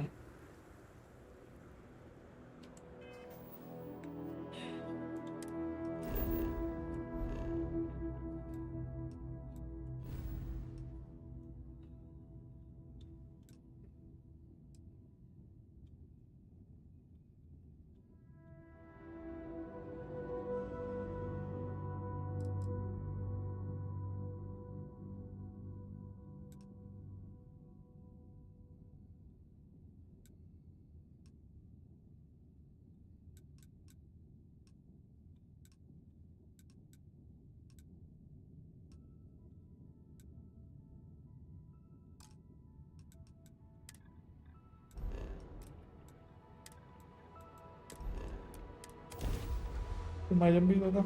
മഴം പെയ്തതാ.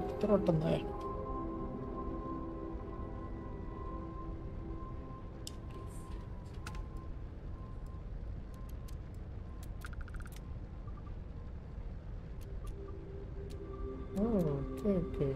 ഇത്ര പെട്ടെന്നായ. ഓക്കെ ഓക്കെ,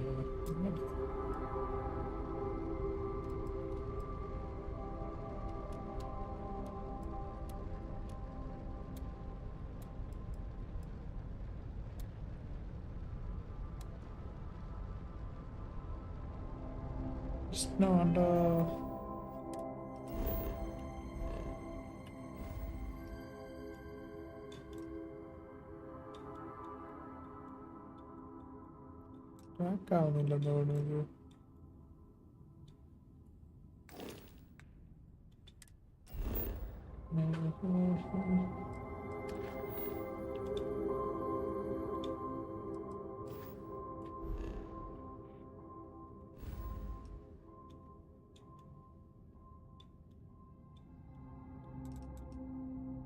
പ്രശ്നമുണ്ടോ? ട്രാക്ക് ആവുന്നില്ലെന്ന് തോന്നുന്നു.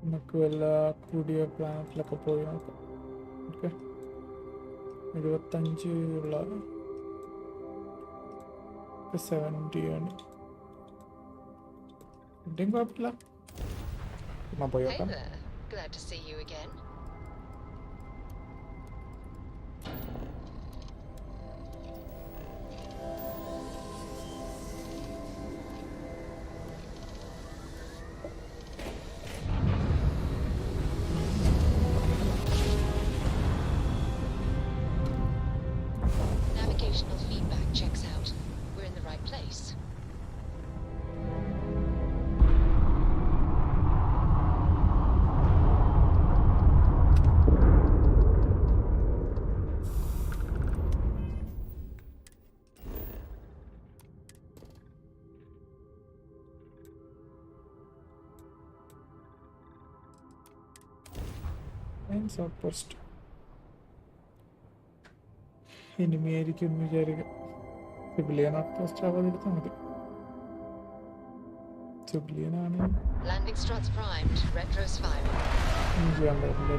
നമുക്ക് വല്ല കൂടിയ പ്ലാനറ്റിലൊക്കെ പോയി നോക്കാം. ഓക്കെ, 75 ഉള്ള 70 ആണ്. ഇവിടെയും കുഴപ്പമില്ല, ചുമ്മാ പോയി നോക്കാം. Glad to see you again. Navigational feedback checks out. We're in the right place. Outpost ഇനിമയായിരിക്കും എന്ന് വിചാരിക്കുക. സിവിലിയൻ ഔട്ട് പോസ്റ്റ് ആവാതിരുത്താൽ മതി. സിവിലിയനാണ് Landing struts primed. Retros firing. ചെയ്യാൻ പറ്റില്ല.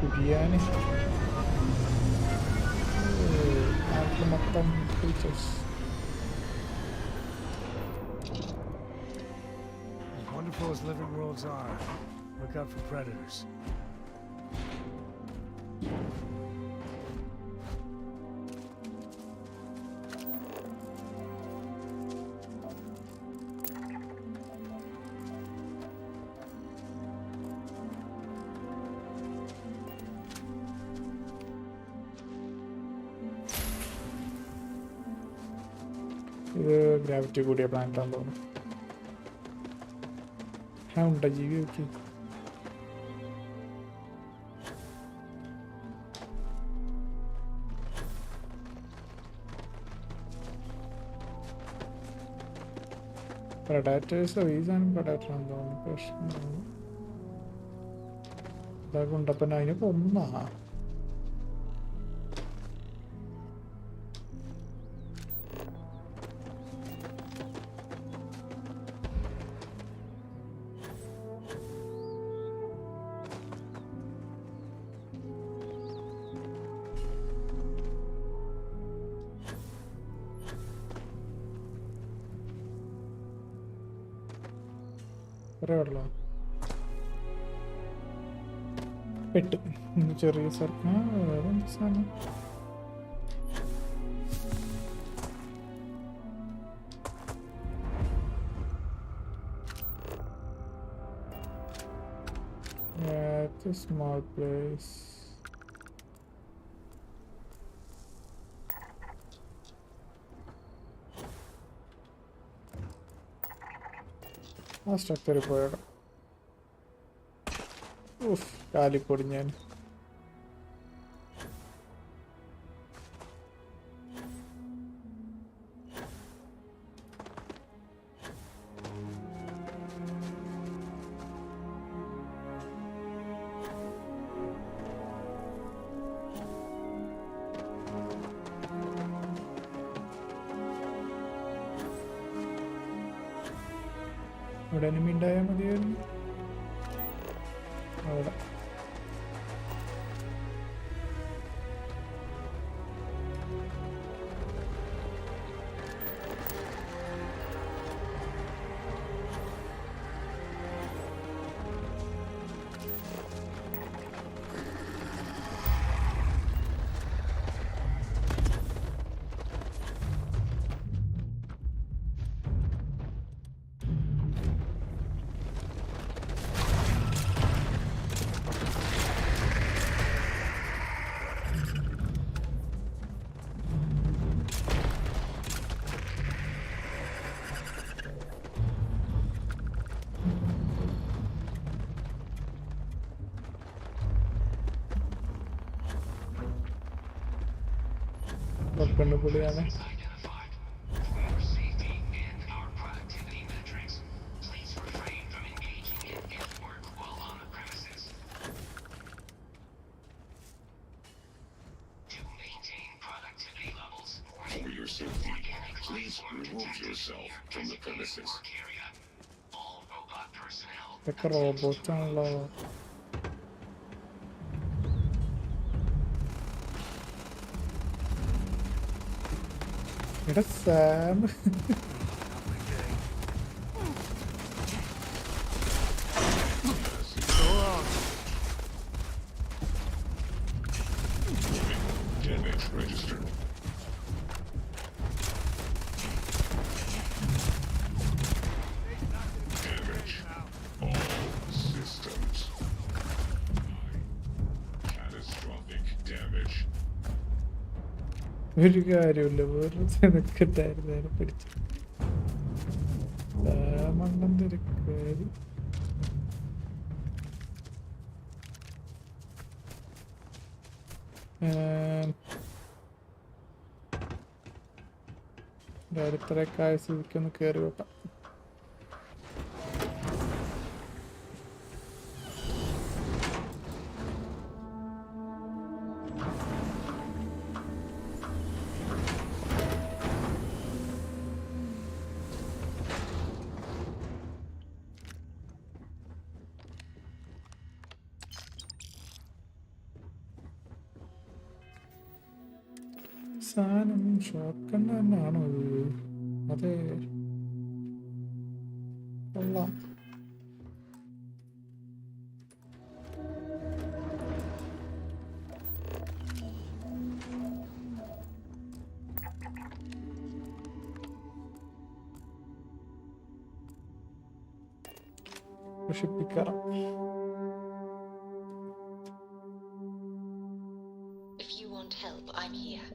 കുടിയാന് നാട്ടിൽ മൊത്തം features. As wonderful as living worlds are, look out for predators. ഇത് gravity കൂടിയ പ്ലാനറ്റാന്ന് തോന്നുന്നു. ഉണ്ടോ ജീവി നോക്കി. പ്രൊഡാക്ടേഴ്സ് വീസാണ് പ്രൊഡാക്ടറാന്ന് തോന്നുന്നു. പ്രശ്നം ഇതൊക്കെ ഉണ്ടപ്പന്നെ അതിന് കൊന്നാ. ഉള്ളോ പെട്ട് ചെറിയ സർക്കാർ വേറെ സാധനം. It's a small place. ആ സ്ട്രക്ചറിൽ പോയടാ. ഉഫ്, കാലിപ്പൊടി ഞാൻ. ഇവിടെ എനിമി ഉണ്ടായാൽ മതിയായിരുന്നു. അവിടെ വെപ്പണ് പൊളിയാണ്. For your safety, please remove yourself from the premises. ഇതൊക്കെ റോബോട്ട്സ് ആണല്ലോ. എടാ Sam Damage registered. Damage. All systems. Catastrophic damage. ഒരു കാര്യമില്ല, വേറെ നിൽക്കട്ടായിരുന്നു നേരെ പിടിച്ചു. മണ്ണം തിരക്കാരി ഇത്രയൊക്കെ ആയ സ്ഥിതിക്കൊന്ന് കയറി വെക്കാം. സാധനം ഷോട്ട് ഗൺ തന്നെയാണോ ഇത്? അതെ, കൊള്ളാം. നശിപ്പിക്കാം. If you want help, I'm here.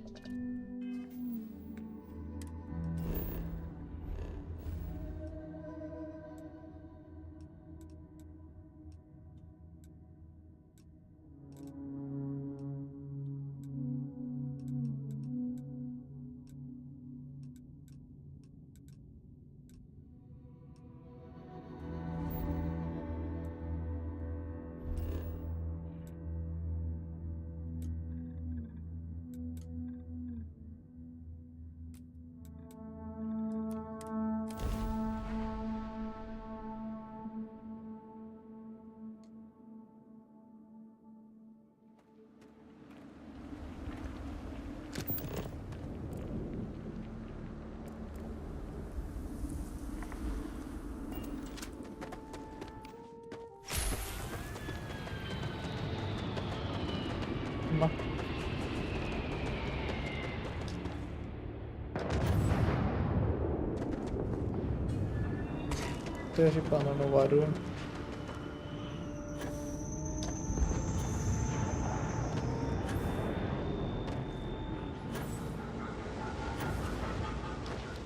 ഷിപ്പാണോ Varun?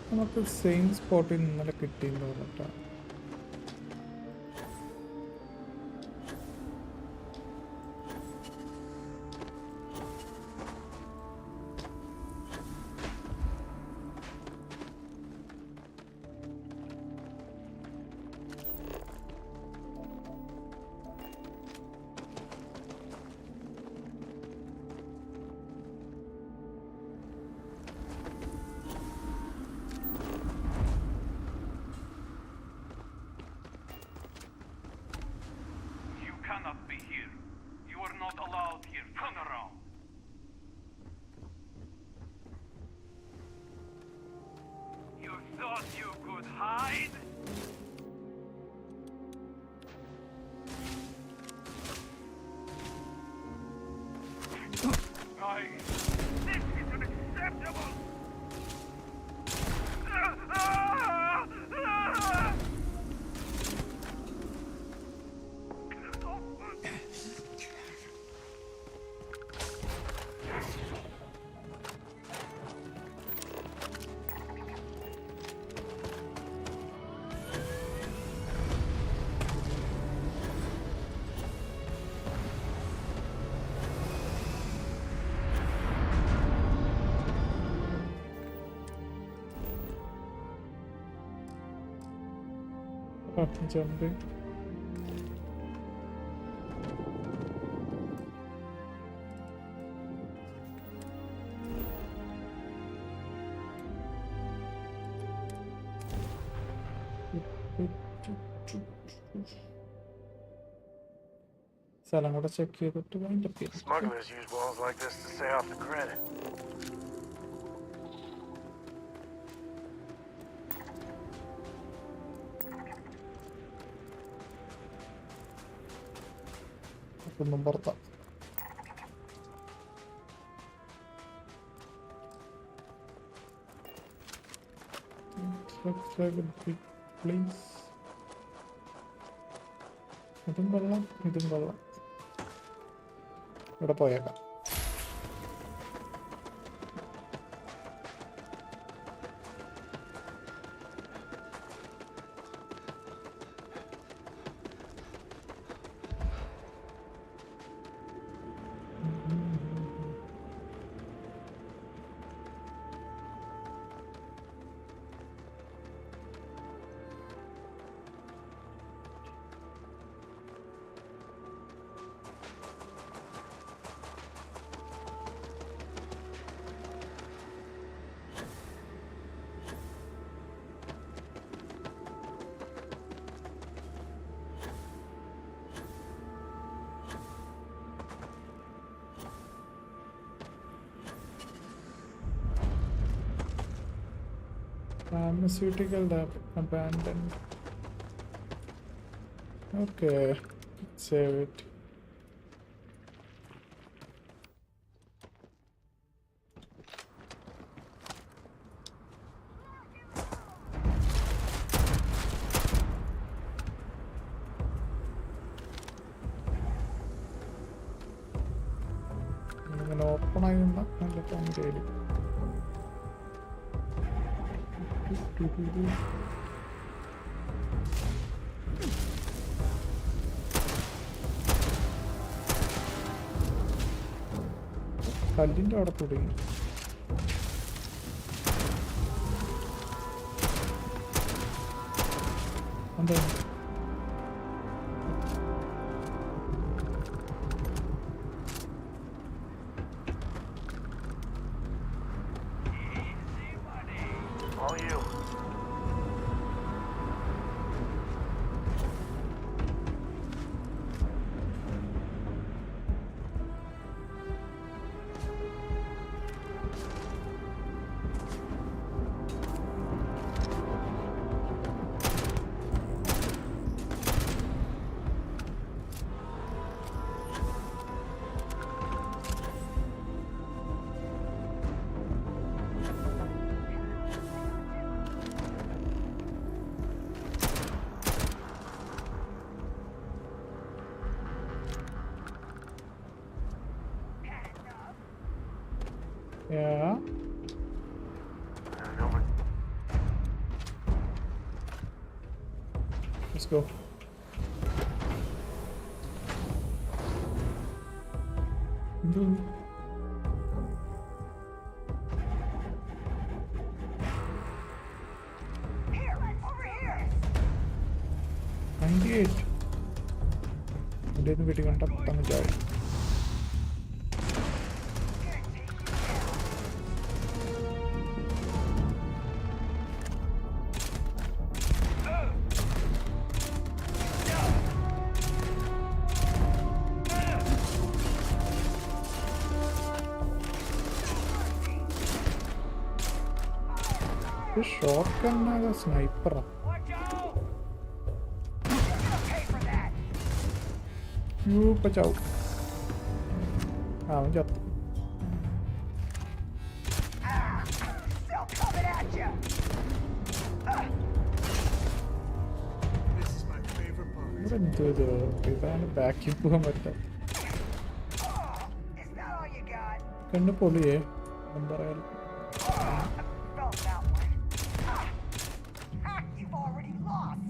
നമുക്ക് സെയിം സ്പോട്ടിൽ ഇന്നലെ കിട്ടിയെന്ന് പറഞ്ഞിട്ടാണ്. Cannot be here. You are not allowed here. Turn around. You thought you could hide? This is unacceptable! jumping. സ്ഥലം കൂടെ ചെക്ക് ചെയ്തിട്ട് വൈൻഡ് അപ്പ് ചെയ്യാം. Smugglers use walls like this to stay off the grid. ഒന്നും പുറത്താ. Looks like a big place. ഇതും കൊള്ളാം, ഇതും കൊള്ളാം. ഇവിടെ പോയേക്കാം. Pharmaceutical lab abandoned. Okay, let's save it. ഇങ്ങനെ ഓപ്പൺ ആയിരുന്ന നല്ല പണിയില് കല്ലിൻ്റെ അവിടെ തുടങ്ങി. എന്താ All you. Yeah. Let's go. Boom. Here, over here. 98. Didn't wait to come down. Shotgun or sniper? You watch out. I'm just. Still coming at you. This is my favorite part. What did I do? I'm back in the Is that all you got? Can you pull it? Unparalleled. Felt that one. You've already lost.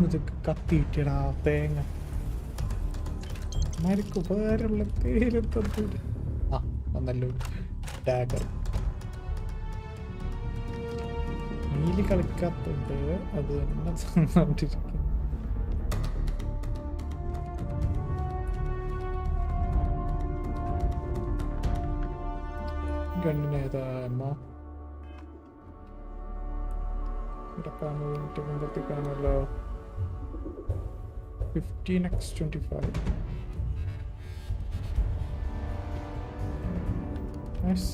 ഇതൊക്കെ കത്തിയിട്ടിടാ തേങ്ങ mark ഉപകാരമുള്ള പേരെത്തൂര്. ആ വന്നല്ലോ dagger. നീല് കളിക്കാത്തത് അത് തന്നെ തന്നിട്ടിരിക്കും. ഗണ്ണിനേതാണോ ഇവിടെ കാണുന്നിട്ട് മുമ്പത്തി കാണുമല്ലോ. 15x25. Nice.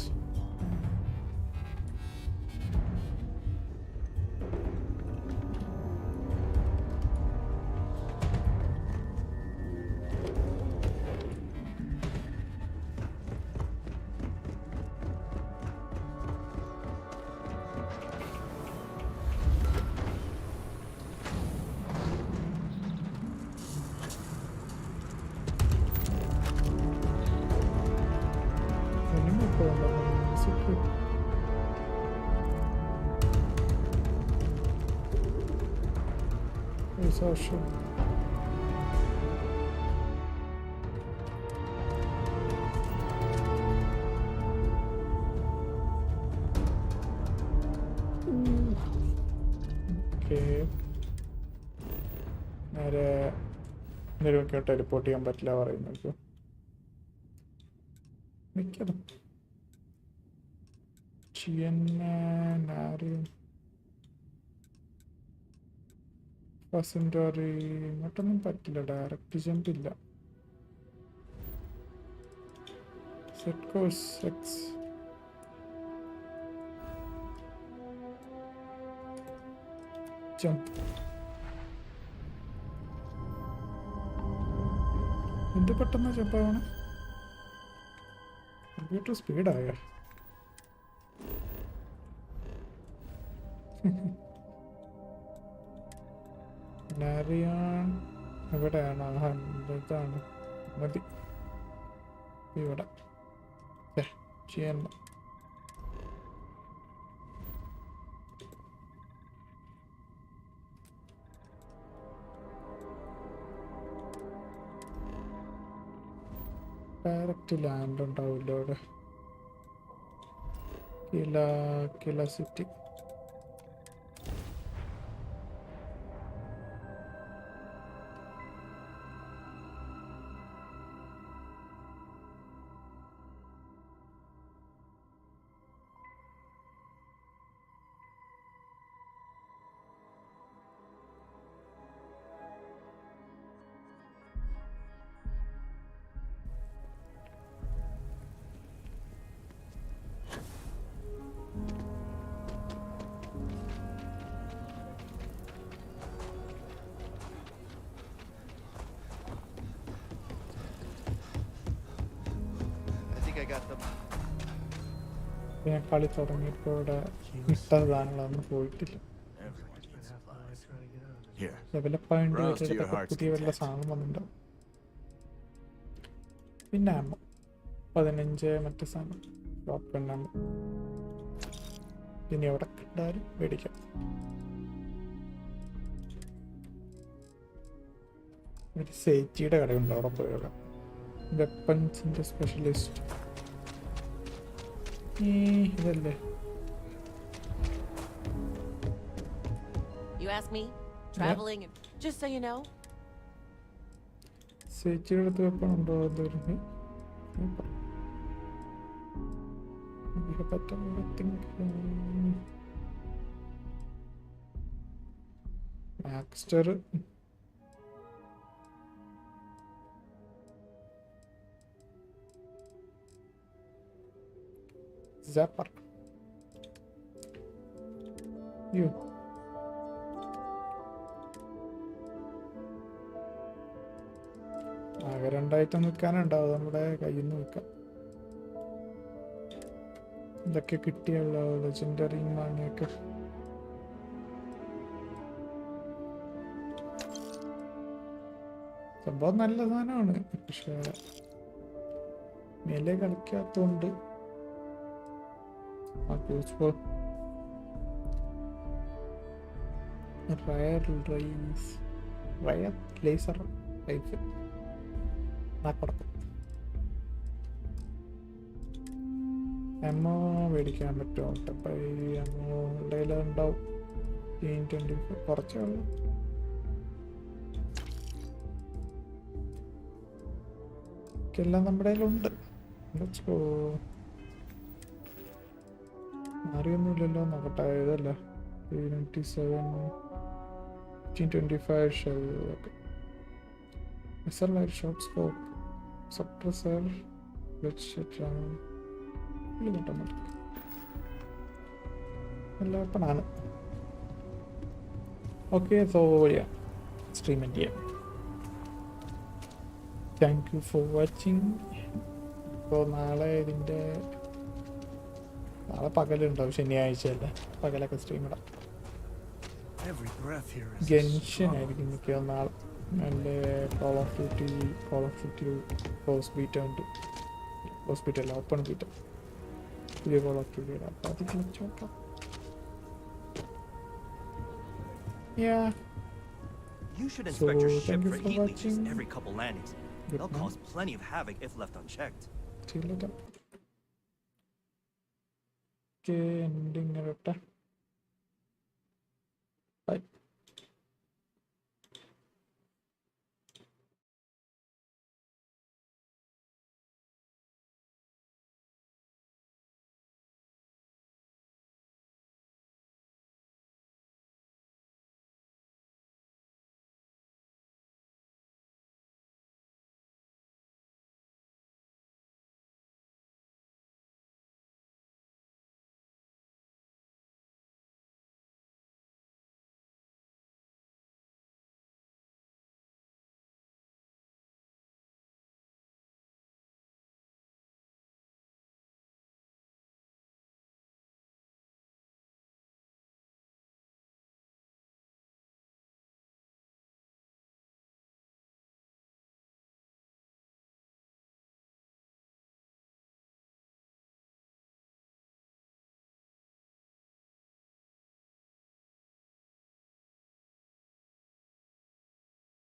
Sure. Okay. നേരെ എന്തെങ്കിലും ടെലിപ്പോർട്ട് ചെയ്യാൻ പറ്റില്ല പറയുന്നത് മിക്കതും പെർസെൻറ്ററി ഇങ്ങോട്ടൊന്നും പറ്റില്ല. ഡയറക്റ്റ് ജമ്പ് ഇല്ല. Set course X jump. എന്ത് പെട്ടെന്ന് ജമ്പാവണം. കമ്പ്യൂട്ടർ സ്പീഡായ നാരിയാൻ എവിടെയാണ്? ഇതാണ് മതി ഇവിടെ ചെയ്യണ്ട. ഡയറക്റ്റ് ലാൻഡ് ഉണ്ടാവില്ല ഇവിടെ. കില സിറ്റി. ഞാൻ കളി തുടങ്ങിയപ്പോൾ ഇവിടെ ഇട്ട സാധനങ്ങളൊന്നും പോയിട്ടില്ല. ഡെവലപ്പായിട്ട് പുതിയ വല്ല സാധനം വന്നിട്ടുണ്ടാവും. പിന്നെ ആമ്പോ 15 മറ്റേ സാധനം ഷോപ്പ്. പിന്നെ എവിടെ കിട്ടാലും മേടിക്കാം. ഒരു സേറ്റിയുടെ കടയുണ്ട്, അവിടെ പോയോളാം. വെപ്പൺസിന്റെ സ്പെഷ്യലിസ്റ്റ് ഇതല്ലേ? You ask me? Traveling, just so you know. സേറ്റിയുടെ അടുത്ത് വെപ്പൺ ഉണ്ടോ? എന്തായിരുന്നു മാക്സ്റ്റർ. Zapper. You. ആകെ 2 ഐറ്റം വിൽക്കാനുണ്ടാവും. നമ്മുടെ കയ്യിൽ നിന്ന് വിൽക്കാം. ഇതൊക്കെ കിട്ടിയുള്ള ലെജൻഡറി മാങ്ങയൊക്കെ. സംഭവം നല്ല സാധനമാണ്, പക്ഷെ മേലെ കളിക്കാത്തോണ്ട് rare race rare laser rifle കൊടുക്കും. എമ്മോ മേടിക്കാൻ പറ്റുമോ? അപ്പോൾ ഈ എമ്മോ ഉണ്ടാവും. 24 കുറച്ചേ ഉള്ളൂ. എല്ലാം നമ്മുടെ കയ്യിലുണ്ട്. മാറിയൊന്നുമില്ലല്ലോ. നോക്കട്ടെ. ഇതല്ല 397 1525 ഷെൽ. ഓക്കെ. മിസർ ലൈറ്റ് ഷോട്ട് സ്കോപ്പ് സപ്രസർ എല്ലാം ഓപ്പണാണ്. ഓക്കെ, സോ സ്ട്രീം ചെയ്യാം. Thank you for watching. ഇപ്പോൾ നാളെ പകലുണ്ടാവും, ശനിയാഴ്ചയല്ലേ. പകലൊക്കെ സ്ട്രീം ഇടാം. ഗെൻഷൻ ആയിരിക്കും മിക്കവാറും നാളെ. എൻ്റെ call of duty hospital hospital open beta പുതിയ കോൾ ഓഫ് ഡ്യൂട്ടി ഇടാം. അപ്പോൾ അത് കളിച്ച് നോക്കാം. You should inspect your ship for heat leeches every couple landings. They'll cause plenty of havoc if left unchecked. See you later. Okay, ending it. Bye.